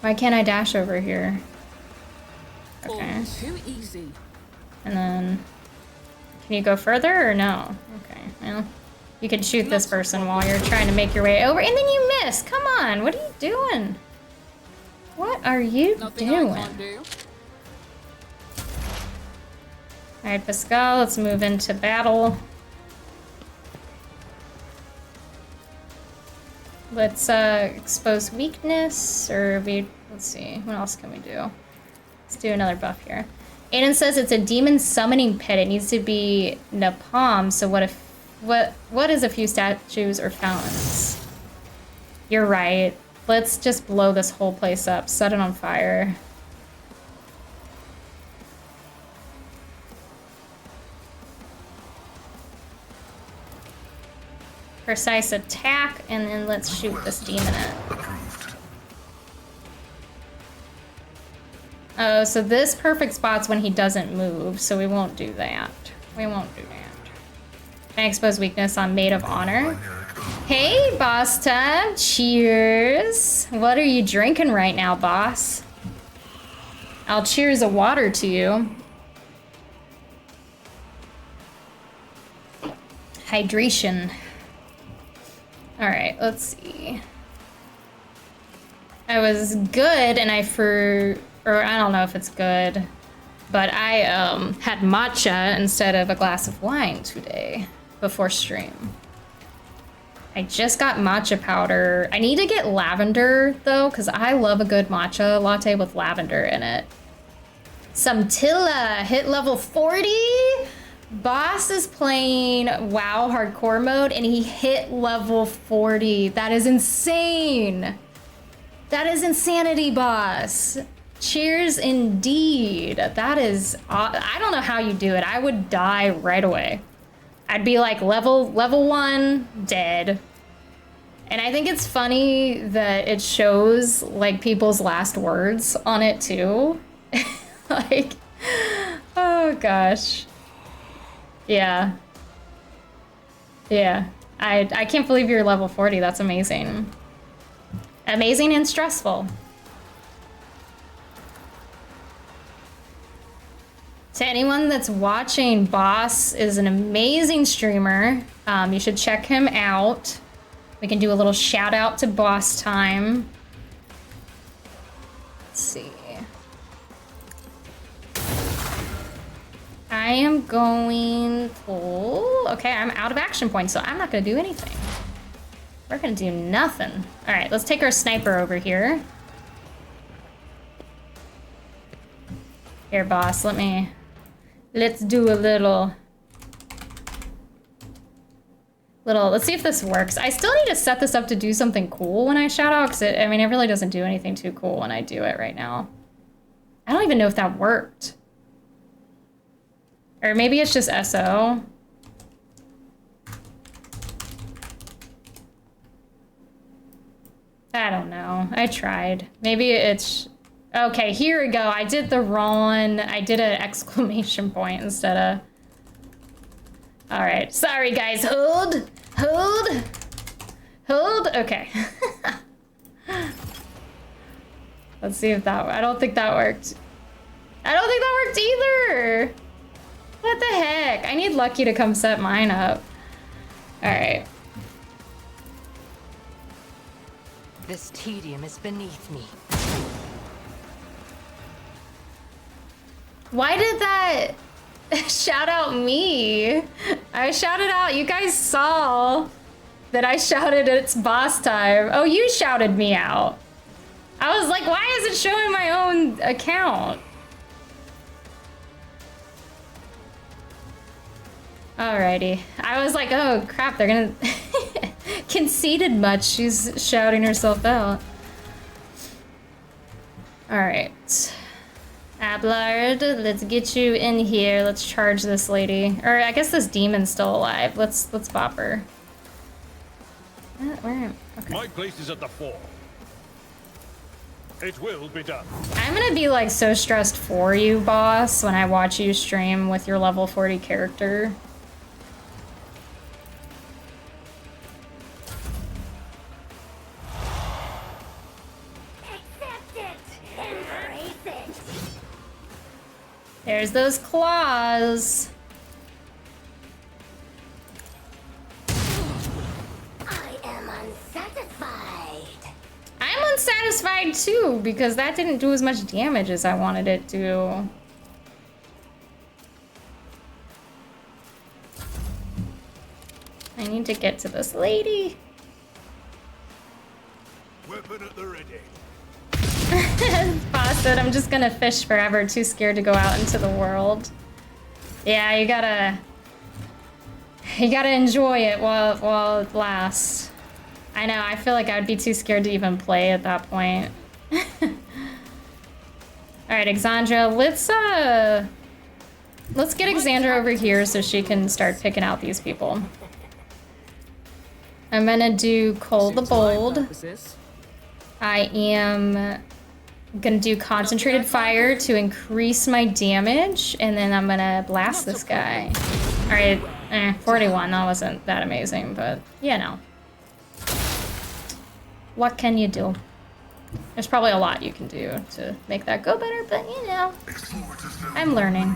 Speaker 1: Why can't I dash over here? Okay.
Speaker 2: All too easy.
Speaker 1: And then, can you go further or no? Okay, well, you can shoot this person while you're trying to make your way over, and then you miss. Come on, what are you doing? What are you
Speaker 2: Nothing
Speaker 1: doing?
Speaker 2: I can't do.
Speaker 1: All right, Pascal, let's move into battle. Let's expose weakness, or let's see, what else can we do? Let's do another buff here. Aiden says it's a demon summoning pit. It needs to be napalm. So what is a few statues or fountains? You're right. Let's just blow this whole place up. Set it on fire. Precise attack, and then let's shoot this demon at. Oh, so this perfect spot's when he doesn't move, so we won't do that. We won't do that. Can I expose weakness on Maid of Honor? Hey, boss time. Cheers. What are you drinking right now, boss? I'll cheers a water to you. Hydration. All right, let's see. I was good, and or I don't know if it's good, but I had matcha instead of a glass of wine today before stream. I just got matcha powder. I need to get lavender though, because I love a good matcha latte with lavender in it. Some Tilla hit level 40. Boss is playing WoW hardcore mode and he hit level 40. That is insane. That is insanity, boss. Cheers indeed. That is, I don't know how you do it. I would die right away. I'd be like level 1, dead. And I think it's funny that it shows like people's last words on it too. Like, oh gosh. Yeah. Yeah. I can't believe you're level 40. That's amazing. Amazing and stressful. To anyone that's watching, Boss is an amazing streamer. You should check him out. We can do a little shout out to Boss time. Let's see. I am going full. Okay, I'm out of action points, so I'm not gonna do anything. We're gonna do nothing. All right, let's take our sniper over here. Here, boss, let's do a little, let's see if this works. I still need to set this up to do something cool when I shout out, because it really doesn't do anything too cool when I do it right now. I don't even know if that worked. Or maybe it's just SO. I don't know. I tried. Maybe it's... Okay, here we go. I did the wrong... I did an exclamation point instead of... Alright. Sorry, guys. Hold. Hold. Hold. Okay. Let's see if that... I don't think that worked. I don't think that worked either! What the heck? I need Lucky to come set mine up. Alright.
Speaker 5: This tedium is beneath me.
Speaker 1: Why did that shout out me? I shouted out, you guys saw that I shouted it's boss time. Oh, you shouted me out. I was like, why is it showing my own account? Alrighty. I was like, oh crap, they're gonna conceded much. She's shouting herself out. Alright. Ablard, let's get you in here. Let's charge this lady. Or I guess this demon's still alive. Let's bop her. Where am I? Okay.
Speaker 4: My place is at the fore. It will be done.
Speaker 1: I'm gonna be like so stressed for you, boss, when I watch you stream with your level 40 character. There's those claws.
Speaker 6: I am unsatisfied.
Speaker 1: I'm unsatisfied too, because that didn't do as much damage as I wanted it to. I need to get to this lady.
Speaker 3: Weapon at the ready.
Speaker 1: Boss said I'm just gonna fish forever, too scared to go out into the world. Yeah, you gotta enjoy it while it lasts. I know, I feel like I'd be too scared to even play at that point. Alright, Exandra, let's get Exandra over here so she can start picking out these people. I'm gonna do Cole the Bold. I am gonna do Concentrated Fire to increase my damage, and then I'm gonna blast this guy. Alright, 41, that wasn't that amazing, but you know. What can you do? There's probably a lot you can do to make that go better, but you know. I'm learning.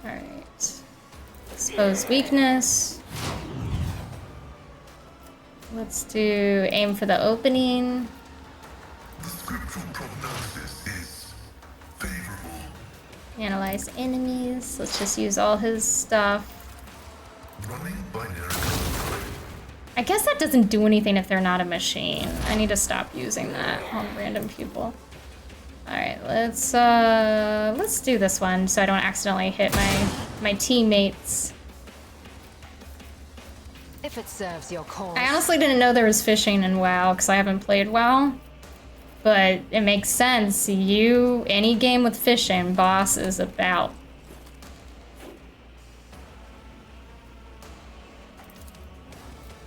Speaker 1: Alright. Expose weakness. Let's do aim for the opening.
Speaker 3: The scriptural prognosis is favorable.
Speaker 1: Analyze enemies. Let's just use all his stuff.
Speaker 3: Running binary code.
Speaker 1: I guess that doesn't do anything if they're not a machine. I need to stop using that on random people. Alright, let's do this one so I don't accidentally hit my teammates.
Speaker 5: If it serves your cause.
Speaker 1: I honestly didn't know there was fishing in WoW because I haven't played WoW. But it makes sense. Any game with fishing, boss is about.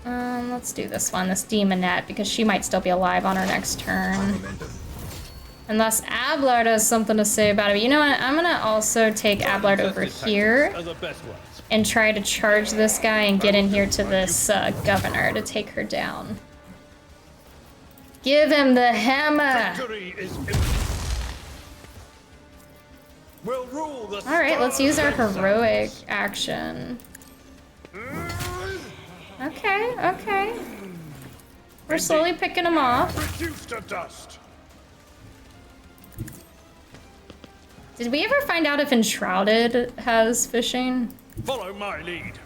Speaker 1: Let's do this one, this Demonette, because she might still be alive on her next turn. Unless Ablard has something to say about it. But you know what? I'm gonna also take Ablard over here and try to charge this guy and get in here to this governor to take her down. Give him the hammer! Alright, let's use our heroic action. Okay. We're slowly picking them off.
Speaker 3: Reduced to dust.
Speaker 1: Did we ever find out if Enshrouded has fishing?
Speaker 4: Follow my lead.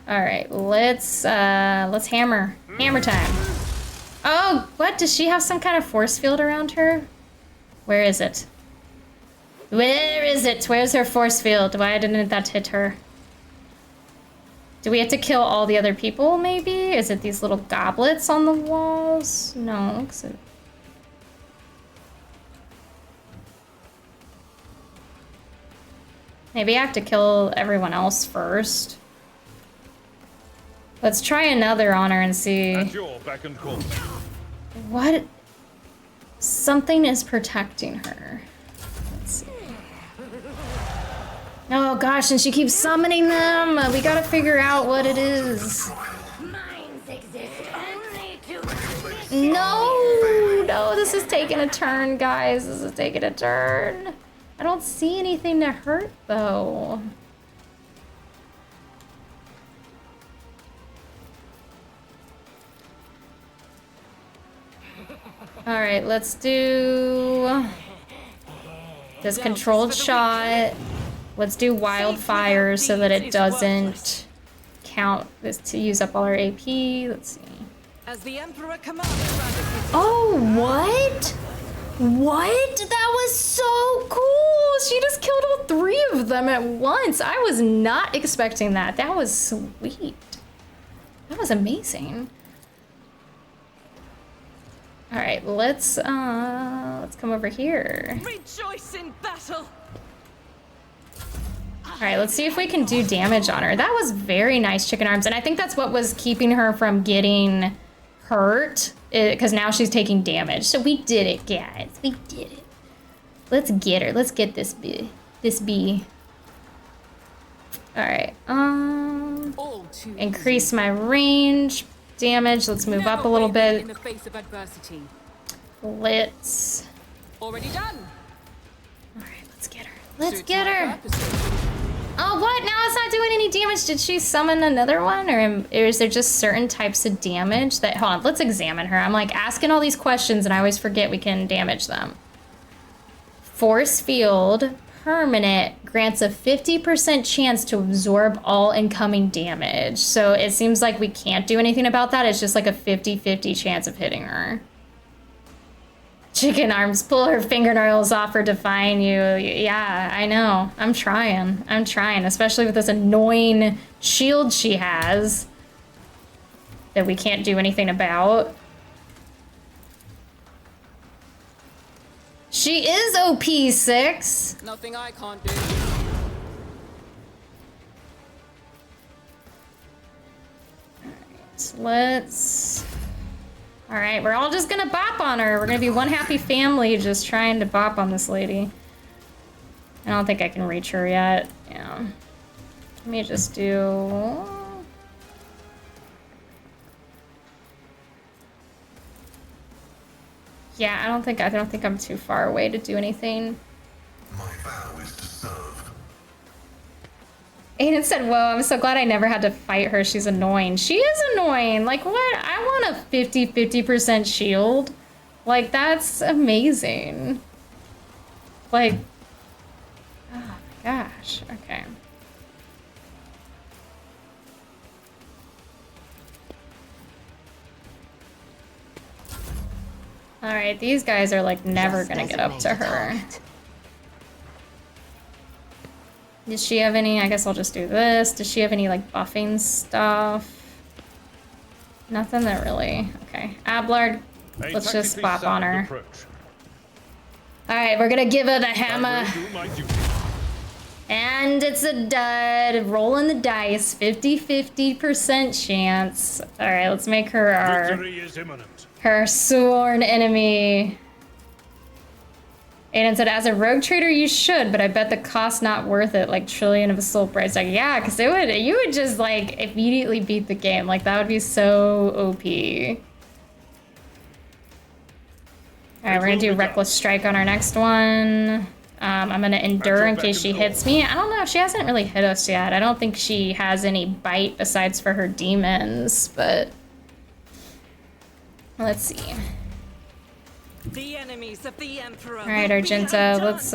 Speaker 1: Alright, let's hammer. Hammer time. Oh, what? Does she have some kind of force field around her? Where is it? Where is it? Where's her force field? Why didn't that hit her? Do we have to kill all the other people, maybe? Is it these little goblets on the walls? No, looks like... Maybe I have to kill everyone else first. Let's try another on her and see.
Speaker 4: At your beck and call.
Speaker 1: What? Something is protecting her. Let's see. Oh gosh, and she keeps summoning them. We gotta figure out what it is.
Speaker 7: Minds exist only to
Speaker 1: No, this is taking a turn, guys. This is taking a turn. I don't see anything to hurt, though. All right, let's do this controlled shot. Let's do wildfire so that it doesn't count this to use up all our AP. Let's see.
Speaker 5: As the Emperor commands,
Speaker 1: Oh, what? What? That was so cool! She just killed all 3 of them at once. I was not expecting that. That was sweet. That was amazing. All right, let's come over here.
Speaker 5: rejoice in battle.
Speaker 1: All right, let's see if we can do damage on her. That was very nice, Chicken Arms, and I think that's what was keeping her from getting hurt, because now she's taking damage. So we did it, guys. We did it. Let's get her. Let's get this bee. This bee. All right.
Speaker 2: All too
Speaker 1: Increase my range damage. Let's move up a little
Speaker 2: in
Speaker 1: bit.
Speaker 2: the face of adversity.
Speaker 1: Let's.
Speaker 2: Already done.
Speaker 1: All right, let's get her. Let's
Speaker 2: Suits
Speaker 1: get
Speaker 2: my
Speaker 1: her.
Speaker 2: purposes.
Speaker 1: Oh, what? Now it's not doing any damage. Did she summon another one? Or is there just certain types of damage that... Hold on, let's examine her. I'm like asking all these questions and I always forget we can damage them. Force field, permanent, grants a 50% chance to absorb all incoming damage. So it seems like we can't do anything about that. It's just like a 50-50 chance of hitting her. Chicken Arms, pull her fingernails off for defying you. Yeah, I know. I'm trying, especially with this annoying shield she has that we can't do anything about. She is OP6.
Speaker 2: Nothing I can't do.
Speaker 1: Let's... All right, we're all just gonna bop on her. We're gonna be one happy family just trying to bop on this lady. I don't think I can reach her yet. Yeah. Let me just do... Yeah, I don't think I'm too far away to do anything.
Speaker 3: My vow is to serve.
Speaker 1: Aiden said, whoa, I'm so glad I never had to fight her. She's annoying. She is annoying. Like, what? I want a 50% shield. Like, that's amazing. Like, oh my gosh. Okay. All right, these guys are like never gonna get up to her. Does she have any? I guess I'll just do this. Does she have any like buffing stuff? Nothing that really. Okay, Ablard. Let's just bop on her. All right, we're gonna give her the hammer. And it's a dud. Rolling the dice. 50-50% chance. All right, let's make her our
Speaker 3: Victory is imminent.
Speaker 1: her sworn enemy. Aiden said, as a rogue trader, you should, but I bet the cost not worth it, like trillion of a soul price. Like, yeah, because you would just like immediately beat the game. Like, that would be so OP. All right, we're gonna do Reckless Strike on our next one. I'm gonna endure in case she hits me. I don't know, she hasn't really hit us yet. I don't think she has any bite besides for her demons, but let's see.
Speaker 5: The enemies of the Emperor.
Speaker 1: All right, Argenta, let's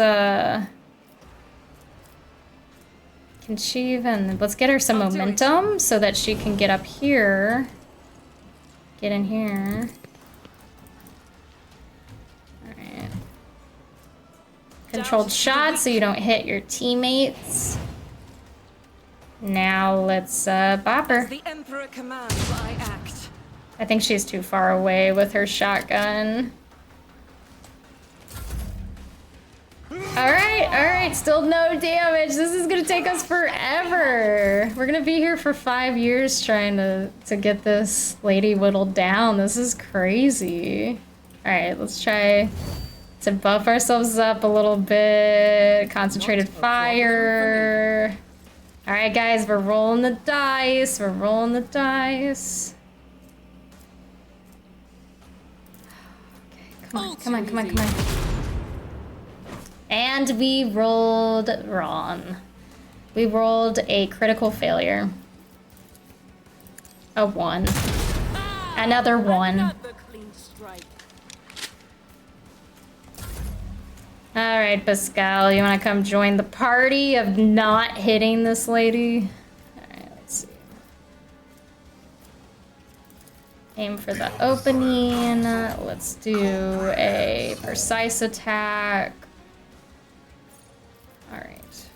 Speaker 1: can she even, let's get her some momentum so that she can get up here. Get in here. All right. Controlled shot so you don't hit your teammates. Now let's bop her.
Speaker 5: As the Emperor commands, I act.
Speaker 1: I think she's too far away with her shotgun. Alright, still no damage. This is gonna take us forever. We're gonna be here for 5 years trying to get this lady whittled down. This is crazy. Alright, let's try to buff ourselves up a little bit. Concentrated fire. Alright guys, we're rolling the dice. We're rolling the dice. Okay, come on. And we rolled wrong. We rolled a critical failure. A 1. Another 1.
Speaker 2: Another clean strike.
Speaker 1: Alright, Pascal, you wanna come join the party of not hitting this lady? Alright, let's see. Aim for the opening. Let's do a precise attack. Alright.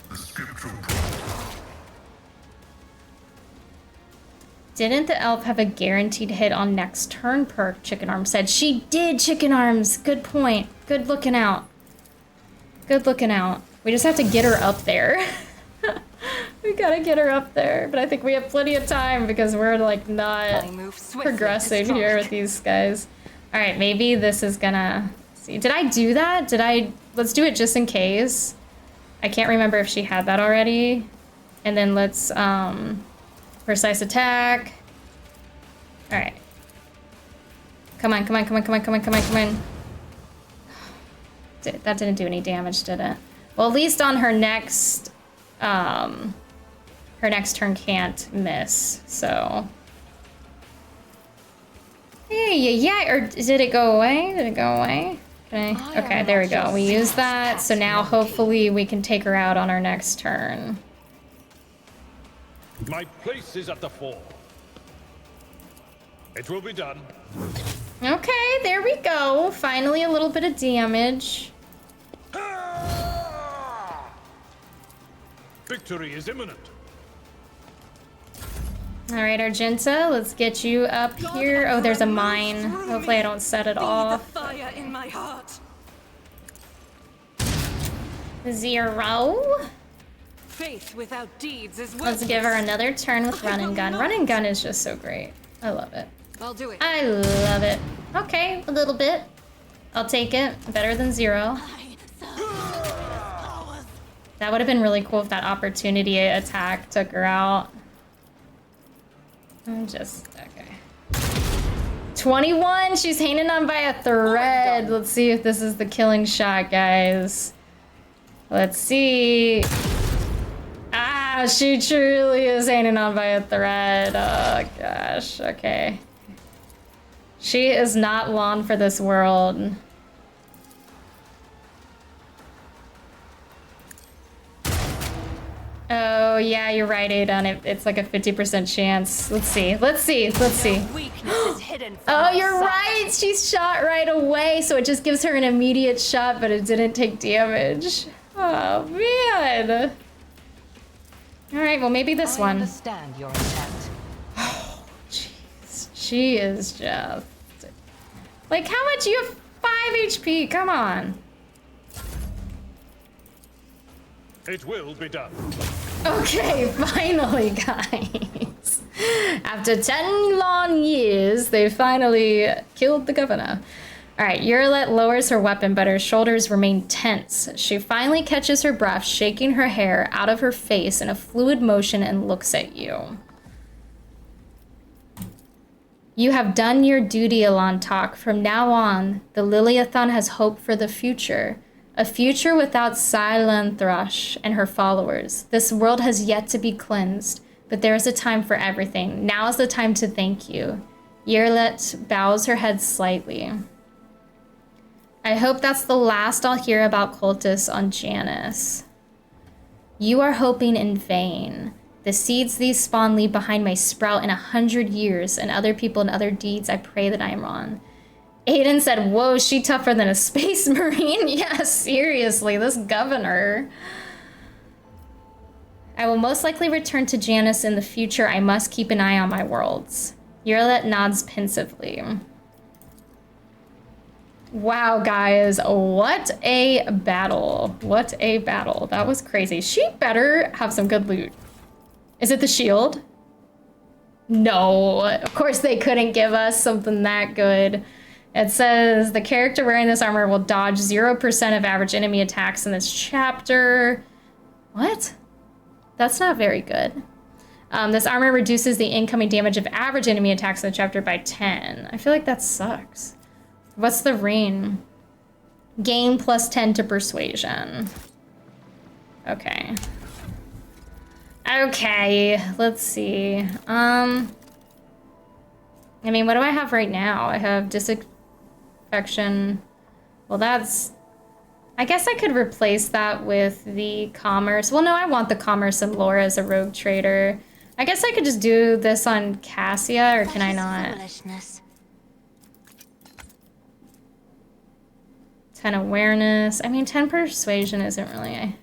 Speaker 3: The scriptural
Speaker 1: Didn't the elf have a guaranteed hit on next turn perk, Chicken Arms said. She did, Chicken Arms. Good point. Good looking out. Good looking out. We just have to get her up there. We gotta get her up there. But I think we have plenty of time because we're like not progressing here with these guys. Alright, maybe this is gonna... See, did I do that? Let's do it just in case. I can't remember if she had that already. And then let's, precise attack. Alright. Come on. That didn't do any damage, did it? Well, at least on her next turn can't miss, so. Yeah, or did it go away? Okay, there we go. We use that, so now hopefully we can take her out on our next turn.
Speaker 4: My place is at the fore. It will be done.
Speaker 1: Okay, there we go. Finally a little bit of damage.
Speaker 4: Victory is imminent.
Speaker 1: Alright, Argenta, let's get you up here. Oh, there's a mine. Hopefully I don't set it off.
Speaker 5: Fire in my heart.
Speaker 1: 0.
Speaker 5: Faith without deeds is
Speaker 1: Let's give her another turn with run and gun. Run and gun is just so great. I love it.
Speaker 5: I'll do it.
Speaker 1: I love it. Okay, a little bit. I'll take it. Better than 0. That would have been really cool if that opportunity attack took her out. Okay. 21, she's hanging on by a thread. Let's see if this is the killing shot, guys. Let's see. Ah, she truly is hanging on by a thread. Oh, gosh. Okay. She is not long for this world. Oh, yeah, you're right, Aiden. It's like a 50% chance. Let's see. Oh, you're right. She's shot right away, so it just gives her an immediate shot, but it didn't take damage. Oh, man. All right, well, maybe this one.
Speaker 5: Understand your intent.
Speaker 1: Oh, jeez. She is just... Like, how much? You have 5 HP. Come on.
Speaker 4: It will be done.
Speaker 1: Okay, finally, guys. After 10 long years, they finally killed the governor. All right, Urilet lowers her weapon, but her shoulders remain tense. She finally catches her breath, shaking her hair out of her face in a fluid motion and looks at you. You have done your duty, Alantok. From now on, the Liliathon has hope for the future. A future without Silen Thrush and her followers. This world has yet to be cleansed, but there is a time for everything. Now is the time to thank you. Yerlet bows her head slightly. I hope that's the last I'll hear about cultists on Janus. You are hoping in vain. The seeds these spawn leave behind may sprout in 100 years, and other people and other deeds I pray that I am on. Aiden said, whoa, she tougher than a space marine? Yeah, seriously, this governor. I will most likely return to Janus in the future. I must keep an eye on my worlds. Yerlet nods pensively. Wow, guys, what a battle. What a battle. That was crazy. She better have some good loot. Is it the shield? No, of course they couldn't give us something that good. It says the character wearing this armor will dodge 0% of average enemy attacks in this chapter. What? That's not very good. This armor reduces the incoming damage of average enemy attacks in the chapter by 10. I feel like that sucks. What's the ring? Gain plus 10 to persuasion. Okay. Okay, let's see. I mean, what do I have right now? I have disaffection. Well, that's... I guess I could replace that with the commerce. Well, no, I want the commerce and lore as a rogue trader. I guess I could just do this on Cassia, or can I not?
Speaker 6: Foolishness.
Speaker 1: 10 awareness. I mean, 10 persuasion isn't really...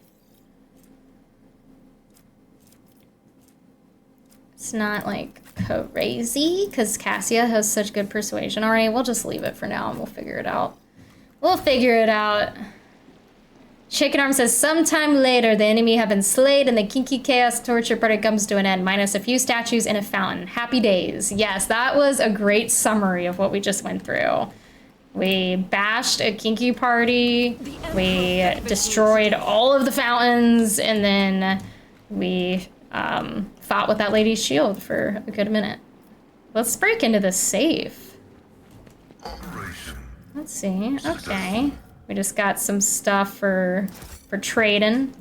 Speaker 1: It's not, like, crazy, because Cassia has such good persuasion already. We'll just leave it for now, and we'll figure it out. We'll figure it out. Shaken Arm says, sometime later, the enemy have been slayed, and the kinky chaos torture party comes to an end, minus a few statues and a fountain. Happy days. Yes, that was a great summary of what we just went through. We bashed a kinky party, we destroyed all of the fountains, and then we fought with that lady's shield for a good minute. Let's break into the safe.
Speaker 3: Operation.
Speaker 1: Let's see. Okay. We just got some stuff for trading.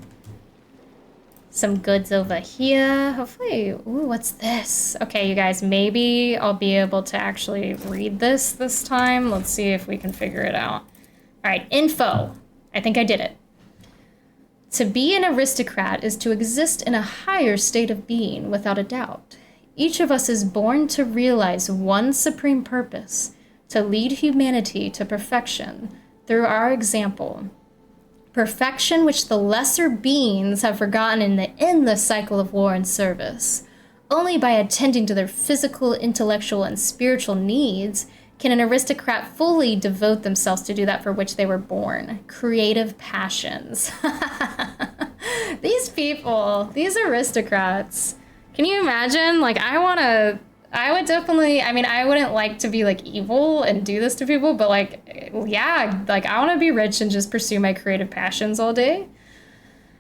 Speaker 1: Some goods over here. Hopefully, ooh, what's this? Okay, you guys, maybe I'll be able to actually read this time. Let's see if we can figure it out. All right, info. I think I did it. To be an aristocrat is to exist in a higher state of being, without a doubt. Each of us is born to realize one supreme purpose, to lead humanity to perfection through our example. Perfection which the lesser beings have forgotten in the endless cycle of war and service. Only by attending to their physical, intellectual, and spiritual needs can an aristocrat fully devote themselves to do that for which they were born. Creative passions. These people, these aristocrats. Can you imagine? Like, I would definitely, I mean, I wouldn't like to be, like, evil and do this to people, but, like, yeah, like, I want to be rich and just pursue my creative passions all day.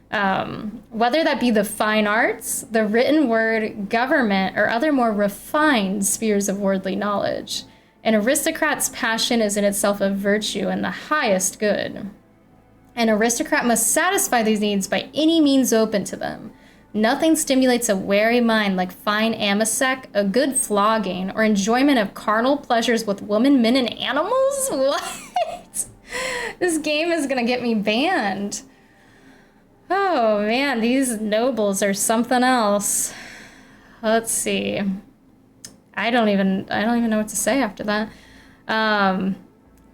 Speaker 1: Whether that be the fine arts, the written word, government, or other more refined spheres of worldly knowledge. An aristocrat's passion is in itself a virtue and the highest good. An aristocrat must satisfy these needs by any means open to them. Nothing stimulates a wary mind like fine amasec, a good flogging, or enjoyment of carnal pleasures with women, men, and animals? What? This game is gonna get me banned. Oh man, these nobles are something else. Let's see. I don't even know what to say after that.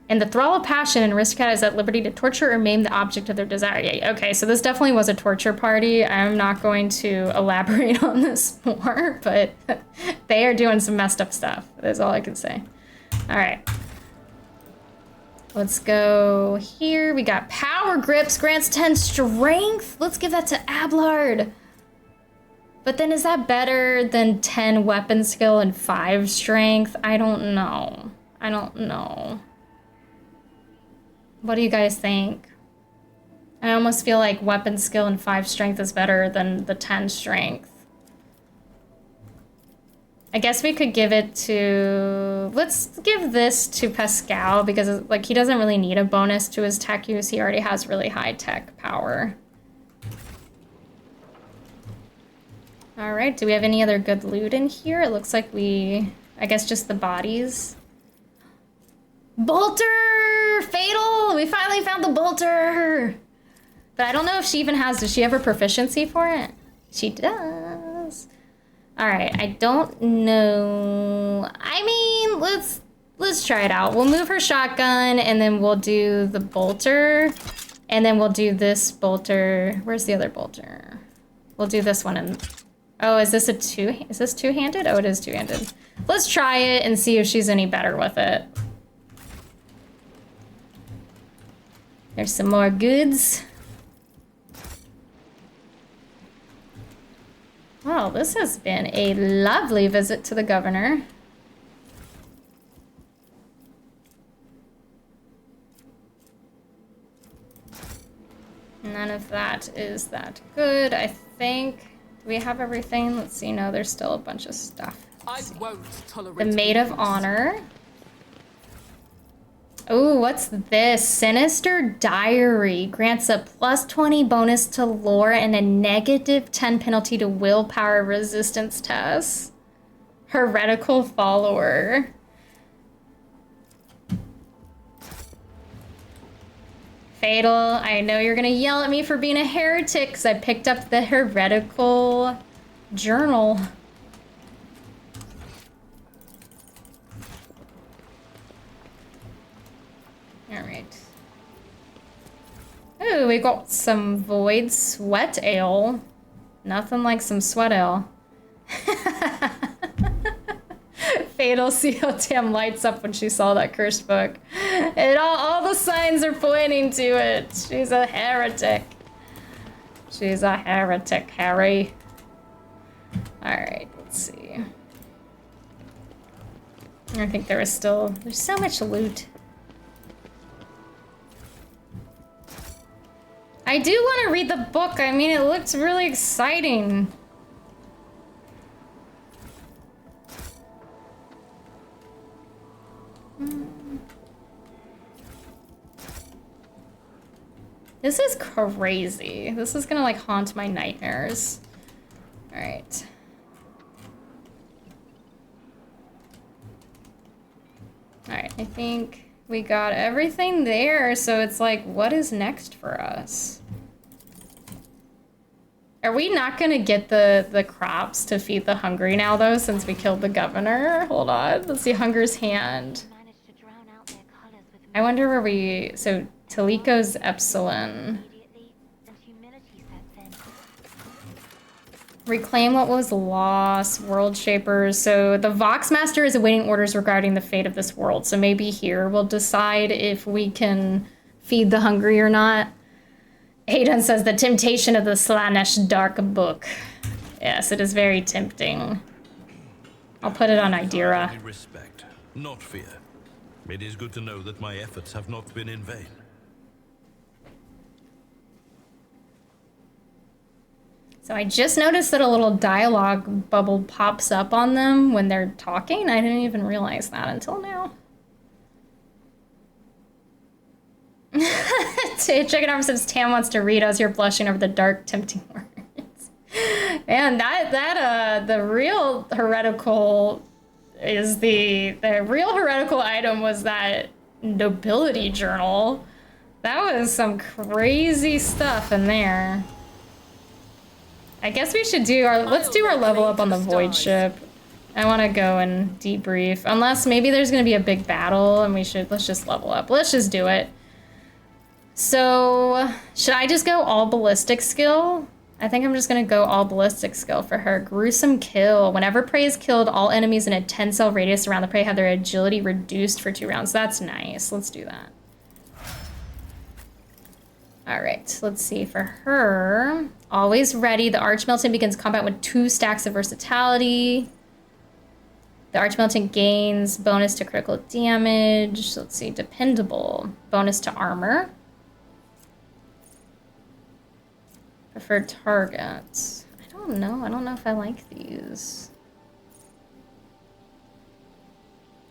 Speaker 1: And the thrall of passion, an aristocrat is at liberty to torture or maim the object of their desire. Yeah, okay, so this definitely was a torture party. I'm not going to elaborate on this more, but they are doing some messed up stuff. That's all I can say. All right. Let's go here. We got power grips, grants 10 strength. Let's give that to Ablard. But then is that better than 10 weapon skill and 5 strength? I don't know. I don't know. What do you guys think? I almost feel like weapon skill and 5 strength is better than the 10 strength. I guess we could give it to... Let's give this to Pascal because, like, he doesn't really need a bonus to his tech use. He already has really high tech power. All right, do we have any other good loot in here? It looks like I guess just the bodies. Bolter! Fatal! We finally found the bolter! But I don't know if she even does she have a proficiency for it? She does. All right, I don't know. I mean, let's try it out. We'll move her shotgun and then we'll do the bolter. And then we'll do this bolter. Where's the other bolter? We'll do this one and... Oh, is this two-handed? Oh, it is two-handed. Let's try it and see if she's any better with it. There's some more goods. Well, this has been a lovely visit to the governor. None of that is that good, I think. Do we have everything? Let's see. No, there's still a bunch of stuff.
Speaker 2: I won't tolerate
Speaker 1: The Maid of
Speaker 2: abuse.
Speaker 1: Honor. Oh, what's this? Sinister Diary grants a plus 20 bonus to lore and a negative 10 penalty to willpower resistance tests. Heretical follower. Fatal, I know you're gonna yell at me for being a heretic because I picked up the heretical journal. Alright. Ooh, we got some Void Sweat Ale. Nothing like some sweat ale. Fatal CLTM lights up when she saw that cursed book. And all the signs are pointing to it. She's a heretic. She's a heretic, Harry. Alright, let's see. I think there's so much loot. I do want to read the book. I mean, it looks really exciting. This is crazy. This is gonna like haunt my nightmares. All right. All right, I think we got everything there, so it's like, what is next for us? Are we not gonna get the crops to feed the hungry now, though, since we killed the governor? Hold on, let's see Hunger's Hand.
Speaker 6: Managed to drown out their colors with
Speaker 1: I wonder where we... So, Taliko's Epsilon.
Speaker 6: immediately, and humility sets in.
Speaker 1: Reclaim what was lost, World Shapers. So the Voxmaster is awaiting orders regarding the fate of this world. So maybe here we'll decide if we can feed the hungry or not. Aidan says the temptation of the Slanesh Dark Book. Yes, it is very tempting. I'll put it on Idira.
Speaker 3: Only respect, not fear. It is good to know that my efforts have not been in vain.
Speaker 1: So I just noticed that a little dialogue bubble pops up on them when they're talking. I didn't even realize that until now. Chicken Arm says Tam wants to read as you're blushing over the dark, tempting words. Man, the real heretical is the real heretical item was that nobility journal. That was some crazy stuff in there. I guess we should do our, let's do our level up on the Void ship. I want to go and debrief. Unless maybe there's going to be a big battle and let's just level up. Let's just do it. So, should I just go all ballistic skill? I think I'm just going to go all ballistic skill for her. Gruesome kill. Whenever prey is killed, all enemies in a 10-cell radius around the prey have their agility reduced for 2 rounds. That's nice. Let's do that. All right, let's see. For her, always ready. The Archmilitant begins combat with 2 stacks of versatility. The Archmilitant gains bonus to critical damage. Let's see, dependable. Bonus to armor. Preferred targets. I don't know. I don't know if I like these.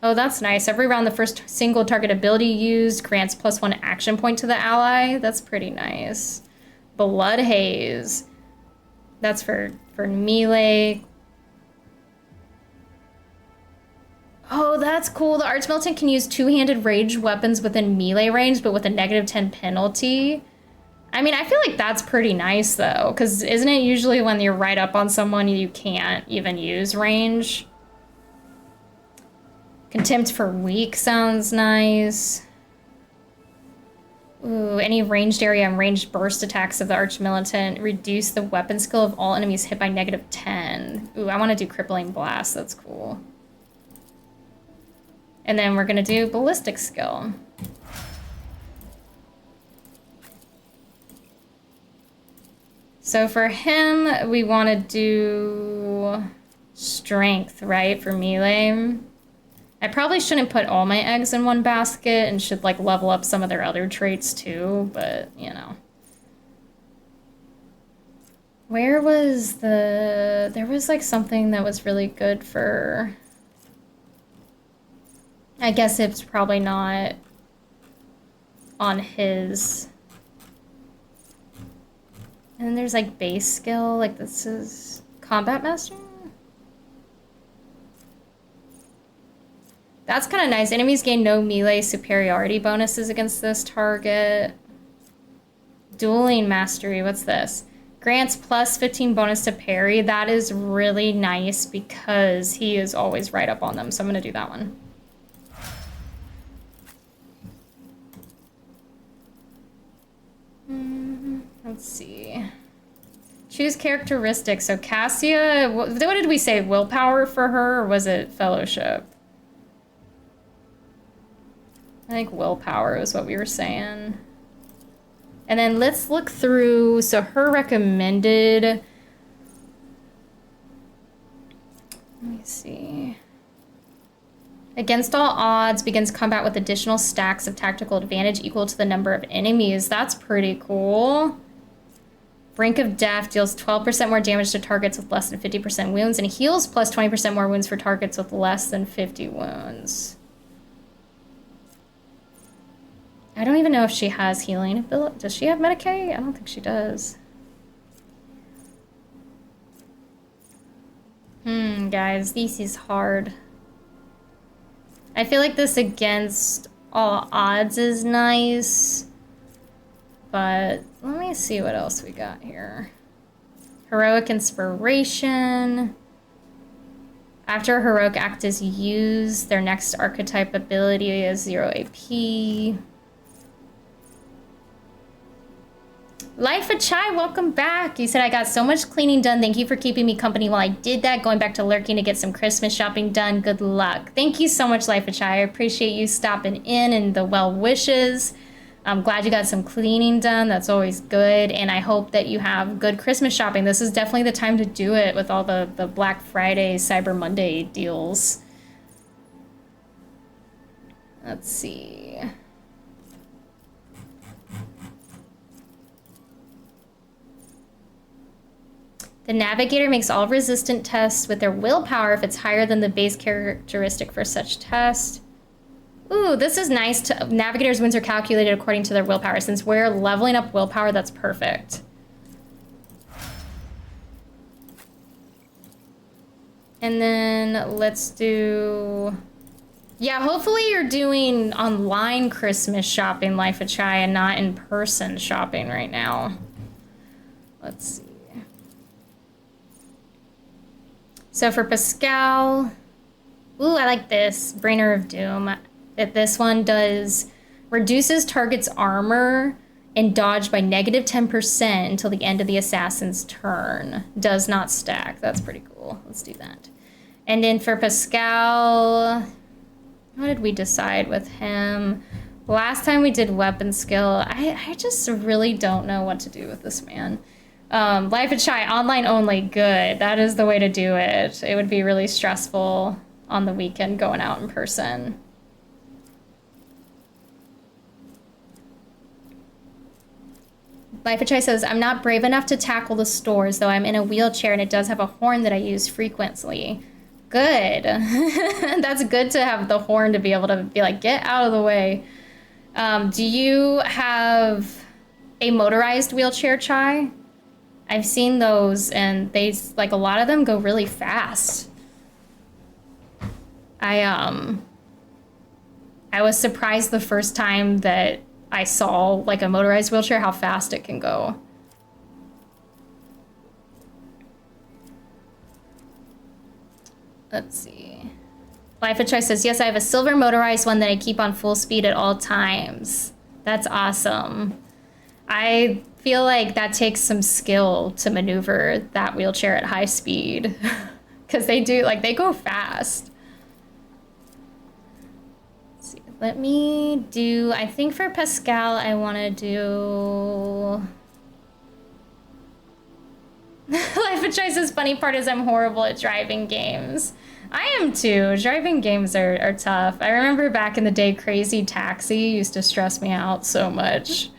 Speaker 1: Oh, that's nice. Every round, the first single target ability used grants +1 action point to the ally. That's pretty nice. Blood Haze. That's for melee. Oh, that's cool. The Archmilitant can use 2-handed ranged weapons within melee range, but with a -10 penalty. I mean, I feel like that's pretty nice, though, because isn't it usually when you're right up on someone, you can't even use range? Contempt for weak sounds nice. Ooh, any ranged area and ranged burst attacks of the Archmilitant reduce the weapon skill of all enemies hit by -10. Ooh, I want to do Crippling Blast. That's cool. And then we're going to do Ballistic skill. So for him, we want to do strength, right, for melee. I probably shouldn't put all my eggs in one basket and should like level up some of their other traits too, but you know. Where was there was like something that was really good for, I guess it's probably not on his. And then there's like base skill, like this is combat master. That's kind of nice. Enemies gain no melee superiority bonuses against this target. Dueling mastery, what's this? Grants plus 15 bonus to parry. That is really nice because he is always right up on them. So I'm gonna do that one. Let's see. Choose characteristics. So Cassia, what did we say? Willpower for her, or was it fellowship? I think willpower is what we were saying. And then let's look through, so her recommended, let me see. Against all odds, begins combat with additional stacks of tactical advantage equal to the number of enemies. That's pretty cool. Brink of Death deals 12% more damage to targets with less than 50% wounds and heals plus 20% more wounds for targets with less than 50 wounds. I don't even know if she has healing. Does she have Medicaid? I don't think she does. Guys, this is hard. I feel like this against all odds is nice. But let me see what else we got here. Heroic Inspiration. After a heroic act is used, their next archetype ability is 0 AP. Life of Chai, welcome back. You said I got so much cleaning done. Thank you for keeping me company while I did that. Going back to lurking to get some Christmas shopping done. Good luck. Thank you so much, Life of Chai. I appreciate you stopping in and the well wishes. I'm glad you got some cleaning done. That's always good. And I hope that you have good Christmas shopping. This is definitely the time to do it with all the Black Friday, Cyber Monday deals. Let's see. The Navigator makes all resistant tests with their willpower if it's higher than the base characteristic for such test. Ooh, this is nice. Navigator's wounds are calculated according to their willpower. Since we're leveling up willpower, that's perfect. And then let's do... Yeah, hopefully you're doing online Christmas shopping, Life of Chai, and not in-person shopping right now. Let's see. So for Pascal, ooh, I like this, Bringer of Doom. This one reduces target's armor and dodge by negative 10% until the end of the assassin's turn. Does not stack. That's pretty cool. Let's do that. And then for Pascal, what did we decide with him? Last time we did weapon skill. I just really don't know what to do with this man. Life of Chai, online only, good. That is the way to do it. It would be really stressful on the weekend going out in person. Life of Chai says, I'm not brave enough to tackle the stores, though I'm in a wheelchair and it does have a horn that I use frequently. Good. That's good to have the horn to be able to be like, get out of the way. Do you have a motorized wheelchair, Chai? I've seen those and they, like, a lot of them go really fast. I was surprised the first time that I saw like a motorized wheelchair, how fast it can go. Let's see. Life of Chai says, yes, I have a silver motorized one that I keep on full speed at all times. That's awesome. I feel like that takes some skill to maneuver that wheelchair at high speed because they go fast. Let's see. Let me do, I think for Pascal, I want to do, Life of Choice's funny part is I'm horrible at driving games. I am too. Driving games are tough. I remember back in the day, Crazy Taxi used to stress me out so much.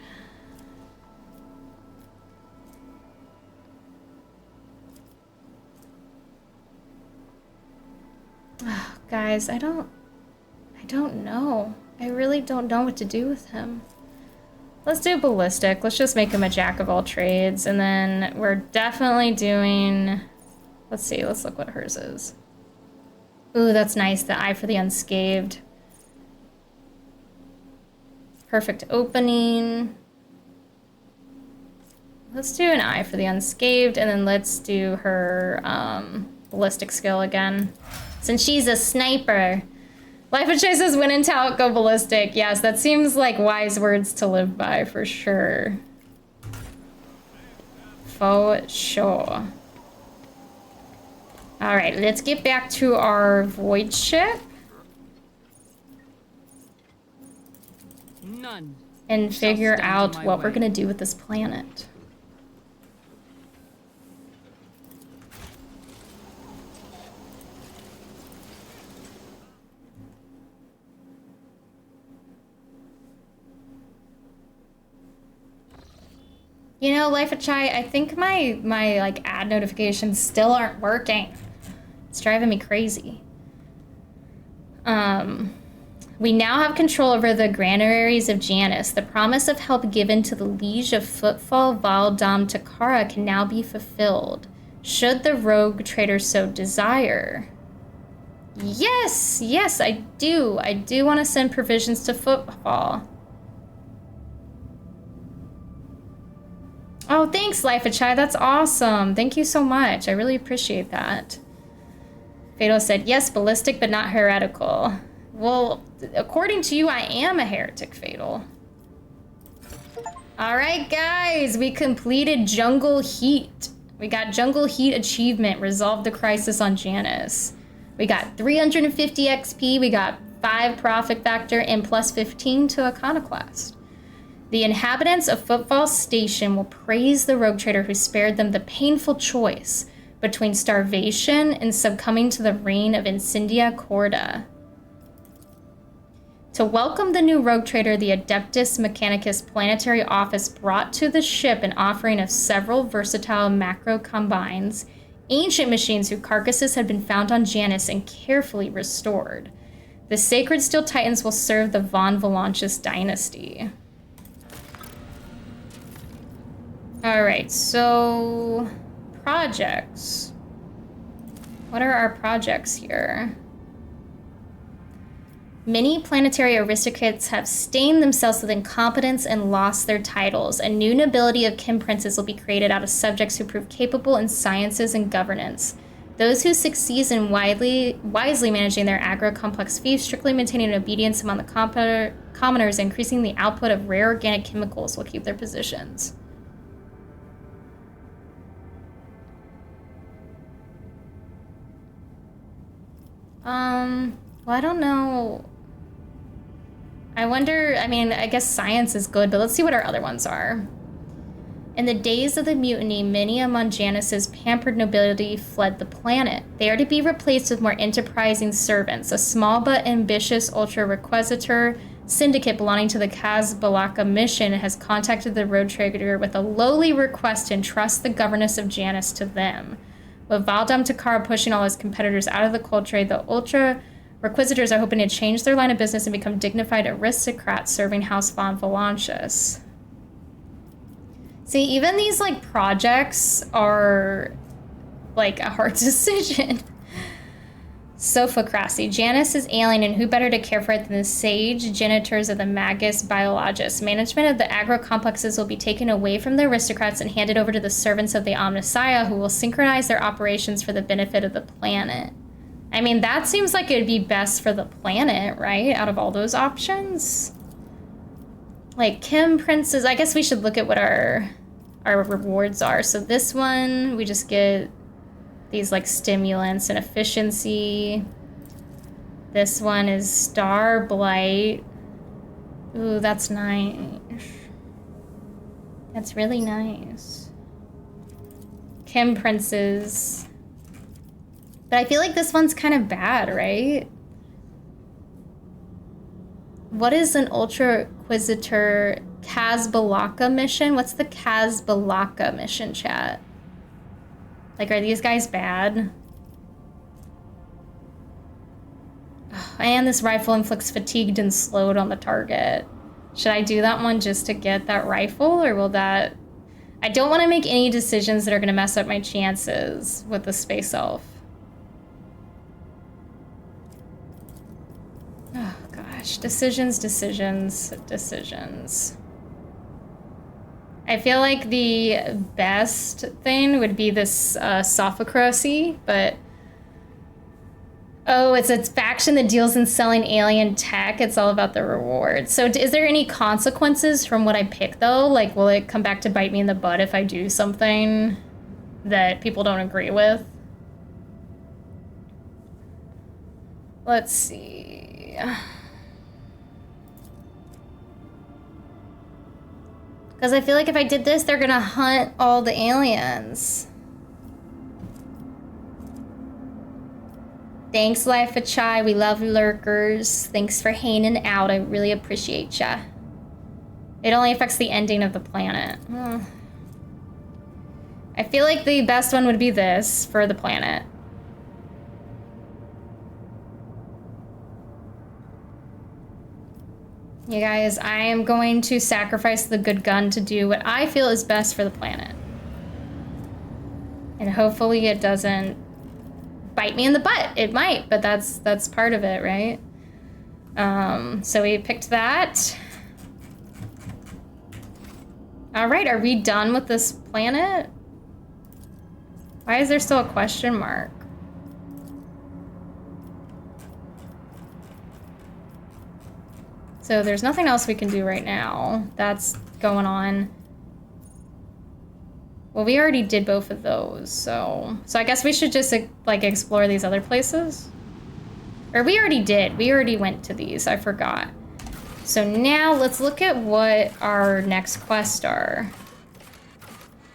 Speaker 1: Oh, guys, I don't know. I really don't know what to do with him. Let's do Ballistic. Let's just make him a jack of all trades. And then we're definitely doing... Let's see. Let's look what hers is. Ooh, that's nice. The Eye for the Unscathed. Perfect opening. Let's do an Eye for the Unscathed. And then let's do her Ballistic skill again. Since she's a sniper. Life of Choices, when in doubt, go Ballistic. Yes, that seems like wise words to live by for sure. For sure. Alright, let's get back to our void ship.
Speaker 2: None.
Speaker 1: And figure
Speaker 2: stand in
Speaker 1: out
Speaker 2: my
Speaker 1: what we're
Speaker 2: way.
Speaker 1: gonna do with this planet. You know, Life of Chai, I think my like ad notifications still aren't working. It's driving me crazy. We now have control over the granaries of Janus. The promise of help given to the liege of Footfall Valdam Takara can now be fulfilled, should the rogue trader so desire. Yes, yes, I do. I do want to send provisions to Footfall. Oh, thanks, Life of Chai. That's awesome. Thank you so much. I really appreciate that. Fatal said, yes, ballistic, but not heretical. Well, according to you, I am a heretic, Fatal. All right, guys, we completed Jungle Heat. We got Jungle Heat achievement, resolved the crisis on Janus. We got 350 XP, we got 5 profit factor, and plus 15 to Iconoclast. The inhabitants of Footfall Station will praise the rogue trader who spared them the painful choice between starvation and succumbing to the reign of Incendia Corda. To welcome the new rogue trader, the Adeptus Mechanicus planetary office brought to the ship an offering of several versatile macro combines, ancient machines whose carcasses had been found on Janus and carefully restored. The Sacred Steel Titans will serve the Von Volantis dynasty. Alright, so projects. What are our projects here? Many planetary aristocrats have stained themselves with incompetence and lost their titles. A new nobility of kin princes will be created out of subjects who prove capable in sciences and governance. Those who succeed in wisely managing their agro-complex fiefs, strictly maintaining obedience among the commoners, and increasing the output of rare organic chemicals will keep their positions. Well, I don't know. I wonder, I mean, I guess science is good, but let's see what our other ones are. In the days of the mutiny, many among Janus's pampered nobility fled the planet. They are to be replaced with more enterprising servants. A small but ambitious ultra-requisitor syndicate belonging to the Kazbalaka mission has contacted the road trader with a lowly request to entrust the governance of Janus to them. With Valdam Takara pushing all his competitors out of the coal trade, the ultra-requisitors are hoping to change their line of business and become dignified aristocrats serving House Von Volantis. See, even these, like, projects are, like, a hard decision. Sophocracy. Janus is alien, and who better to care for it than the sage genitors of the Magus Biologists? Management of the agro-complexes will be taken away from the aristocrats and handed over to the servants of the Omnissiah, who will synchronize their operations for the benefit of the planet. I mean, that seems like it would be best for the planet, right? Out of all those options. Like, Kim Princes, I guess we should look at what our rewards are. So this one, we just get these, like, stimulants and efficiency. This one is Star Blight. Ooh, that's nice. That's really nice. Kim Princes. But I feel like this one's kind of bad, right? What is an Ultra Inquisitor Kazbalaka mission? What's the Kazbalaka mission, chat? Like, are these guys bad? And this rifle inflicts fatigued and slowed on the target. Should I do that one just to get that rifle, or will that... I don't want to make any decisions that are going to mess up my chances with the Space Elf. Oh, gosh. Decisions. I feel like the best thing would be this Sophocracy, but... Oh, it's a faction that deals in selling alien tech. It's all about the reward. So is there any consequences from what I pick, though? Like, will it come back to bite me in the butt if I do something that people don't agree with? Let's see. Because I feel like if I did this, they're going to hunt all the aliens. Thanks, Life of Chai. We love lurkers. Thanks for hanging out. I really appreciate ya. It only affects the ending of the planet. I feel like the best one would be this for the planet. You guys, I am going to sacrifice the good gun to do what I feel is best for the planet. And hopefully it doesn't bite me in the butt. It might, but that's part of it, right? So we picked that. All right, are we done with this planet? Why is there still a question mark? So there's nothing else we can do right now. That's going on. Well, we already did both of those, so I guess we should just like explore these other places. Or we already did. We already went to these. I forgot. So now let's look at what our next quests are.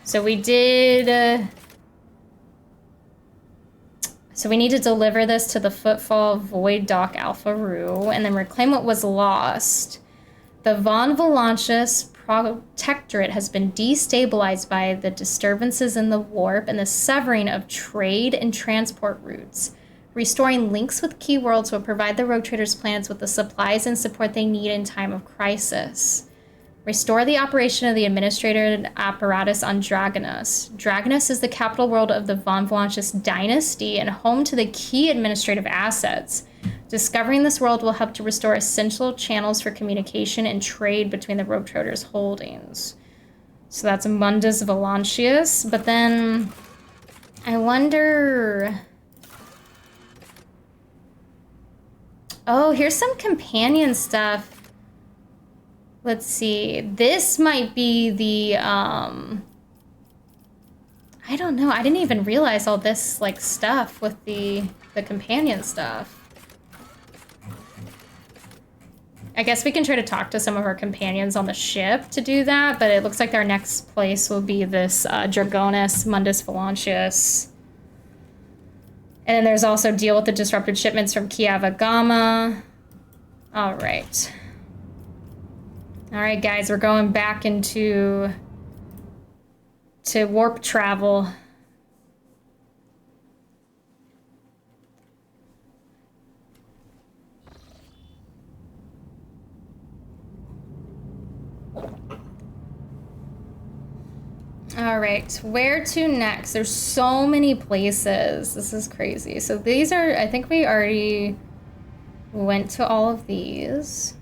Speaker 1: So we did. So we need to deliver this to the Footfall Void Dock Alpha Rue, and then reclaim what was lost. The Von Volantius Protectorate has been destabilized by the disturbances in the warp and the severing of trade and transport routes. Restoring links with key worlds will provide the Rogue Traders' planets with the supplies and support they need in time of crisis. Restore the operation of the administrative apparatus on Dragonus. Dragonus is the capital world of the Von Volantius dynasty and home to the key administrative assets. Discovering this world will help to restore essential channels for communication and trade between the Rogue Traders' holdings. So that's Mundus Volantius. But then I wonder... Oh, here's some companion stuff. Let's see. This might be the... I don't know. I didn't even realize all this like stuff with the companion stuff. I guess we can try to talk to some of our companions on the ship to do that, but it looks like our next place will be this Dragonus Mundus Volantius. And then there's also deal with the disrupted shipments from Kiava Gamma. All right. All right, guys, we're going back into warp travel. All right, where to next? There's so many places. This is crazy. So these are, I think we already went to all of these.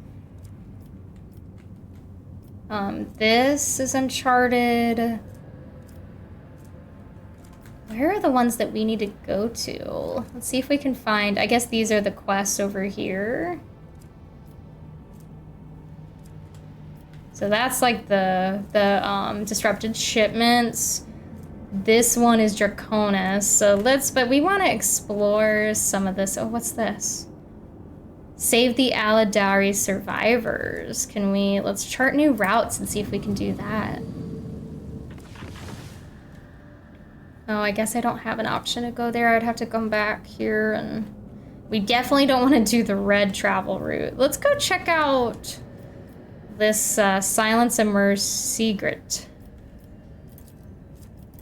Speaker 1: This is Uncharted. Where are the ones that we need to go to? Let's see if we can find, I guess these are the quests over here. So that's like the disrupted shipments. This one is Draconus. So but we want to explore some of this. Oh, what's this? Save the Aladari survivors. Let's chart new routes and see if we can do that. Oh, I guess I don't have an option to go there. I'd have to come back here, and we definitely don't want to do the red travel route. Let's go check out this Silence Immerse Secret.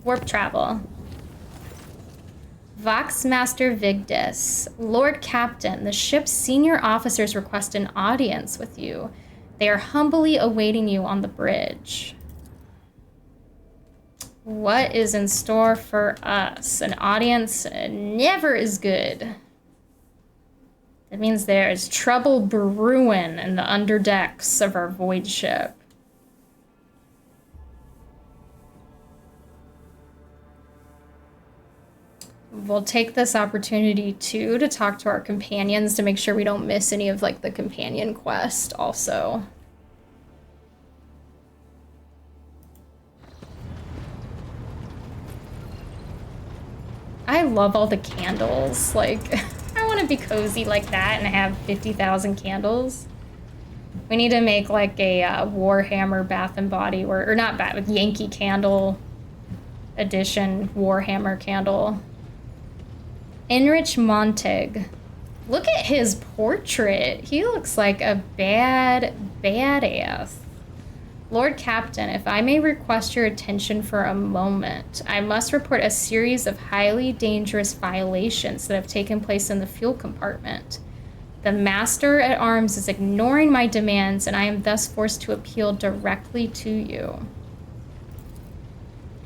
Speaker 1: Warp travel. Vox Master Vigdis. Lord Captain, the ship's senior officers request an audience with you. They are humbly awaiting you on the bridge. What is in store for us? An audience never is good. That means there is trouble brewing in the underdecks of our void ship. We'll take this opportunity too to talk to our companions to make sure we don't miss any of like the companion quest also. I love all the candles. Like, I want to be cozy like that and have 50,000 candles. We need to make like a Warhammer Bath and Body, or not Bath, with Yankee Candle edition Warhammer candle. Enrich Montag. Look at his portrait. He looks like a badass. Lord Captain, if I may request your attention for a moment, I must report a series of highly dangerous violations that have taken place in the fuel compartment. The Master at Arms is ignoring my demands, and I am thus forced to appeal directly to you.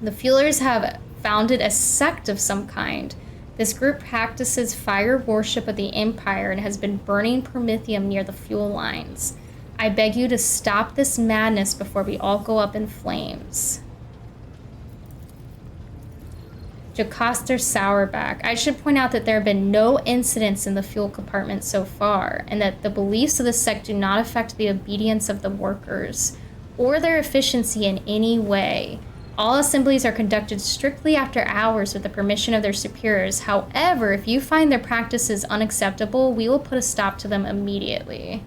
Speaker 1: The fuelers have founded a sect of some kind. This group practices fire worship of the Empire and has been burning promethium near the fuel lines. I beg you to stop this madness before we all go up in flames. Jocasta Sourback. I should point out that there have been no incidents in the fuel compartment so far, and that the beliefs of the sect do not affect the obedience of the workers, or their efficiency in any way. All assemblies are conducted strictly after hours with the permission of their superiors. However, if you find their practices unacceptable, we will put a stop to them immediately.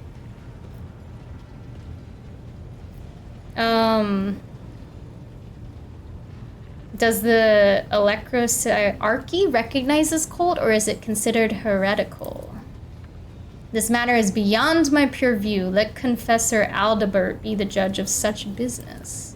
Speaker 1: Does the Electrosarchy recognize this cult, or is it considered heretical? This matter is beyond my purview. Let Confessor Aldebert be the judge of such business.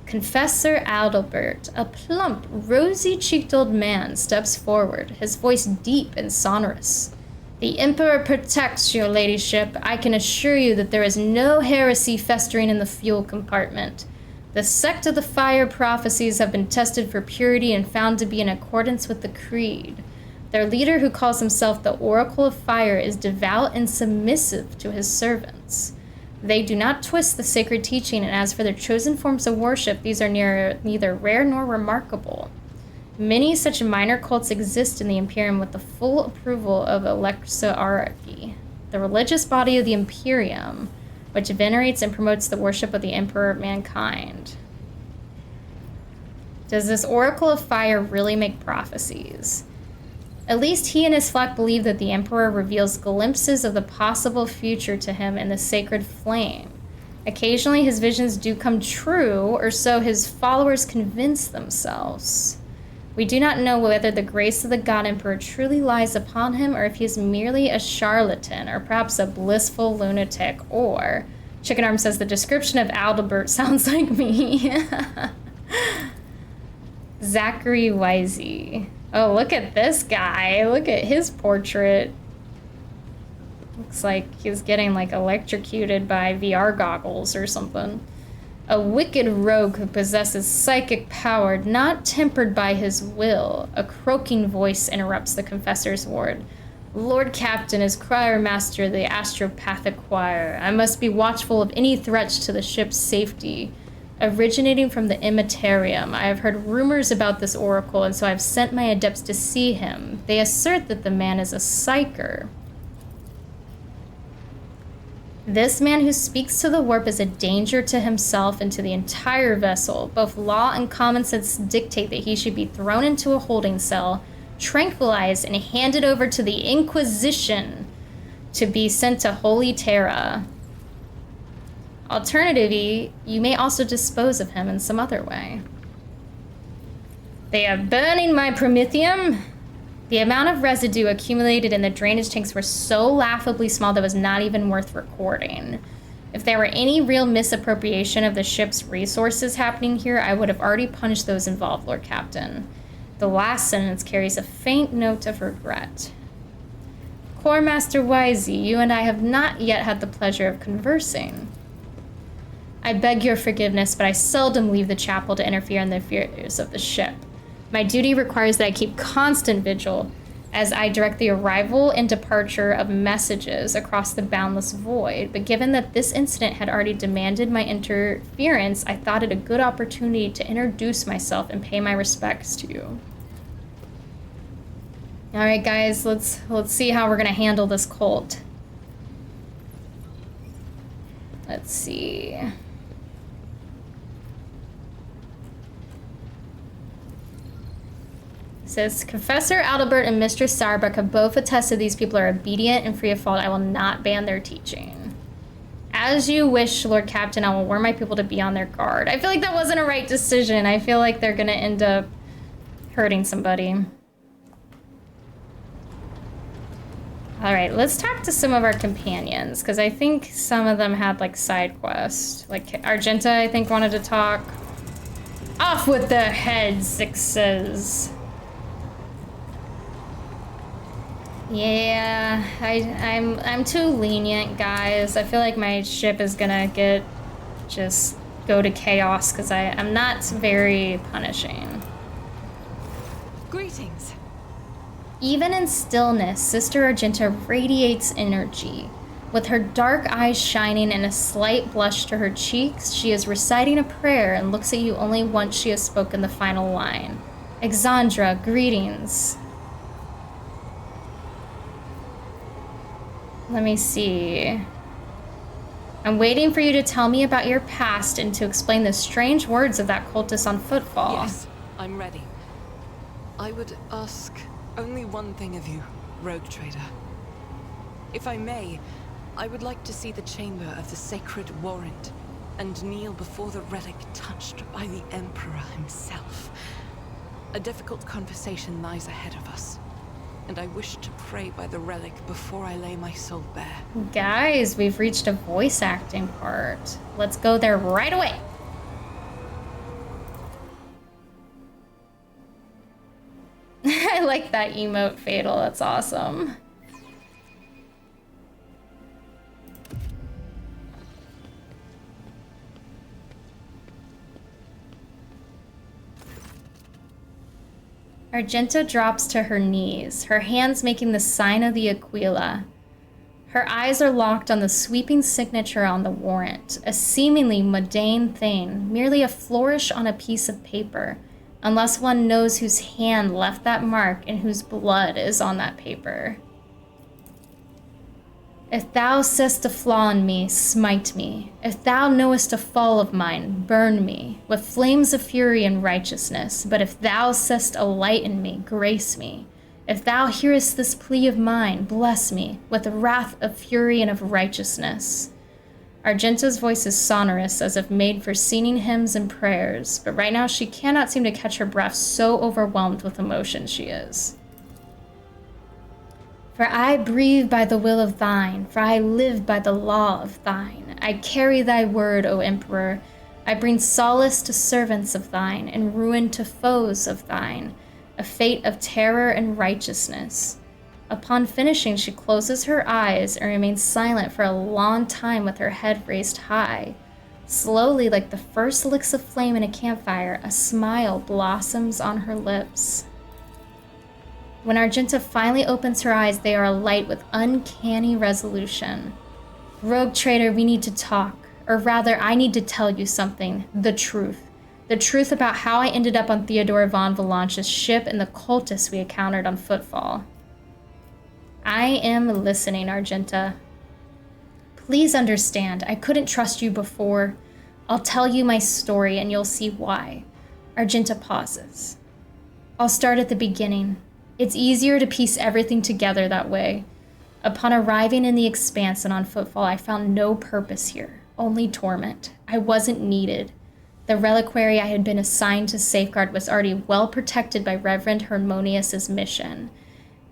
Speaker 1: Confessor Aldebert, a plump, rosy-cheeked old man, steps forward, his voice deep and sonorous. The Emperor protects your ladyship. I can assure you that there is no heresy festering in the fuel compartment. The sect of the fire prophecies have been tested for purity and found to be in accordance with the creed. Their leader, who calls himself the Oracle of Fire, is devout and submissive to his servants. They do not twist the sacred teaching, and as for their chosen forms of worship, these are neither rare nor remarkable. Many such minor cults exist in the Imperium with the full approval of Electrosarchy, the religious body of the Imperium, which venerates and promotes the worship of the Emperor of mankind. Does this Oracle of Fire really make prophecies? At least he and his flock believe that the Emperor reveals glimpses of the possible future to him in the sacred flame. Occasionally his visions do come true, or so his followers convince themselves. We do not know whether the grace of the God Emperor truly lies upon him, or if he is merely a charlatan, or perhaps a blissful lunatic, or... Chicken Arm says the description of Aldebert sounds like me. Zachary Wisey. Oh, look at this guy. Look at his portrait. Looks like he's getting, like, electrocuted by VR goggles or something. A wicked rogue who possesses psychic power not tempered by his will. A croaking voice interrupts the confessor's word. Lord Captain is choir master of the astropathic choir. I must be watchful of any threats to the ship's safety. Originating from the Immaterium, I have heard rumors about this oracle, and so I have sent my adepts to see him. They assert that the man is a psyker. This man who speaks to the warp is a danger to himself and to the entire vessel. Both law and common sense dictate that he should be thrown into a holding cell, tranquilized, and handed over to the Inquisition to be sent to Holy Terra. Alternatively, you may also dispose of him in some other way. They are burning my promethium. The amount of residue accumulated in the drainage tanks were so laughably small that it was not even worth recording. If there were any real misappropriation of the ship's resources happening here, I would have already punished those involved, Lord Captain. The last sentence carries a faint note of regret. Core Master Wisey, you and I have not yet had the pleasure of conversing. I beg your forgiveness, but I seldom leave the chapel to interfere in the affairs of the ship. My duty requires that I keep constant vigil as I direct the arrival and departure of messages across the boundless void. But given that this incident had already demanded my interference, I thought it a good opportunity to introduce myself and pay my respects to you. All right, guys, let's see how we're gonna handle this cult. Let's see. It says, Professor Adalbert and Mistress Starbuck have both attested these people are obedient and free of fault. I will not ban their teaching. As you wish, Lord Captain, I will warn my people to be on their guard. I feel like that wasn't a right decision. I feel like they're gonna end up hurting somebody. All right, let's talk to some of our companions, because I think some of them had, like, side quests. Like, Argenta, I think, wanted to talk. Off with the head, sixes. Yeah, I'm too lenient, guys. I feel like my ship is gonna just go to chaos, because I'm not very punishing.
Speaker 5: Greetings.
Speaker 1: Even in stillness, Sister Argenta radiates energy. With her dark eyes shining and a slight blush to her cheeks, she is reciting a prayer and looks at you only once she has spoken the final line. Exandra, greetings. Let me see. I'm waiting for you to tell me about your past and to explain the strange words of that cultist on Footfall.
Speaker 5: Yes, I'm ready. I would ask only one thing of you, Rogue Trader. If I may, I would like to see the chamber of the Sacred Warrant and kneel before the relic touched by the Emperor himself. A difficult conversation lies ahead of us, and I wish to pray by the relic before I lay my soul bare.
Speaker 1: Guys, we've reached a voice acting part. Let's go there right away. I like that emote, Fatal. That's awesome. Argenta drops to her knees, her hands making the sign of the Aquila. Her eyes are locked on the sweeping signature on the warrant, a seemingly mundane thing, merely a flourish on a piece of paper, unless one knows whose hand left that mark and whose blood is on that paper. If thou seest a flaw in me, smite me. If thou knowest a fall of mine, burn me with flames of fury and righteousness. But if thou seest a light in me, grace me. If thou hearest this plea of mine, bless me with the wrath of fury and of righteousness. Argenta's voice is sonorous, as if made for singing hymns and prayers, but right now she cannot seem to catch her breath, so overwhelmed with emotion she is. For I breathe by the will of thine, for I live by the law of thine. I carry thy word, O Emperor. I bring solace to servants of thine, and ruin to foes of thine, a fate of terror and righteousness. Upon finishing, she closes her eyes and remains silent for a long time with her head raised high. Slowly, like the first licks of flame in a campfire, a smile blossoms on her lips. When Argenta finally opens her eyes, they are alight with uncanny resolution. Rogue Trader, we need to talk. Or rather, I need to tell you something. The truth. The truth about how I ended up on Theodore von Valanche's ship and the cultists we encountered on Footfall. I am listening, Argenta. Please understand, I couldn't trust you before. I'll tell you my story and you'll see why. Argenta pauses. I'll start at the beginning. It's easier to piece everything together that way. Upon arriving in the Expanse and on Footfall, I found no purpose here, only torment. I wasn't needed. The reliquary I had been assigned to safeguard was already well protected by Reverend Harmonius's mission,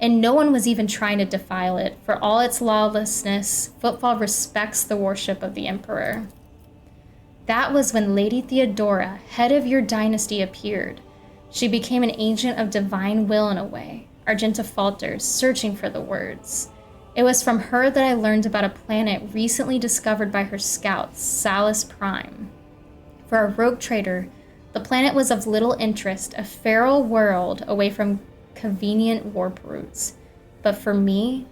Speaker 1: and no one was even trying to defile it. For all its lawlessness, Footfall respects the worship of the Emperor. That was when Lady Theodora, head of your dynasty, appeared. She became an agent of divine will in a way. Argenta falters, searching for the words. It was from her that I learned about a planet recently discovered by her scouts, Salus Prime. For a rogue trader, the planet was of little interest, a feral world away from convenient warp routes. But for me,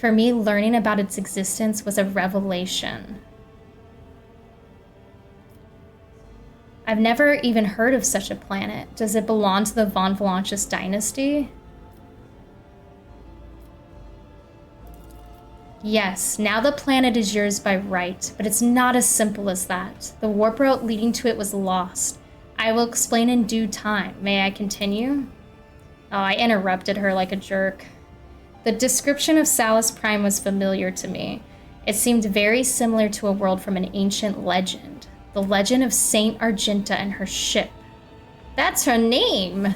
Speaker 1: learning about its existence was a revelation. I've never even heard of such a planet. Does it belong to the Von Valanches dynasty? Yes, now the planet is yours by right, but it's not as simple as that. The warp route leading to it was lost. I will explain in due time. May I continue? Oh, I interrupted her like a jerk. The description of Salus Prime was familiar to me. It seemed very similar to a world from an ancient legend. The legend of Saint Argenta and her ship. That's her name!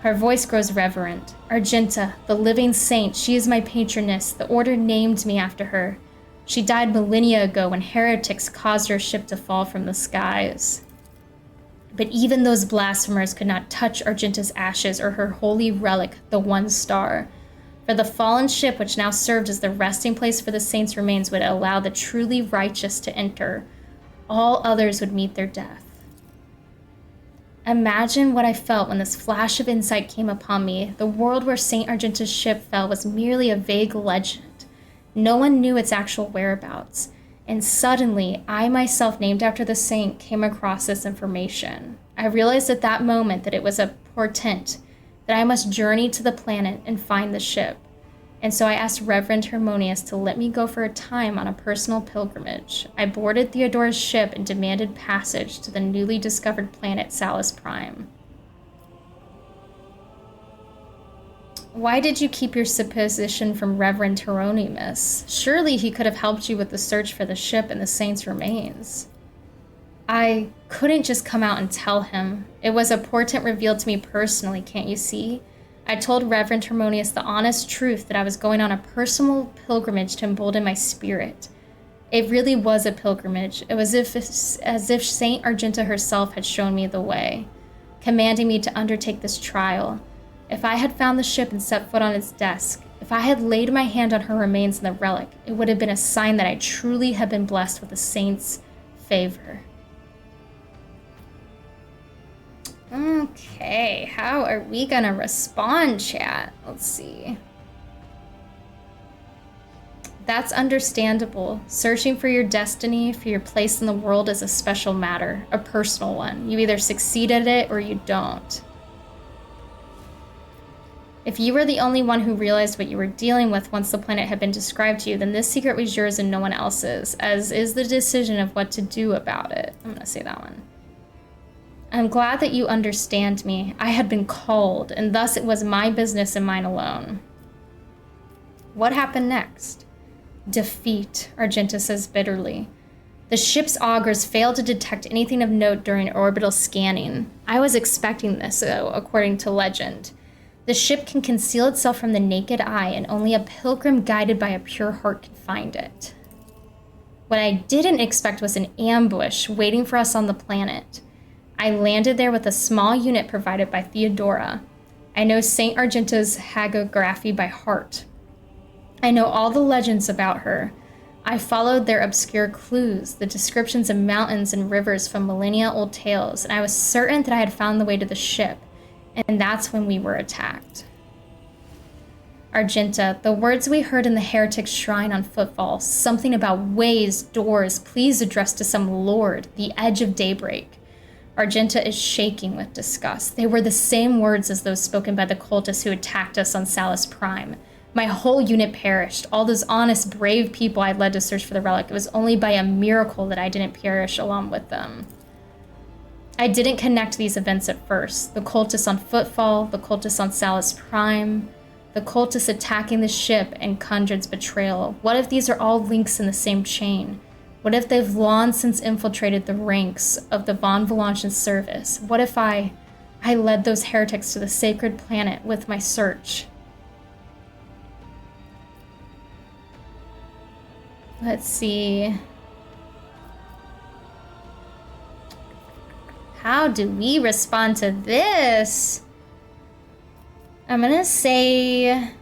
Speaker 1: Her voice grows reverent. Argenta, the living saint, she is my patroness. The order named me after her. She died millennia ago when heretics caused her ship to fall from the skies. But even those blasphemers could not touch Argenta's ashes or her holy relic, the One Star. For the fallen ship, which now served as the resting place for the saint's remains, would allow the truly righteous to enter. All others would meet their death. Imagine what I felt when this flash of insight came upon me. The world where Saint Argenta's ship fell was merely a vague legend. No one knew its actual whereabouts. And suddenly, I myself, named after the saint, came across this information. I realized at that moment that it was a portent, that I must journey to the planet and find the ship. And so I asked Reverend Harmonius to let me go for a time on a personal pilgrimage. I boarded Theodora's ship and demanded passage to the newly discovered planet Salus Prime. Why did you keep your supposition from Reverend Hieronymus? Surely he could have helped you with the search for the ship and the saint's remains. I couldn't just come out and tell him. It was a portent revealed to me personally, can't you see? I told Reverend Harmonius the honest truth that I was going on a personal pilgrimage to embolden my spirit. It really was a pilgrimage. It was as if Saint Argenta herself had shown me the way, commanding me to undertake this trial. If I had found the ship and set foot on its desk, if I had laid my hand on her remains and the relic, it would have been a sign that I truly had been blessed with the saint's favor. Okay, how are we gonna respond, chat? Let's see. That's understandable. Searching for your destiny, for your place in the world is a special matter, a personal one. You either succeed at it or you don't. If you were the only one who realized what you were dealing with once the planet had been described to you, then this secret was yours and no one else's, as is the decision of what to do about it. I'm gonna say that one. I'm glad that you understand me. I had been called, and thus it was my business and mine alone. What happened next? Defeat, Argenta says bitterly. The ship's augurs failed to detect anything of note during orbital scanning. I was expecting this, though, according to legend. The ship can conceal itself from the naked eye, and only a pilgrim guided by a pure heart can find it. What I didn't expect was an ambush waiting for us on the planet. I landed there with a small unit provided by Theodora. I know Saint Argenta's hagiography by heart. I know all the legends about her. I followed their obscure clues, the descriptions of mountains and rivers from millennia-old tales, and I was certain that I had found the way to the ship, and that's when we were attacked. Argenta, the words we heard in the heretic's shrine on Footfall, something about ways, doors, please addressed to some lord, the edge of daybreak. Argenta is shaking with disgust. They were the same words as those spoken by the cultists who attacked us on Salus Prime. My whole unit perished. All those honest, brave people I led to search for the relic. It was only by a miracle that I didn't perish along with them. I didn't connect these events at first. The cultists on Footfall, the cultists on Salus Prime, the cultists attacking the ship, and Kundred's betrayal. What if these are all links in the same chain? What if they've long since infiltrated the ranks of the Von Valanche's service? What if I led those heretics to the sacred planet with my search? Let's see. How do we respond to this? I'm gonna say...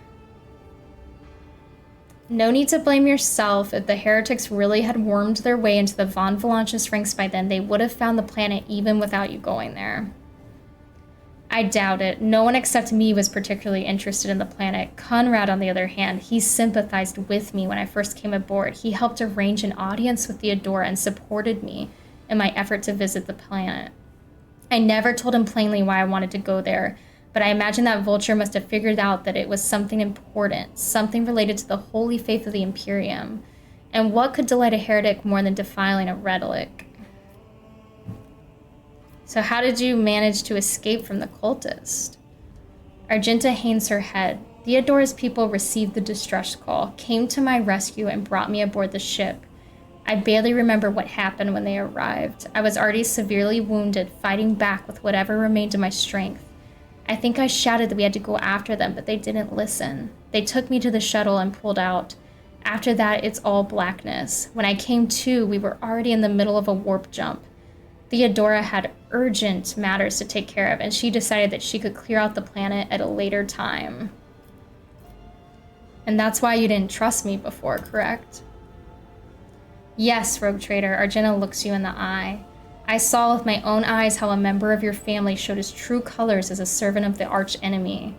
Speaker 1: No need to blame yourself. If the heretics really had wormed their way into the Von Valanche's ranks by then, they would have found the planet even without you going there. I doubt it. No one except me was particularly interested in the planet. Conrad, on the other hand, he sympathized with me when I first came aboard. He helped arrange an audience with Theodora and supported me in my effort to visit the planet. I never told him plainly why I wanted to go there, but I imagine that Vulture must have figured out that it was something important, something related to the holy faith of the Imperium. And what could delight a heretic more than defiling a relic? So how did you manage to escape from the cultist? Argenta hangs her head. Theodora's people received the distress call, came to my rescue, and brought me aboard the ship. I barely remember what happened when they arrived. I was already severely wounded, fighting back with whatever remained of my strength. I think I shouted that we had to go after them, but they didn't listen. They took me to the shuttle and pulled out. After that, it's all blackness. When I came to, we were already in the middle of a warp jump. Theodora had urgent matters to take care of, and she decided that she could clear out the planet at a later time. And that's why you didn't trust me before, correct? Yes, Rogue Trader, Argenta looks you in the eye. I saw with my own eyes how a member of your family showed his true colors as a servant of the arch-enemy.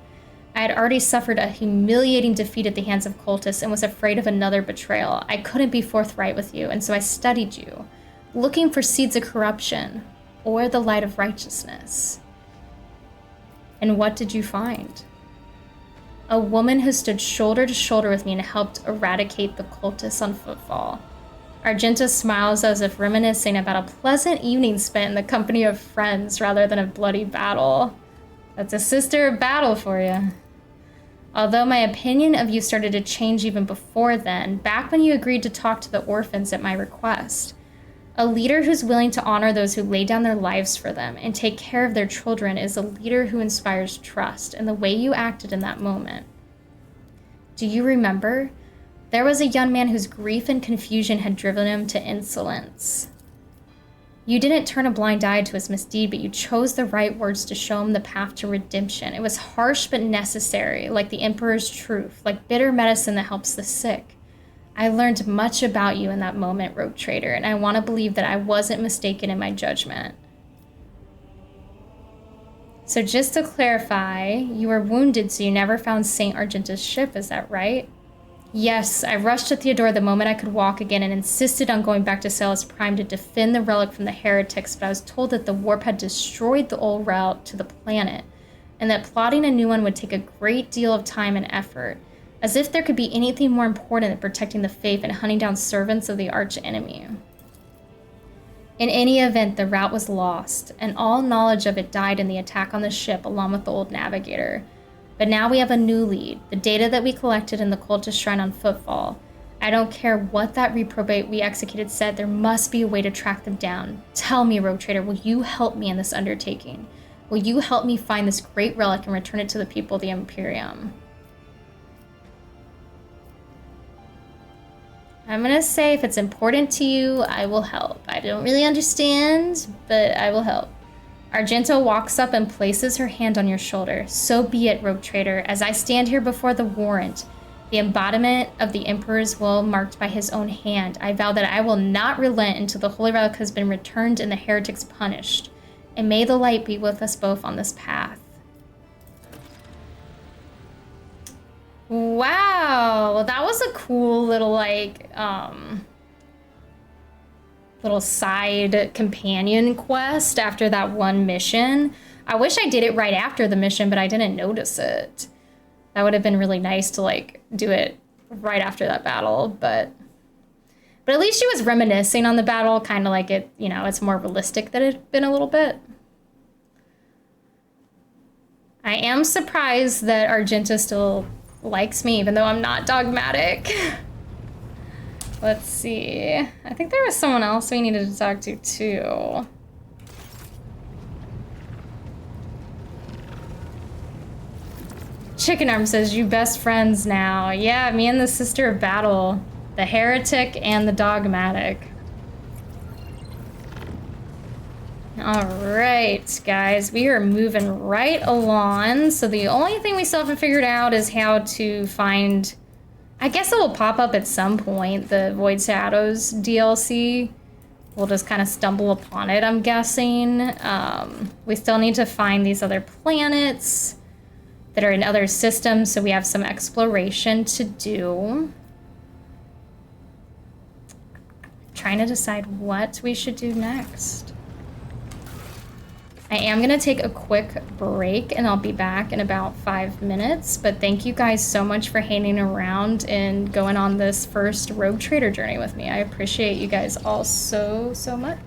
Speaker 1: I had already suffered a humiliating defeat at the hands of cultists and was afraid of another betrayal. I couldn't be forthright with you, and so I studied you, looking for seeds of corruption or the light of righteousness. And what did you find? A woman who stood shoulder to shoulder with me and helped eradicate the cultists on Footfall. Argenta smiles as if reminiscing about a pleasant evening spent in the company of friends rather than a bloody battle. That's a sister of battle for you. Although my opinion of you started to change even before then, back when you agreed to talk to the orphans at my request. A leader who's willing to honor those who lay down their lives for them and take care of their children is a leader who inspires trust, and the way you acted in that moment. Do you remember? There was a young man whose grief and confusion had driven him to insolence. You didn't turn a blind eye to his misdeed, but you chose the right words to show him the path to redemption. It was harsh but necessary, like the Emperor's truth, like bitter medicine that helps the sick. I learned much about you in that moment, Rogue Trader, and I want to believe that I wasn't mistaken in my judgment. So just to clarify, you were wounded, so you never found St. Argenta's ship, is that right? Yes, I rushed to Theodora the moment I could walk again and insisted on going back to Salus Prime to defend the relic from the heretics, but I was told that the warp had destroyed the old route to the planet, and that plotting a new one would take a great deal of time and effort, as if there could be anything more important than protecting the faith and hunting down servants of the arch-enemy. In any event, the route was lost, and all knowledge of it died in the attack on the ship along with the old navigator. But now we have a new lead, the data that we collected in the cultist shrine on Footfall. I don't care what that reprobate we executed said, there must be a way to track them down. Tell me, Rogue Trader, will you help me in this undertaking? Will you help me find this great relic and return it to the people of the Imperium? I'm gonna say if it's important to you, I will help. I don't really understand, but I will help. Argenta walks up and places her hand on your shoulder. So be it, Rogue Trader, as I stand here before the warrant, the embodiment of the Emperor's will marked by his own hand. I vow that I will not relent until the Holy Relic has been returned and the heretics punished. And may the light be with us both on this path. Wow, well, that was a cool little, like, little side companion quest after that one mission. I wish I did it right after the mission, but I didn't notice it. That would have been really nice to, like, do it right after that battle, but at least she was reminiscing on the battle, kind of like it, you know, it's more realistic than it had been a little bit. I am surprised that Argenta still likes me, even though I'm not dogmatic. Let's see. I think there was someone else we needed to talk to too. Chicken Arm says, you best friends now. Yeah, me and the Sister of Battle. The Heretic and the Dogmatic. Alright, guys. We are moving right along. So the only thing we still haven't figured out is how to find... I guess it will pop up at some point, the Void Shadows DLC. We'll just kind of stumble upon it, I'm guessing. We still need to find these other planets that are in other systems, so we have some exploration to do. Trying to decide what we should do next. I am gonna take a quick break and I'll be back in about 5 minutes, but thank you guys so much for hanging around and going on this first Rogue Trader journey with me. I appreciate you guys all so much.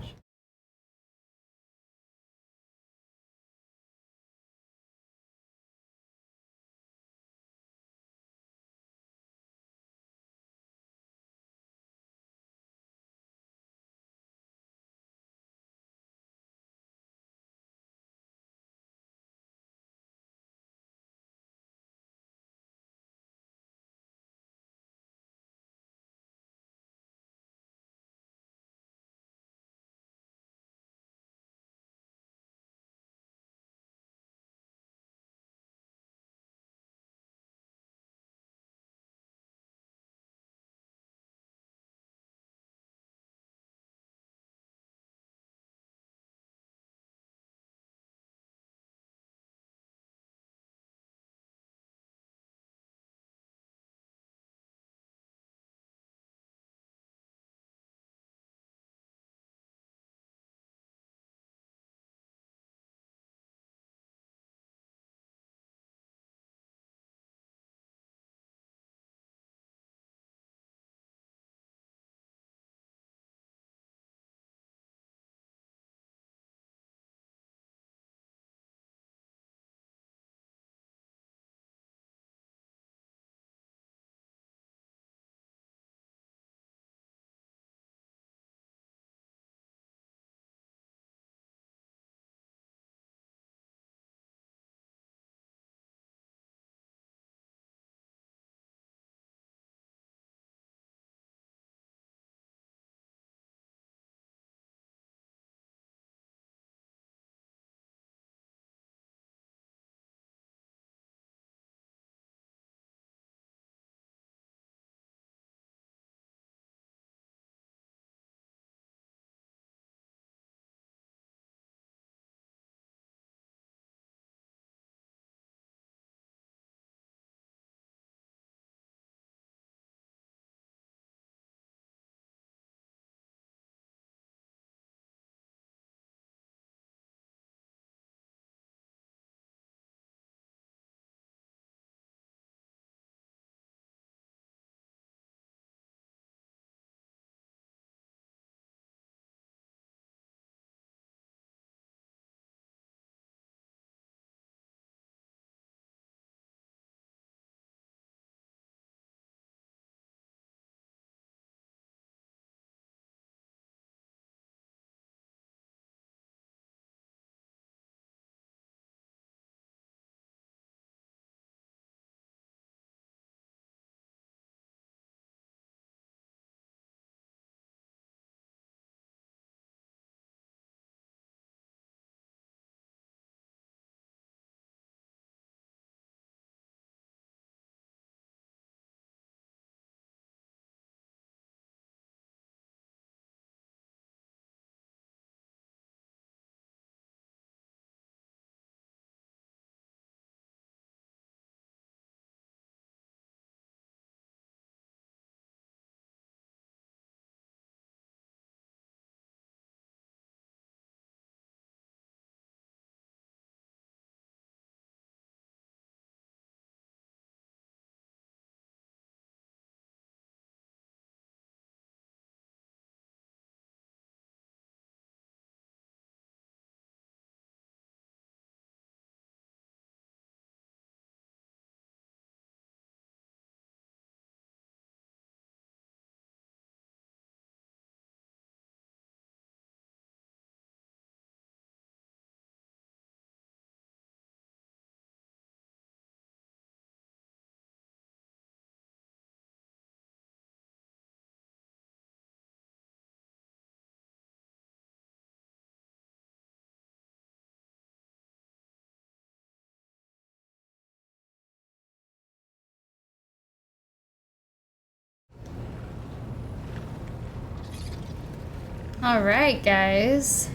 Speaker 1: All right, guys.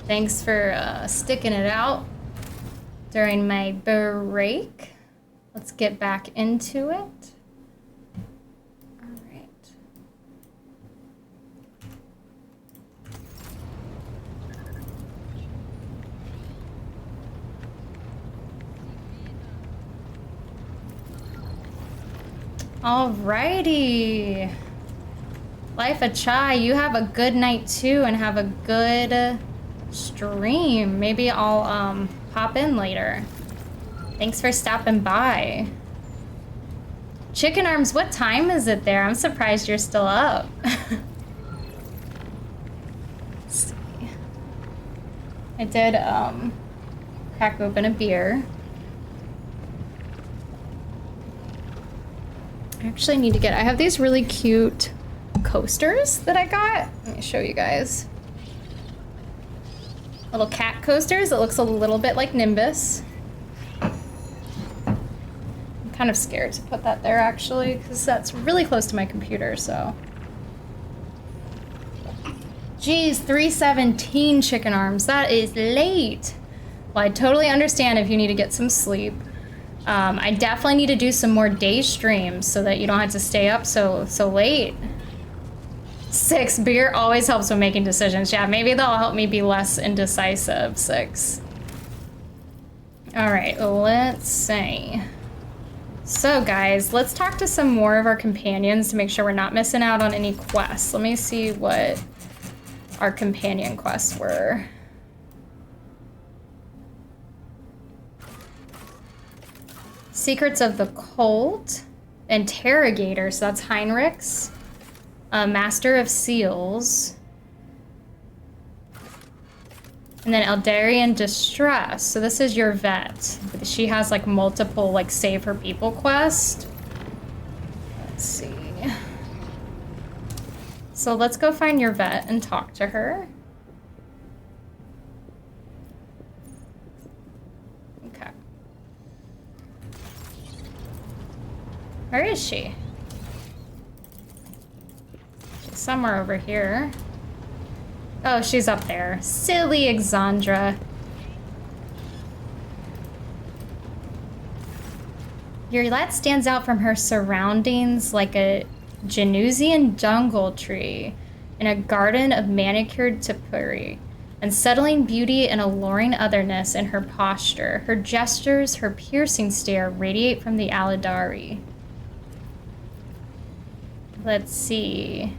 Speaker 1: Thanks for sticking it out during my break. Let's get back into it. All right. Alrighty. Life of Chai, you have a good night too and have a good stream. Maybe I'll pop in later. Thanks for stopping by. Chicken Arms, what time is it there? I'm surprised you're still up. Let's see. I did crack open a beer. I actually need to I have these really cute coasters that I got. Let me show you guys. Little cat coasters. It looks a little bit like Nimbus. I'm kind of scared to put that there actually, because that's really close to my computer, so. Geez, 3:17 Chicken Arms. That is late. Well, I totally understand if you need to get some sleep. I definitely need to do some more day streams so that you don't have to stay up so late. 6, beer always helps when making decisions. Yeah, maybe that'll help me be less indecisive. 6. All right, let's see. So guys, let's talk to some more of our companions to make sure we're not missing out on any quests. Let me see what our companion quests were. Secrets of the Cult, Interrogator, so that's Heinrich's, Master of Seals, and then Eldarian Distress. So this is your vet. She has like multiple like save her people quest. Let's see. So let's go find your vet and talk to her. Okay. Where is she? She's somewhere over here. Oh, she's up there. Silly Exandra. Your lat stands out from her surroundings like a Genusian jungle tree in a garden of manicured topiary. Unsettling beauty and alluring otherness in her posture. Her gestures, her piercing stare radiate from the Aladari. Let's see.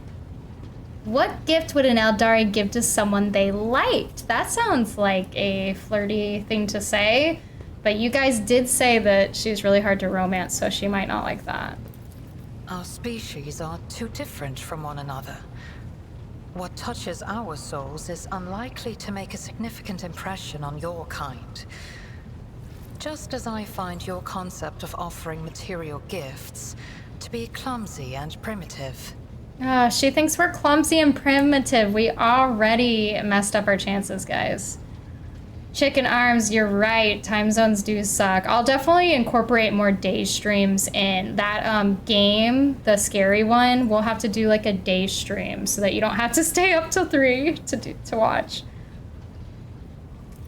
Speaker 1: What gift would an Eldari give to someone they liked? That sounds like a flirty thing to say, but you guys did say that she's really hard to romance, so she might not like that.
Speaker 8: Our species are too different from one another. What touches our souls is unlikely to make a significant impression on your kind. Just as I find your concept of offering material gifts to be clumsy and primitive.
Speaker 1: She thinks we're clumsy and primitive. We already messed up our chances, guys. Chicken Arms, you're right. Time zones do suck. I'll definitely incorporate more day streams in. That game, the scary one, we'll have to do like a day stream so that you don't have to stay up till 3 to watch.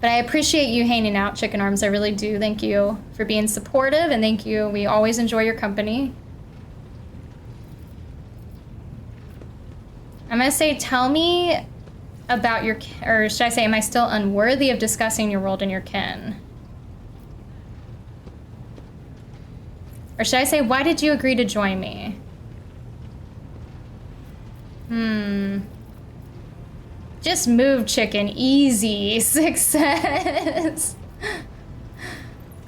Speaker 1: But I appreciate you hanging out, Chicken Arms. I really do. Thank you for being supportive, and thank you. We always enjoy your company. I'm gonna say, tell me about your, or should I say, am I still unworthy of discussing your world and your kin? Or should I say, why did you agree to join me? Just move, chicken. Easy. Success.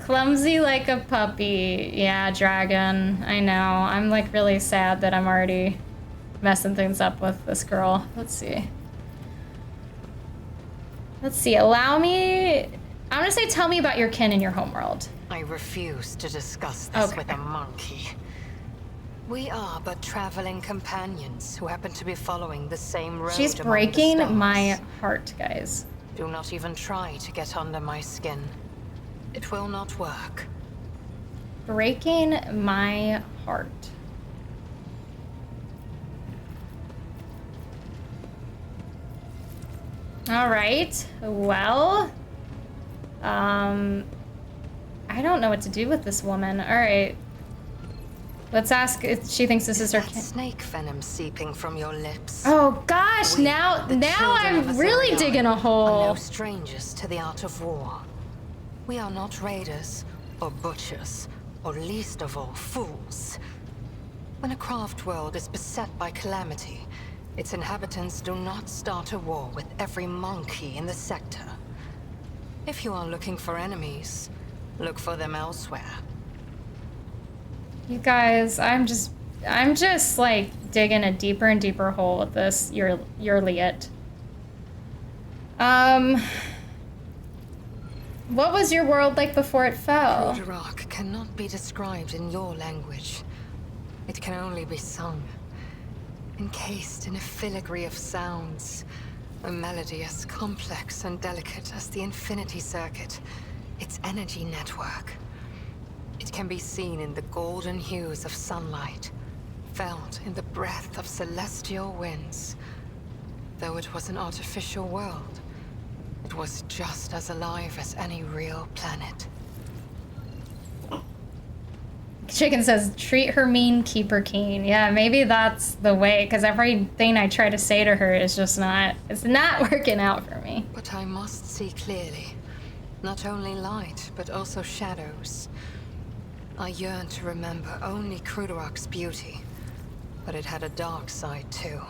Speaker 1: Clumsy like a puppy. Yeah, dragon. I know. I'm like really sad that I'm already messing things up with this girl. Let's see. Let's see. Allow me. I'm gonna say, tell me about your kin in your homeworld.
Speaker 8: I refuse to discuss this
Speaker 1: Okay.
Speaker 8: with a monkey. We are but traveling companions who happen to be following the same road.
Speaker 1: She's
Speaker 8: among the
Speaker 1: breaking
Speaker 8: stars.
Speaker 1: my heart, guys.
Speaker 8: Do not even try to get under my skin. It will not work.
Speaker 1: Breaking my heart. All right. Well, I don't know what to do with this woman. All right. Let's ask if she thinks this is her.
Speaker 8: Snake venom seeping from your lips.
Speaker 1: Oh gosh! Now I'm really digging a hole.
Speaker 8: Are no strangers to the art of war. We are not raiders or butchers, or least of all fools. When a craft world is beset by calamity, its inhabitants do not start a war with every monkey in the sector. If you are looking for enemies, look for them elsewhere.
Speaker 1: You guys, I'm just like digging a deeper and deeper hole with this Yurliet. What was your world like before it fell?
Speaker 8: Rock cannot be described in your language. It can only be sung, encased in a filigree of sounds, a melody as complex and delicate as the Infinity Circuit, its energy network. It can be seen in the golden hues of sunlight, felt in the breath of celestial winds. Though it was an artificial world, it was just as alive as any real planet.
Speaker 1: Chicken says, treat her mean, keep her keen. Yeah, maybe that's the way, because everything I try to say to her is just it's not working out for me.
Speaker 8: But I must see clearly. Not only light, but also shadows. I yearn to remember only Cruderok's beauty, but it had a dark side too.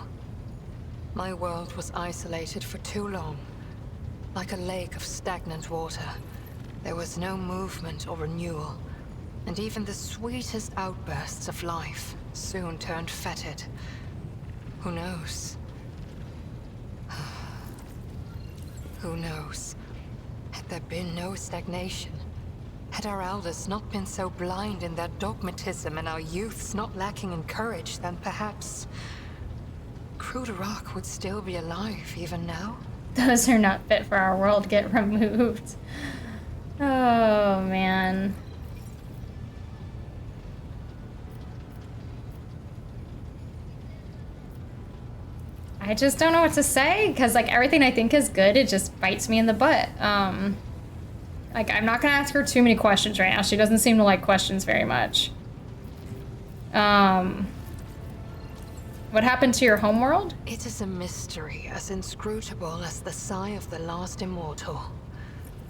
Speaker 8: My world was isolated for too long. Like a lake of stagnant water, there was no movement or renewal, and even the sweetest outbursts of life soon turned fetid. Who knows? Who knows? Had there been no stagnation, had our elders not been so blind in their dogmatism and our youths not lacking in courage, then perhaps Cruderok would still be alive even now?
Speaker 1: Those are not fit for our world get removed. Oh, man. I just don't know what to say, because, like, everything I think is good, it just bites me in the butt. Like, I'm not gonna ask her too many questions right now. She doesn't seem to like questions very much. What happened to your homeworld?
Speaker 8: It is a mystery as inscrutable as the sigh of the last immortal.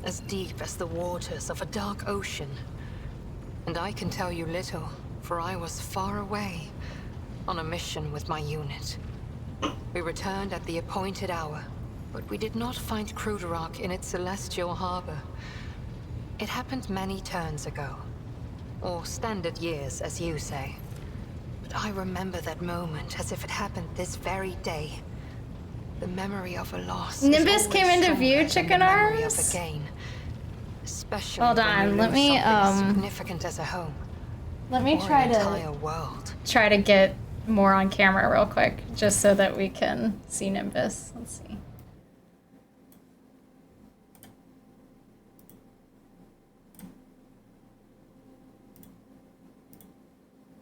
Speaker 8: As deep as the waters of a dark ocean. And I can tell you little, for I was far away, on a mission with my unit. We returned at the appointed hour, but we did not find Cruderok in its celestial harbor. It happened many turns ago. Or standard years, as you say. But I remember that moment as if it happened this very day. The memory of a loss.
Speaker 1: Nimbus came into view, chicken arms?
Speaker 8: Of a gain. Especially
Speaker 1: Hold on, let me
Speaker 8: significant as a home.
Speaker 1: Let me try to get more on camera real quick, just so that we can see Nimbus. Let's see.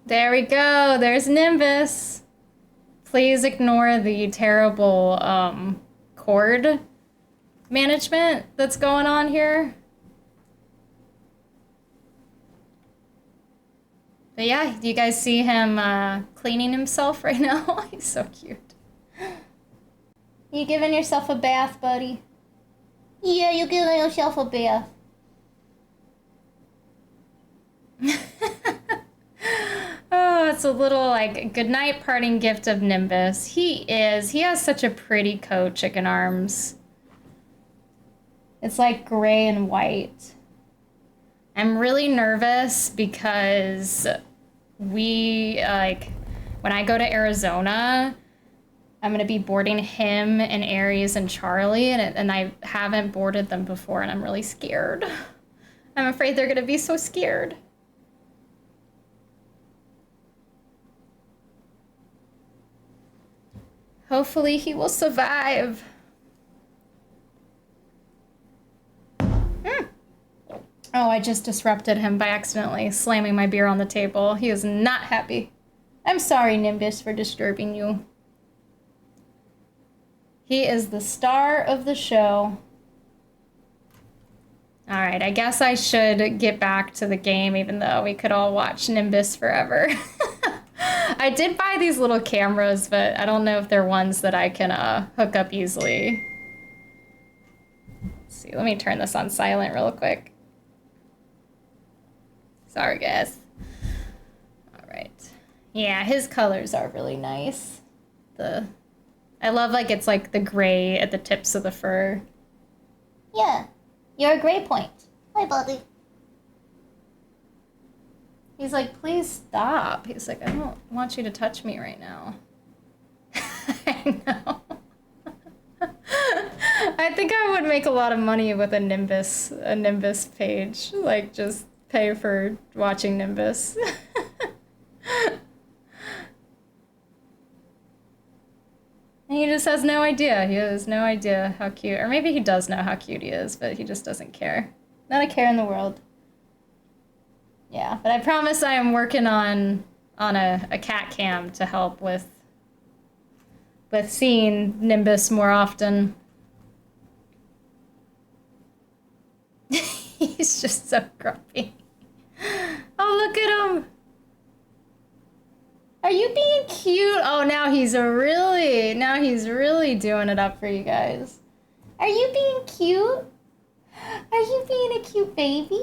Speaker 1: There we go. There's Nimbus. Please ignore the terrible cord management that's going on here. But yeah, do you guys see him cleaning himself right now? He's so cute. You giving yourself a bath, buddy? Yeah, you giving yourself a bath. Oh, it's a little, like, goodnight parting gift of Nimbus. He has such a pretty coat, chicken arms. It's like gray and white. I'm really nervous because when I go to Arizona, I'm gonna be boarding him and Aries and Charlie, and I haven't boarded them before, and I'm really scared. I'm afraid they're gonna be so scared. Hopefully he will survive. Oh, I just disrupted him by accidentally slamming my beer on the table. He is not happy. I'm sorry, Nimbus, for disturbing you. He is the star of the show. All right, I guess I should get back to the game, even though we could all watch Nimbus forever. I did buy these little cameras, but I don't know if they're ones that I can hook up easily. Let's see, let me turn this on silent real quick. Sorry, guys. All right. Yeah, his colors are really nice. I love like it's like the gray at the tips of the fur.
Speaker 7: Yeah, you're a gray point. Hi, buddy.
Speaker 1: He's like, please stop. He's like, I don't want you to touch me right now. I know. I think I would make a lot of money with a Nimbus page. Like, just pay for watching Nimbus. And he just has no idea. He has no idea how cute. Or maybe he does know how cute he is, but he just doesn't care. Not a care in the world. Yeah, but I promise I am working on a cat cam to help with seeing Nimbus more often. He's just so grumpy. Oh, look at him. Are you being cute? Oh, now he's really doing it up for you guys. Are you being cute? Are you being a cute baby?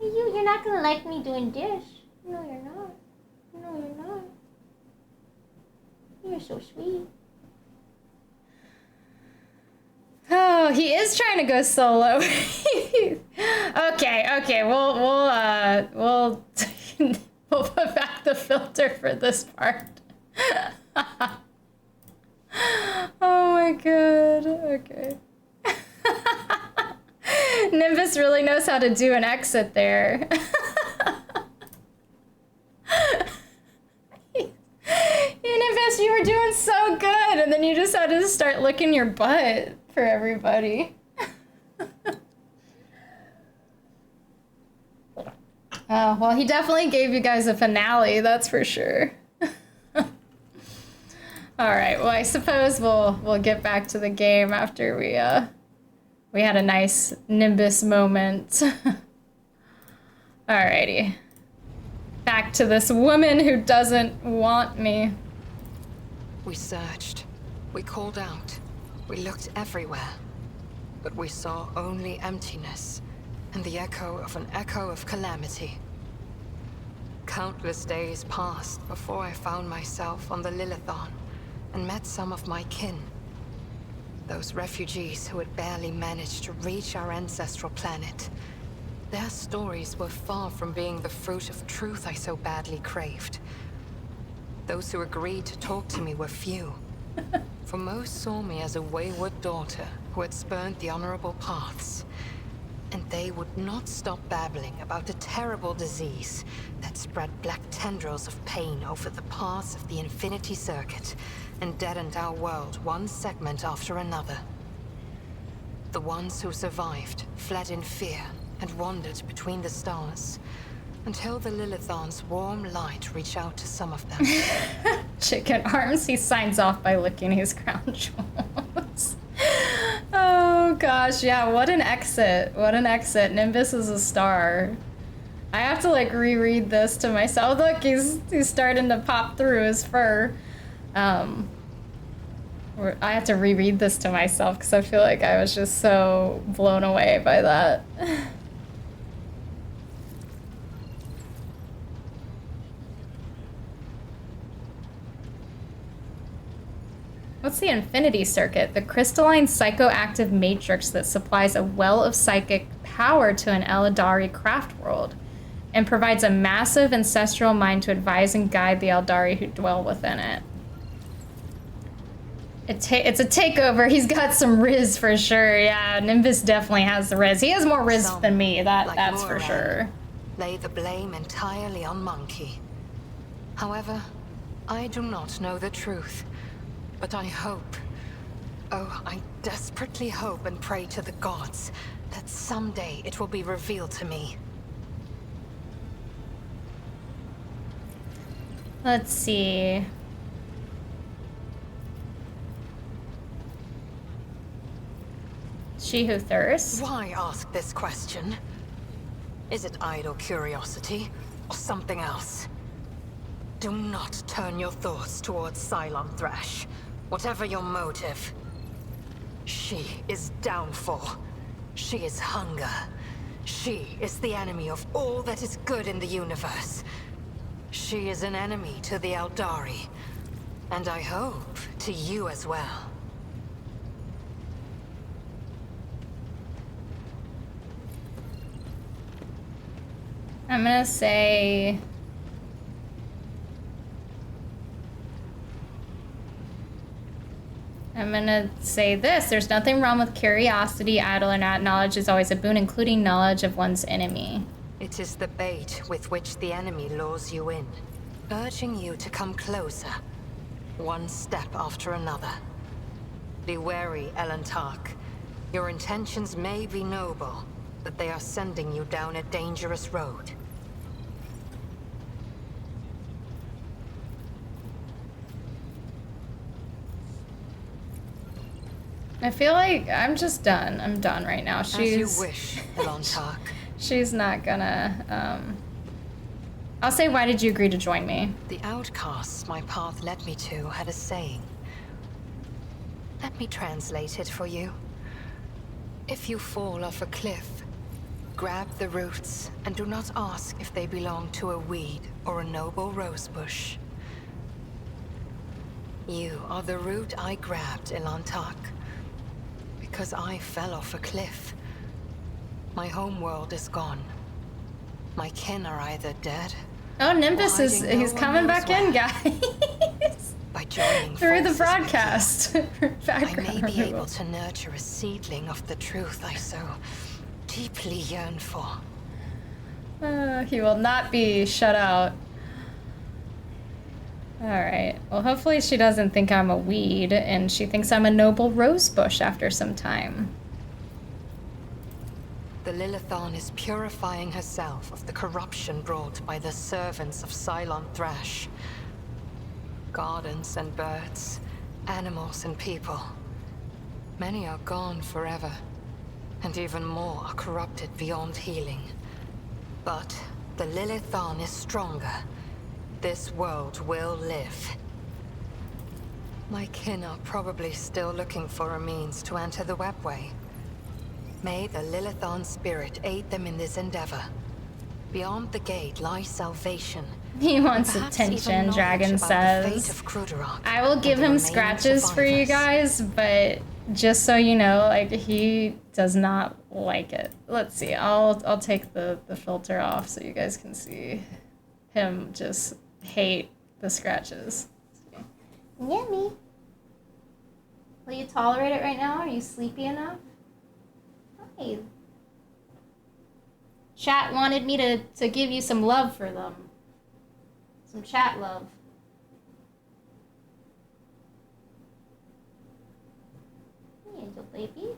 Speaker 7: You're not gonna like me doing dish. No, you're not. No, you're not. You're so sweet.
Speaker 1: Oh, he is trying to go solo. Okay, we'll put back the filter for this part. Oh my god. Okay. Nimbus really knows how to do an exit there. Nimbus, you were doing so good, and then you just had to start licking your butt for everybody. Oh, well, he definitely gave you guys a finale, that's for sure. All right, well, I suppose we'll get back to the game after we had a nice Nimbus moment. Alrighty. Back to this woman who doesn't want me.
Speaker 8: We searched. We called out. We looked everywhere. But we saw only emptiness and the echo of calamity. Countless days passed before I found myself on the Lilithon and met some of my kin. Those refugees who had barely managed to reach our ancestral planet. Their stories were far from being the fruit of truth I so badly craved. Those who agreed to talk to me were few. For most saw me as a wayward daughter who had spurned the honorable paths. And they would not stop babbling about a terrible disease that spread black tendrils of pain over the paths of the Infinity Circuit and deadened our world one segment after another. The ones who survived fled in fear and wandered between the stars, until the Lilithon's warm light reached out to some of them.
Speaker 1: Chicken arms, he signs off by licking his crown jewels. Oh gosh, yeah, what an exit. What an exit. Nimbus is a star. I have to like reread this to myself. Look, he's starting to pop through his fur. I have to reread this to myself because I feel like I was just so blown away by that. What's the Infinity Circuit? The crystalline psychoactive matrix that supplies a well of psychic power to an Eldari craft world and provides a massive ancestral mind to advise and guide the Eldari who dwell within it. It's a takeover. He's got some riz for sure. Yeah, Nimbus definitely has the riz. He has more riz than me, that's for sure.
Speaker 8: Lay the blame entirely on Monkey. However, I do not know the truth. But I hope, oh, I desperately hope and pray to the gods that someday it will be revealed to me.
Speaker 1: Let's see. She who thirsts.
Speaker 8: Why ask this question? Is it idle curiosity or something else? Do not turn your thoughts towards Cylon Thresh, whatever your motive. She is downfall. She is hunger. She is the enemy of all that is good in the universe. She is an enemy to the Eldari, and I hope to you as well.
Speaker 1: I'm gonna say... I'm gonna say this. There's nothing wrong with curiosity, idle or not. Knowledge is always a boon, including knowledge of one's enemy.
Speaker 8: It is the bait with which the enemy lures you in, urging you to come closer, one step after another. Be wary, Elantark. Your intentions may be noble, but they are sending you down a dangerous road.
Speaker 1: I feel like I'm just done. I'm done right now.
Speaker 8: As you wish, Elantark.
Speaker 1: She's not gonna, I'll say, why did you agree to join me?
Speaker 8: The outcasts my path led me to had a saying. Let me translate it for you. If you fall off a cliff, grab the roots and do not ask if they belong to a weed or a noble rosebush. You are the root I grabbed, Elantark. Because I fell off a cliff. My homeworld is gone. My kin are either dead.
Speaker 1: Oh, Nimbus he's coming back in, guys.
Speaker 8: By joining
Speaker 1: through the
Speaker 8: forces
Speaker 1: broadcast.
Speaker 8: I may be able to nurture a seedling of the truth I so deeply yearn for.
Speaker 1: He will not be shut out. Alright, well hopefully she doesn't think I'm a weed, and she thinks I'm a noble rosebush after some time.
Speaker 8: The Lilithon is purifying herself of the corruption brought by the servants of Cylon Thresh. Gardens and birds, animals and people. Many are gone forever, and even more are corrupted beyond healing. But the Lilithon is stronger. This world will live. My kin are probably still looking for a means to enter the webway. May the Lilithon spirit aid them in this endeavor. Beyond the gate lies salvation.
Speaker 1: He wants attention, Dragon says. I will give him scratches for you guys, but just so you know, like, he does not like it. Let's see, I'll take the filter off so you guys can see him just hate the scratches.
Speaker 7: Yummy. Will you tolerate it right now? Are you sleepy enough? Hi. Chat wanted me to give you some love for them. Some chat love. Hey, little baby.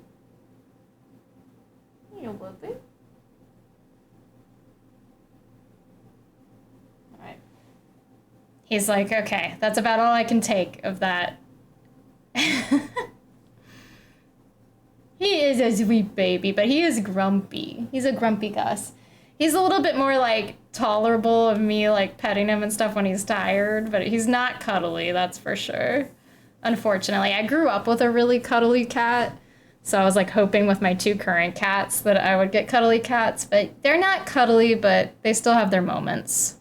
Speaker 7: Hey, little baby. Alright.
Speaker 1: He's like, okay, that's about all I can take of that. He is a sweet baby, but he is grumpy. He's a grumpy Gus. He's a little bit more, like, tolerable of me, like, petting him and stuff when he's tired, but he's not cuddly, that's for sure. Unfortunately, I grew up with a really cuddly cat, so I was, like, hoping with my 2 current cats that I would get cuddly cats, but they're not cuddly, but they still have their moments.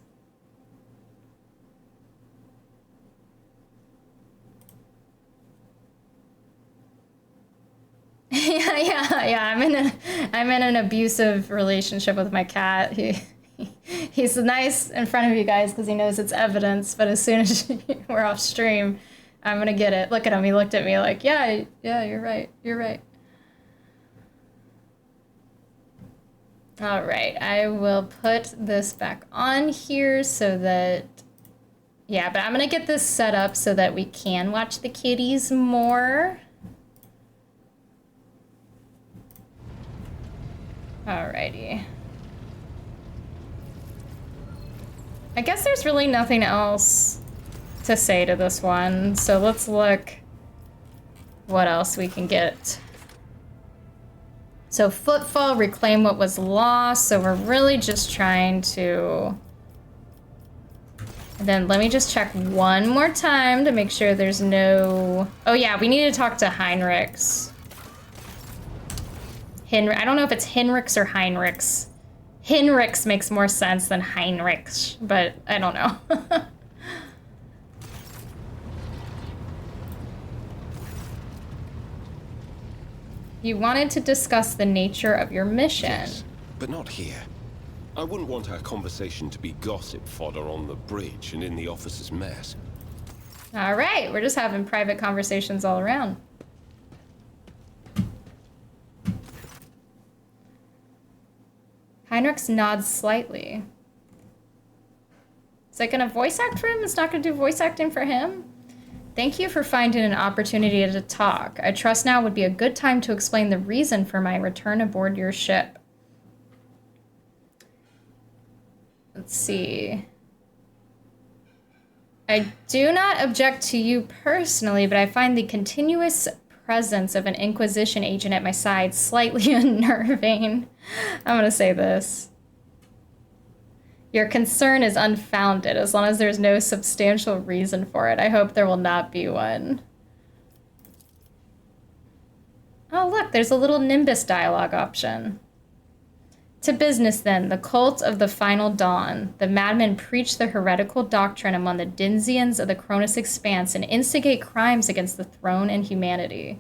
Speaker 1: Yeah. I'm in an abusive relationship with my cat. He's nice in front of you guys because he knows it's evidence, but as soon as we're off stream, I'm gonna get it. Look at him. He looked at me like, yeah, you're right. All right, I will put this back on here so that, yeah, but I'm gonna get this set up so that we can watch the kitties more. Alrighty. I guess there's really nothing else to say to this one, so let's look what else we can get. So footfall, reclaim what was lost. So we're really just trying to... And then let me just check one more time to make sure there's no... Oh yeah, we need to talk to Heinrichs. I don't know if it's Hinrichs or Heinrichs. Hinrichs makes more sense than Heinrichs, but I don't know. You wanted to discuss the nature of your mission.
Speaker 9: Yes, but not here. I wouldn't want our conversation to be gossip fodder on the bridge and in the officers' mess.
Speaker 1: All right, we're just having private conversations all around. Heinrichs nods slightly. Is it gonna voice act for him? It's not gonna do voice acting for him? Thank you for finding an opportunity to talk. I trust now would be a good time to explain the reason for my return aboard your ship. Let's see. I do not object to you personally, but I find the continuous presence of an Inquisition agent at my side slightly unnerving. I'm gonna say this. Your concern is unfounded as long as there's no substantial reason for it. I hope there will not be one. Oh, look, there's a little Nimbus dialogue option. To business then, the cult of the final dawn. The madmen preach the heretical doctrine among the Dinsians of the Cronus Expanse and instigate crimes against the throne and humanity.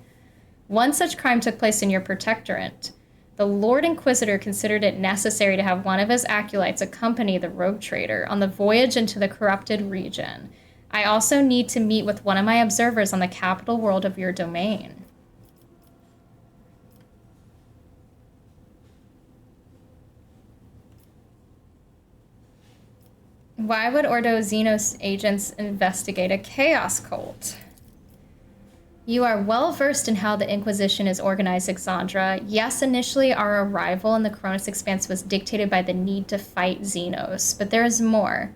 Speaker 1: One such crime took place in your protectorate. The Lord Inquisitor considered it necessary to have one of his acolytes accompany the rogue trader on the voyage into the corrupted region. I also need to meet with one of my observers on the capital world of your domain. Why would Ordo Xenos agents investigate a chaos cult? You are well versed in how the Inquisition is organized, Exandra. Yes, initially our arrival in the Cronus Expanse was dictated by the need to fight Xenos, but there is more.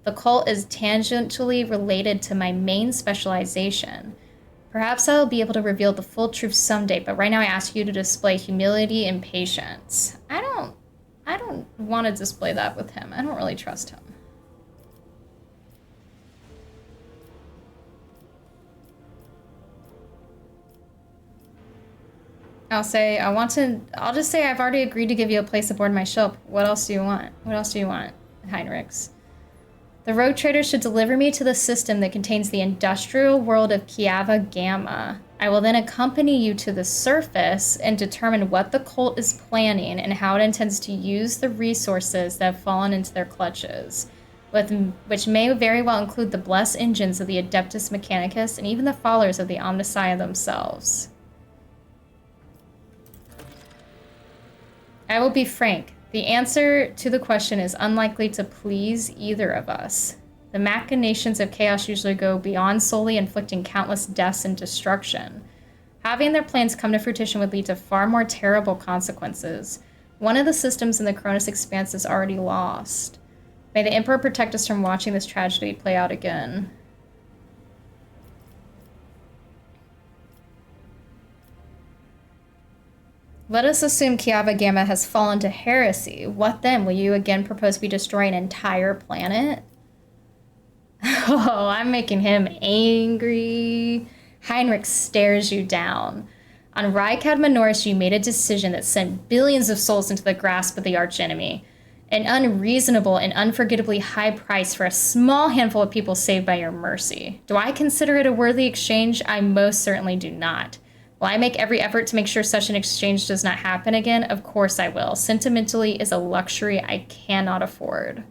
Speaker 1: The cult is tangentially related to my main specialization. Perhaps I'll be able to reveal the full truth someday, but right now I ask you to display humility and patience. I don't want to display that with him. I don't really trust him. I'll just say I've already agreed to give you a place aboard my ship. What else do you want? What else do you want, Heinrichs? The rogue trader should deliver me to the system that contains the industrial world of Kiava Gamma. I will then accompany you to the surface and determine what the cult is planning and how it intends to use the resources that have fallen into their clutches, which may very well include the blessed engines of the Adeptus Mechanicus and even the followers of the Omnissiah themselves. I will be frank. The answer to the question is unlikely to please either of us. The machinations of chaos usually go beyond solely inflicting countless deaths and destruction. Having their plans come to fruition would lead to far more terrible consequences. One of the systems in the Cronus Expanse is already lost. May the Emperor protect us from watching this tragedy play out again. Let us assume Kiava Gamma has fallen to heresy. What then? Will you again propose we destroy an entire planet? Oh, I'm making him angry. Heinrich stares you down. On Rykad Minoris, you made a decision that sent billions of souls into the grasp of the archenemy. An unreasonable and unforgettably high price for a small handful of people saved by your mercy. Do I consider it a worthy exchange? I most certainly do not. Will I make every effort to make sure such an exchange does not happen again? Of course I will. Sentimentally is a luxury I cannot afford.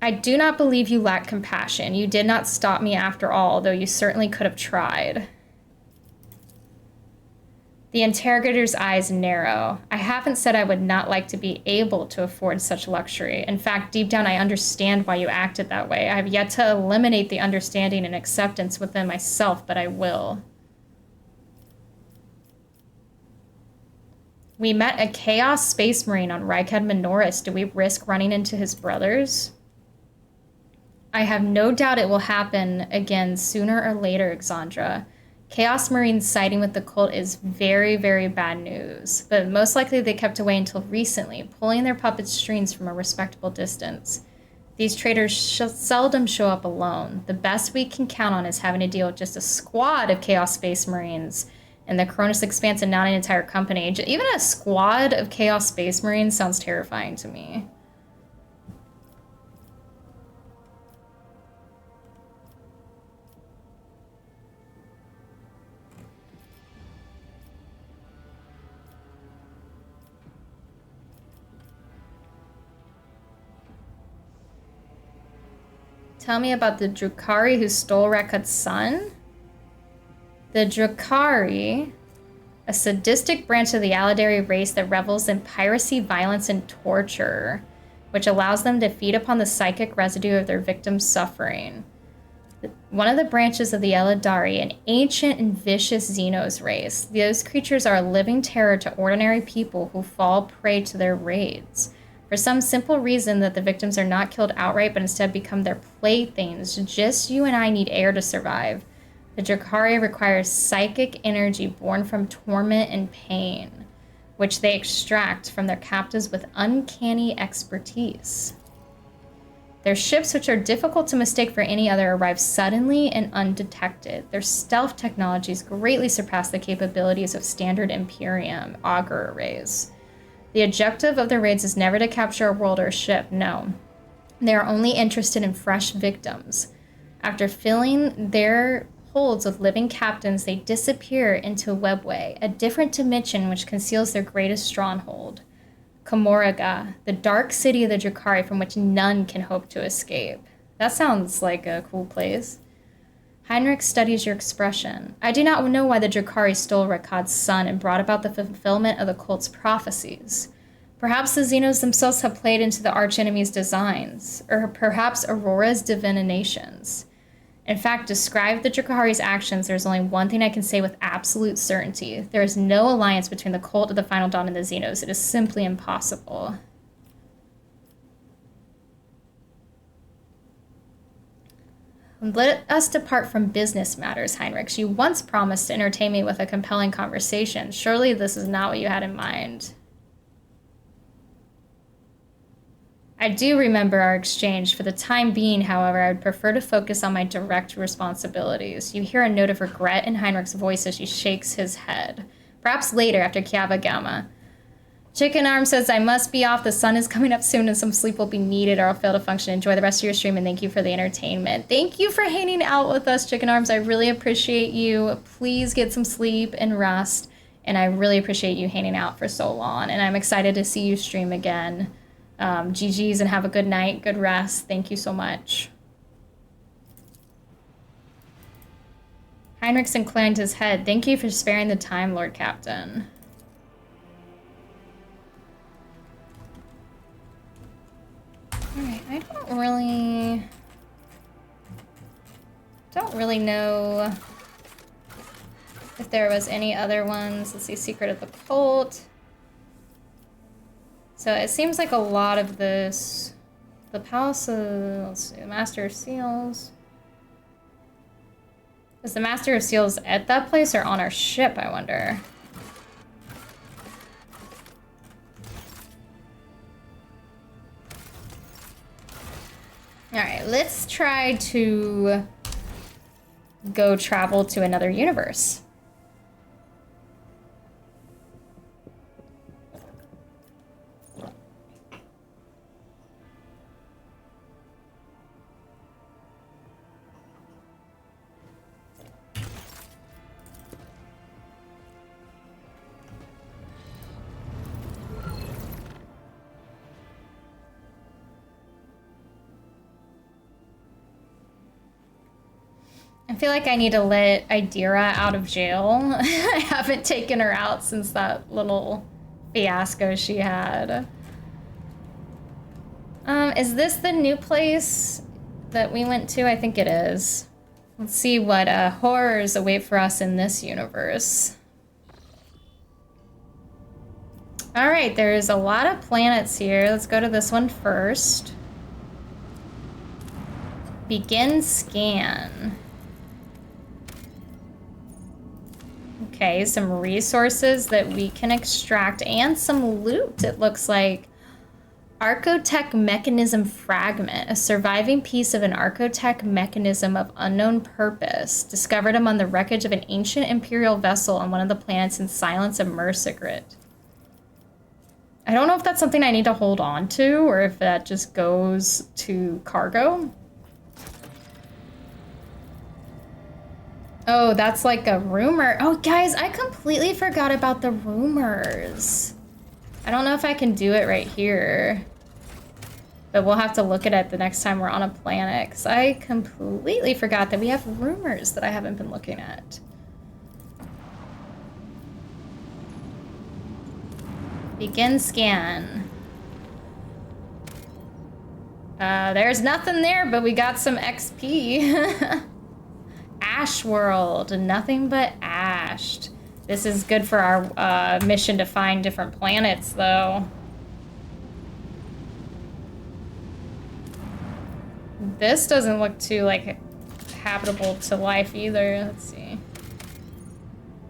Speaker 1: I do not believe you lack compassion. You did not stop me after all, though you certainly could have tried. The interrogator's eyes narrow. I haven't said I would not like to be able to afford such luxury. In fact, deep down I understand why you acted that way. I have yet to eliminate the understanding and acceptance within myself, but I will. We met a Chaos Space Marine on Rykad Minoris. Do we risk running into his brothers? I have no doubt it will happen again sooner or later, Exandra. Chaos Marines siding with the cult is very, very bad news, but most likely they kept away until recently, pulling their puppet strings from a respectable distance. These traitors seldom show up alone. The best we can count on is having to deal with just a squad of Chaos Space Marines and the Cronus Expanse and not an entire company. Even a squad of Chaos Space Marines sounds terrifying to me. Tell me about the Drukhari who stole Rakut's son? The Drukhari, a sadistic branch of the Aladari race that revels in piracy, violence, and torture, which allows them to feed upon the psychic residue of their victims' suffering. One of the branches of the Aladari, an ancient and vicious Xenos race. Those creatures are a living terror to ordinary people who fall prey to their raids. For some simple reason that the victims are not killed outright, but instead become their playthings. Just you and I need air to survive. The Drukhari requires psychic energy born from torment and pain, which they extract from their captives with uncanny expertise. Their ships, which are difficult to mistake for any other, arrive suddenly and undetected. Their stealth technologies greatly surpass the capabilities of standard Imperium auger arrays. The objective of their raids is never to capture a world or a ship, no. They are only interested in fresh victims. After filling their holds with living captains, they disappear into Webway, a different dimension which conceals their greatest stronghold. Komoraga, the dark city of the Drukhari from which none can hope to escape. That sounds like a cool place. Heinrich studies your expression. I do not know why the Drukhari stole Rakad's son and brought about the fulfillment of the cult's prophecies. Perhaps the Xenos themselves have played into the archenemy's designs, or perhaps Aurora's divinations. In fact, describe the Drukhari's actions, there's only one thing I can say with absolute certainty. There is no alliance between the cult of the Final Dawn and the Xenos. It is simply impossible. Let us depart from business matters, Heinrich. You once promised to entertain me with a compelling conversation. Surely this is not what you had in mind. I do remember our exchange. For the time being, however, I would prefer to focus on my direct responsibilities. You hear a note of regret in Heinrich's voice as he shakes his head. Perhaps later, after Kiava Gamma. Chicken Arm says, I must be off. The sun is coming up soon and some sleep will be needed or I'll fail to function. Enjoy the rest of your stream and thank you for the entertainment. Thank you for hanging out with us, Chicken Arms. I really appreciate you. Please get some sleep and rest. And I really appreciate you hanging out for so long. And I'm excited to see you stream again. GG's and have a good night, good rest. Thank you so much. Heinrich's inclined his head. Thank you for sparing the time, Lord Captain. Alright, I don't really know if there was any other ones. Let's see, Secret of the Cult. So it seems like a lot of this, the Palace of, let's see, the Master of Seals. Is the Master of Seals at that place or on our ship, I wonder? Alright, let's try to go travel to another universe. I feel like I need to let Idira out of jail. I haven't taken her out since that little fiasco she had. Is this the new place that we went to? I think it is. Let's see what horrors await for us in this universe. Alright, there's a lot of planets here. Let's go to this one first. Begin scan. Okay, some resources that we can extract and some loot, it looks like. Archotech mechanism fragment, a surviving piece of an Archotech mechanism of unknown purpose, discovered among the wreckage of an ancient Imperial vessel on one of the planets in Silence of Mercigrit. I don't know if that's something I need to hold on to or if that just goes to cargo. Oh, that's like a rumor. Oh, guys, I completely forgot about the rumors. I don't know if I can do it right here. But we'll have to look at it the next time we're on a planet, because I completely forgot that we have rumors that I haven't been looking at. Begin scan. There's nothing there, but we got some XP. Ash World, nothing but ashed. This is good for our mission to find different planets, though. This doesn't look too, like, habitable to life either. Let's see.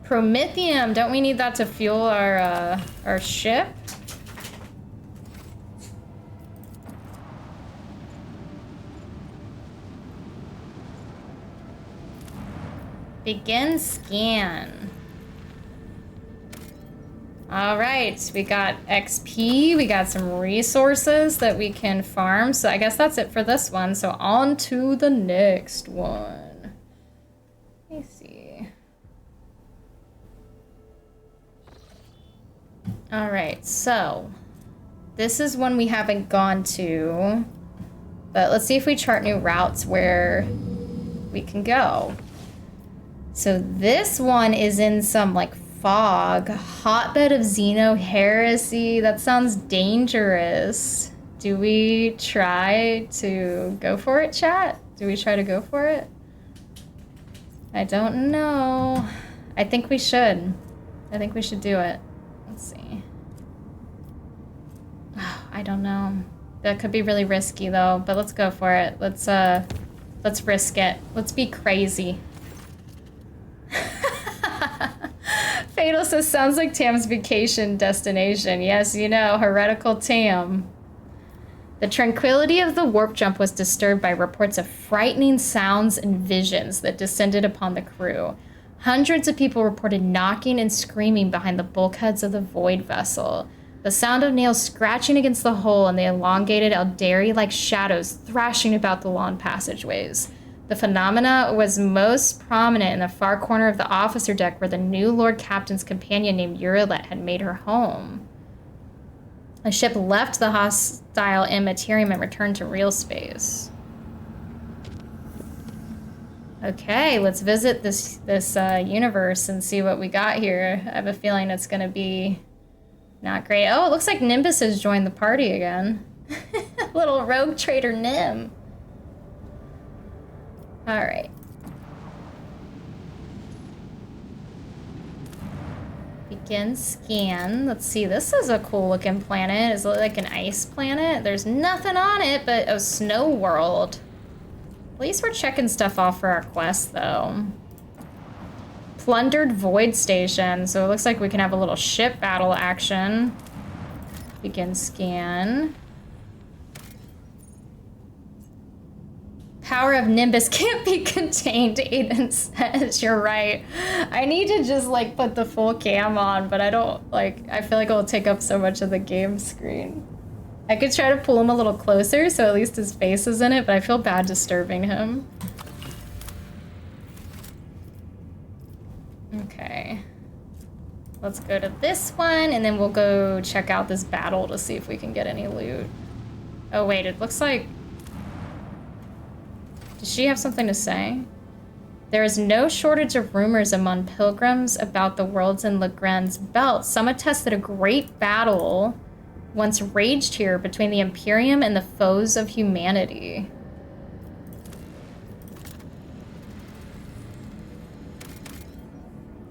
Speaker 1: Promethium, don't we need that to fuel our ship? Begin scan. All right, we got XP, we got some resources that we can farm. So I guess that's it for this one. So on to the next one. Let me see. All right, so this is one we haven't gone to, but let's see if we chart new routes where we can go. So this one is in some like fog, hotbed of Xeno heresy. That sounds dangerous. Do we try to go for it, chat? Do we try to go for it? I don't know. I think we should. I think we should do it. Let's see. Oh, I don't know. That could be really risky though, but let's go for it. Let's risk it. Let's be crazy. Fatal says, sounds like Tam's vacation destination. Yes, you know, heretical Tam. The tranquility of the warp jump was disturbed by reports of frightening sounds and visions that descended upon the crew. Hundreds of people reported knocking and screaming behind the bulkheads of the void vessel. The sound of nails scratching against the hull and the elongated Eldari-like shadows thrashing about the long passageways. The phenomena was most prominent in the far corner of the officer deck where the new Lord Captain's companion named Urilet had made her home. The ship left the hostile Immaterium and returned to real space. Okay, let's visit this universe and see what we got here. I have a feeling it's gonna be not great. Oh, it looks like Nimbus has joined the party again. Little rogue trader Nim. All right. Begin scan. Let's see, this is a cool looking planet. Is it like an ice planet? There's nothing on it but a snow world. At least we're checking stuff off for our quest though. Plundered void station. So it looks like we can have a little ship battle action. Begin scan. Power of Nimbus can't be contained, Aiden says. You're right. I need to just like put the full cam on, but I don't like, I feel like it'll take up so much of the game screen. I could try to pull him a little closer so at least his face is in it, but I feel bad disturbing him. Okay. Let's go to this one and then we'll go check out this battle to see if we can get any loot. Oh wait, it looks like, does she have something to say? There is no shortage of rumors among pilgrims about the worlds in Legren's belt. Some attest that a great battle once raged here between the Imperium and the foes of humanity.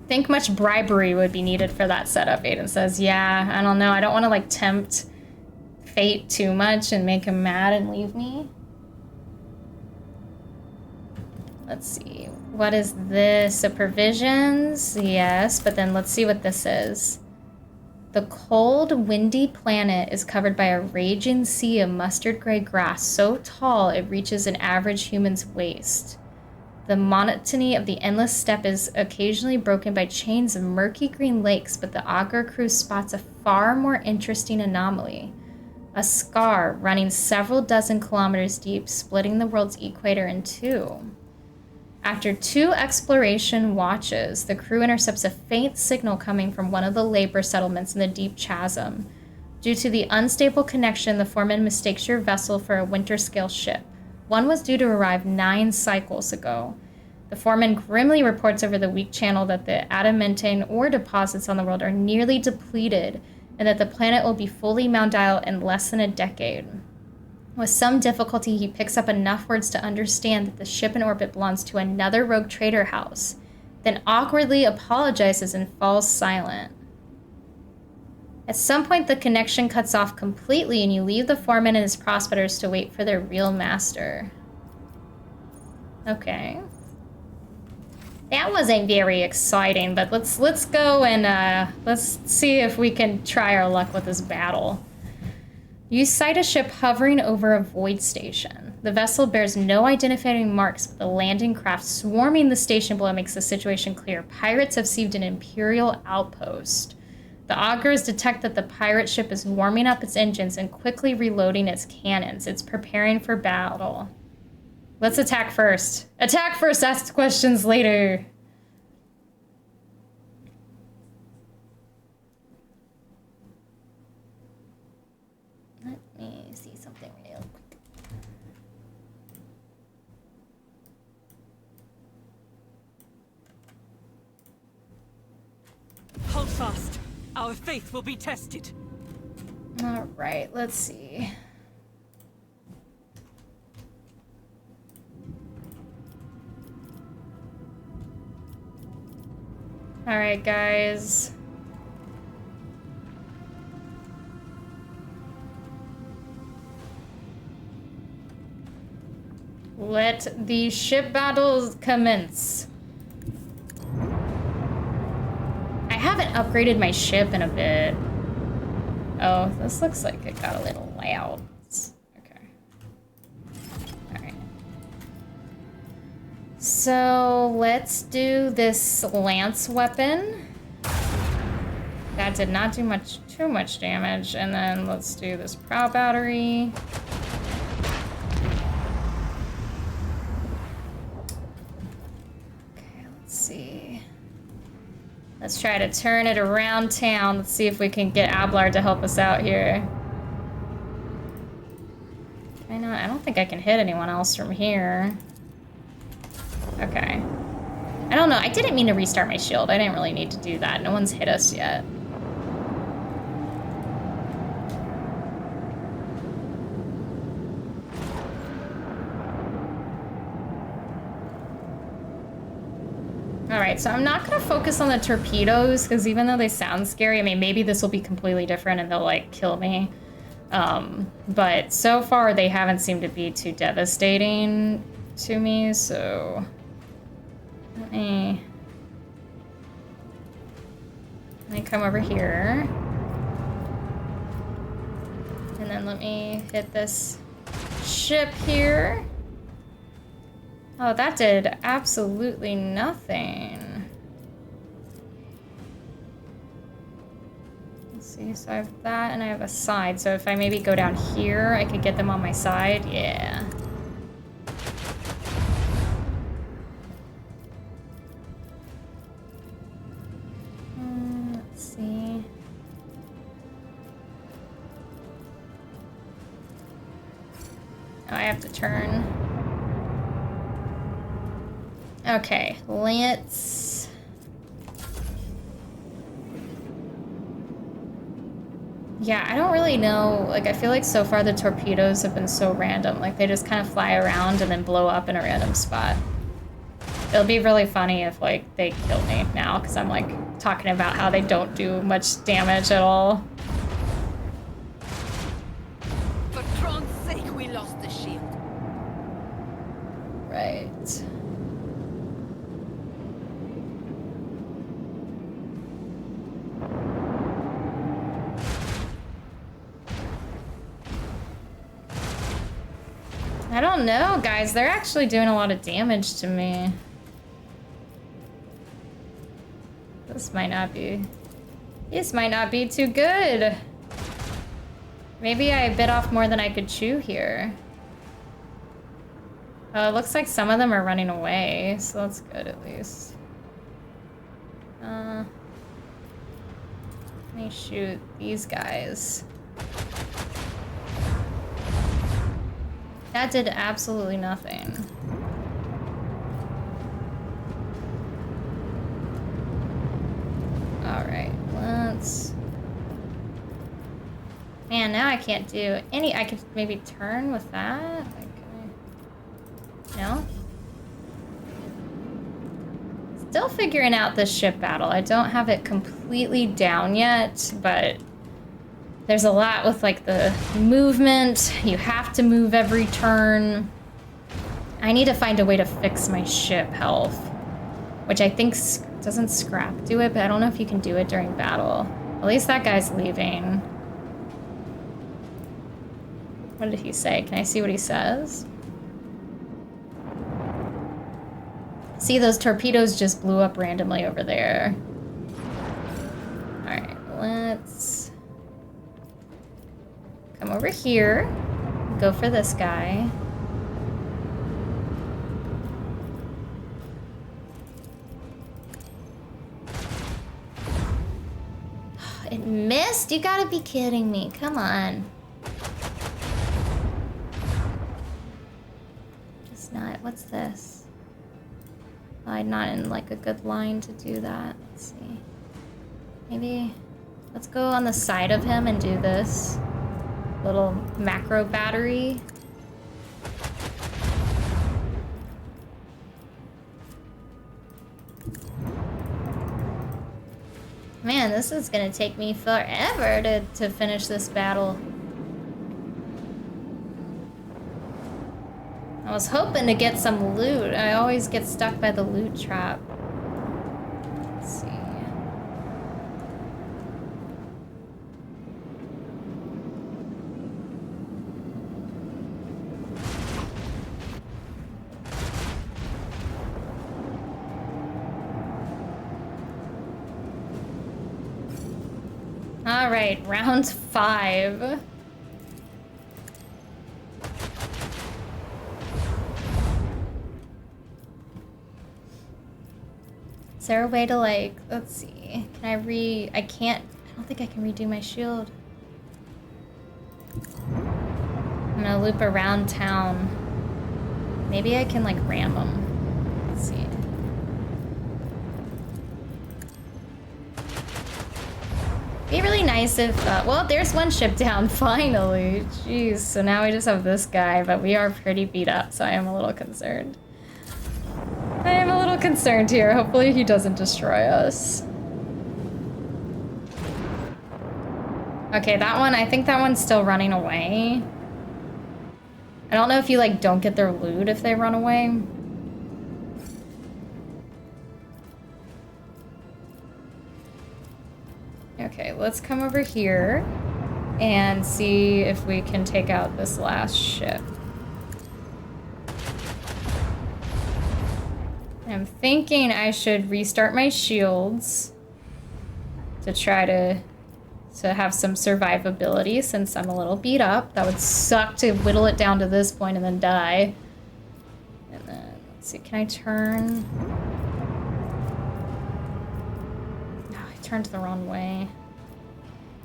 Speaker 1: Think much bribery would be needed for that setup, Aiden says. Yeah, I don't know. I don't want to like tempt fate too much and make him mad and leave me. Let's see. What is this? So provisions? Yes, but then let's see what this is. The cold, windy planet is covered by a raging sea of mustard gray grass so tall it reaches an average human's waist. The monotony of the endless steppe is occasionally broken by chains of murky green lakes, but the Augur crew spots a far more interesting anomaly. A scar running several dozen kilometers deep, splitting the world's equator in two. After 2 exploration watches, the crew intercepts a faint signal coming from one of the labor settlements in the deep chasm. Due to the unstable connection, the foreman mistakes your vessel for a winter-scale ship. One was due to arrive 9 cycles ago. The foreman grimly reports over the weak channel that the adamantine ore deposits on the world are nearly depleted, and that the planet will be fully Moundile in less than a decade. With some difficulty, he picks up enough words to understand that the ship in orbit belongs to another rogue trader house, then awkwardly apologizes and falls silent. At some point, the connection cuts off completely, and you leave the foreman and his prospectors to wait for their real master. Okay. That wasn't very exciting, but let's go and let's see if we can try our luck with this battle. You sight a ship hovering over a void station. The vessel bears no identifying marks, but the landing craft swarming the station below makes the situation clear. Pirates have seized an Imperial outpost. The augurs detect that the pirate ship is warming up its engines and quickly reloading its cannons. It's preparing for battle. Let's attack first. Attack first, ask questions later. Let me see something real quick.
Speaker 2: Hold fast. Our faith will be tested.
Speaker 1: All right, let's see. All right, guys. Let the ship battles commence. I haven't upgraded my ship in a bit. Oh, this looks like it got a little loud. Okay. All right. So let's do this lance weapon. That did not do too much damage. And then let's do this prow battery. Okay, let's see. Let's try to turn it around town. Let's see if we can get Ablar to help us out here. I don't think I can hit anyone else from here. Okay. I don't know. I didn't mean to restart my shield. I didn't really need to do that. No one's hit us yet. Alright, so I'm not going to focus on the torpedoes, because even though they sound scary, I mean, maybe this will be completely different and they'll, like, kill me. But so far, they haven't seemed to be too devastating to me, so... Let me come over here. And then let me hit this ship here. Oh, that did absolutely nothing. Let's see, so I have that and I have a side. So if I maybe go down here, I could get them on my side. Yeah. Let's see. Oh, I have to turn. Okay, let's... Yeah, I don't really know. Like, I feel like so far the torpedoes have been so random. Like, they just kind of fly around and then blow up in a random spot. It'll be really funny if, like, they kill me now, because I'm, like, talking about how they don't do much damage at all.
Speaker 5: For Tron's sake, we lost the shield.
Speaker 1: Right. I don't know, guys. They're actually doing a lot of damage to me. This might not be... This might not be too good. Maybe I bit off more than I could chew here. It looks like some of them are running away, so that's good at least. Let me shoot these guys. That did absolutely nothing. Alright, let's... Man, now I can't do any... I could maybe turn with that? Like, no? Still figuring out this ship battle. I don't have it completely down yet, but there's a lot with like the movement. You have to move every turn. I need to find a way to fix my ship health, which I think doesn't scrap do it, but I don't know if you can do it during battle. At least that guy's leaving. What did he say? Can I see what he says? See, those torpedoes just blew up randomly over there. Alright, let's come over here. Go for this guy. It missed? You gotta be kidding me. Come on. Just not... What's this? I'm not in like a good line to do that. Let's see. Maybe let's go on the side of him and do this little macro battery. Man, this is gonna take me forever to finish this battle. I was hoping to get some loot. I always get stuck by the loot trap. Let's see. All right, round 5. Is there a way to like, let's see, can I I don't think I can redo my shield. I'm gonna loop around town. Maybe I can like ram them. Let's see. Be really nice if, well, there's one ship down, finally. Jeez, so now we just have this guy, but we are pretty beat up, so I am a little concerned. I am a little concerned here. Hopefully he doesn't destroy us. Okay, that one, I think that one's still running away. I don't know if you, like, don't get their loot if they run away. Okay, let's come over here and see if we can take out this last ship. I'm thinking I should restart my shields to try to have some survivability since I'm a little beat up. That would suck to whittle it down to this point and then die. And then, let's see, can I turn? No, I turned the wrong way.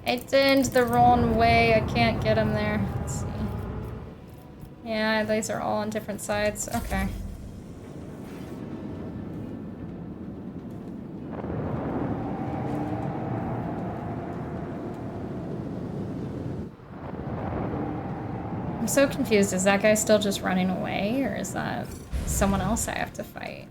Speaker 1: I turned the wrong way. I can't get him there. Let's see. Yeah, these are all on different sides. Okay. I'm so confused. Is that guy still just running away, or is that someone else I have to fight?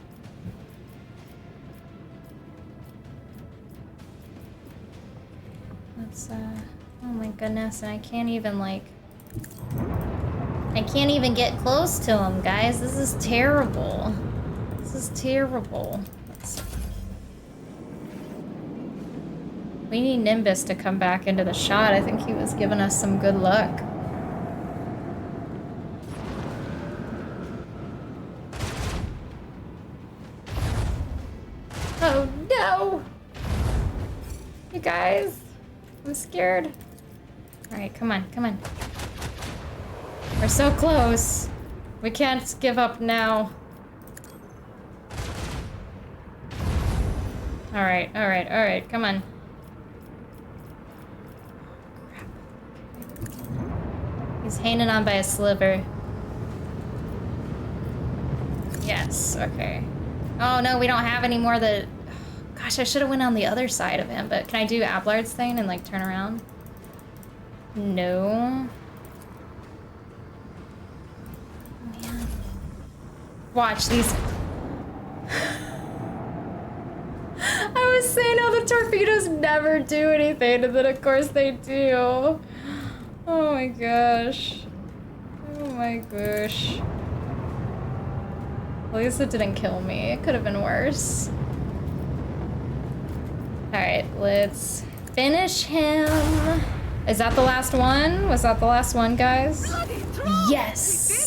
Speaker 1: That's, oh my goodness, and I can't even, like... I can't even get close to him, guys. This is terrible. This is terrible. Let's see. We need Nimbus to come back into the shot. I think he was giving us some good luck. guys. I'm scared. All right, come on, come on. We're so close. We can't give up now. All right, all right, all right, come on. He's hanging on by a sliver. Yes, okay. Oh no, we don't have any more of the... Gosh, I should have went on the other side of him, but can I do Ablard's thing and like turn around? No. Man. Watch these. I was saying how the torpedoes never do anything, and then of course they do. Oh my gosh. Oh my gosh. At least it didn't kill me. It could have been worse. Alright, let's finish him. Is that the last one? Was that the last one, guys? Yes!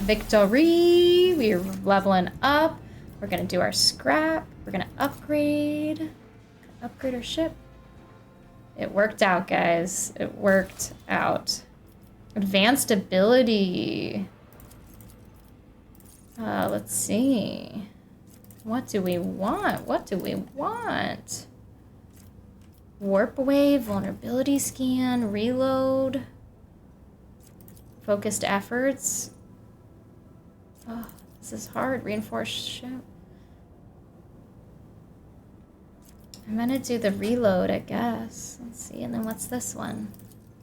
Speaker 1: Victory! We're leveling up. We're gonna do our scrap. We're gonna upgrade. Upgrade our ship. It worked out, guys. It worked out. Advanced ability. Let's see. What do we want? What do we want? Warp wave, vulnerability scan, reload. Focused efforts. Oh, this is hard. Reinforced ship. I'm gonna do the reload, I guess. Let's see, and then what's this one?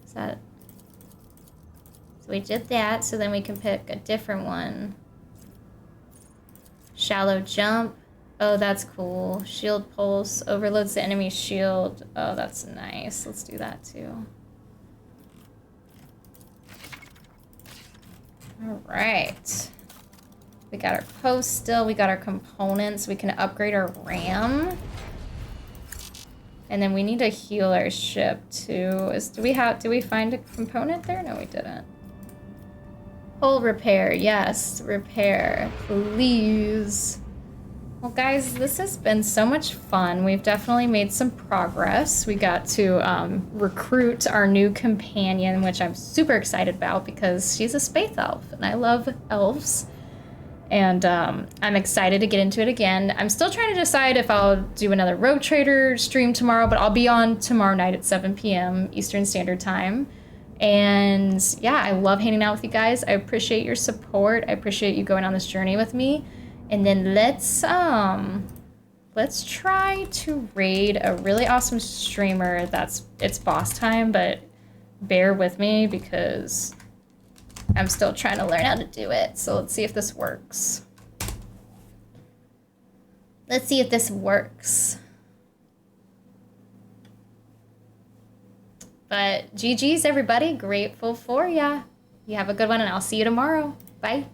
Speaker 1: Is that... So we did that, so then we can pick a different one. Shallow jump. Oh, that's cool. Shield pulse. Overloads the enemy's shield. Oh, that's nice. Let's do that too. Alright. We got our post still. We got our components. We can upgrade our RAM. And then we need to heal our ship too. Do we find a component there? No, we didn't. Hull repair, yes, repair, please. Well, guys, this has been so much fun. We've definitely made some progress. We got to recruit our new companion, which I'm super excited about because she's a space elf, and I love elves. And I'm excited to get into it again. I'm still trying to decide if I'll do another Rogue Trader stream tomorrow, but I'll be on tomorrow night at 7 p.m. Eastern Standard Time. And yeah, I love hanging out with you guys. I appreciate your support. I appreciate you going on this journey with me. And then let's try to raid a really awesome streamer it's boss time, but bear with me because I'm still trying to learn how to do it. So let's see if this works. Let's see if this works. But GG's, everybody. Grateful for ya. You have a good one, and I'll see you tomorrow. Bye.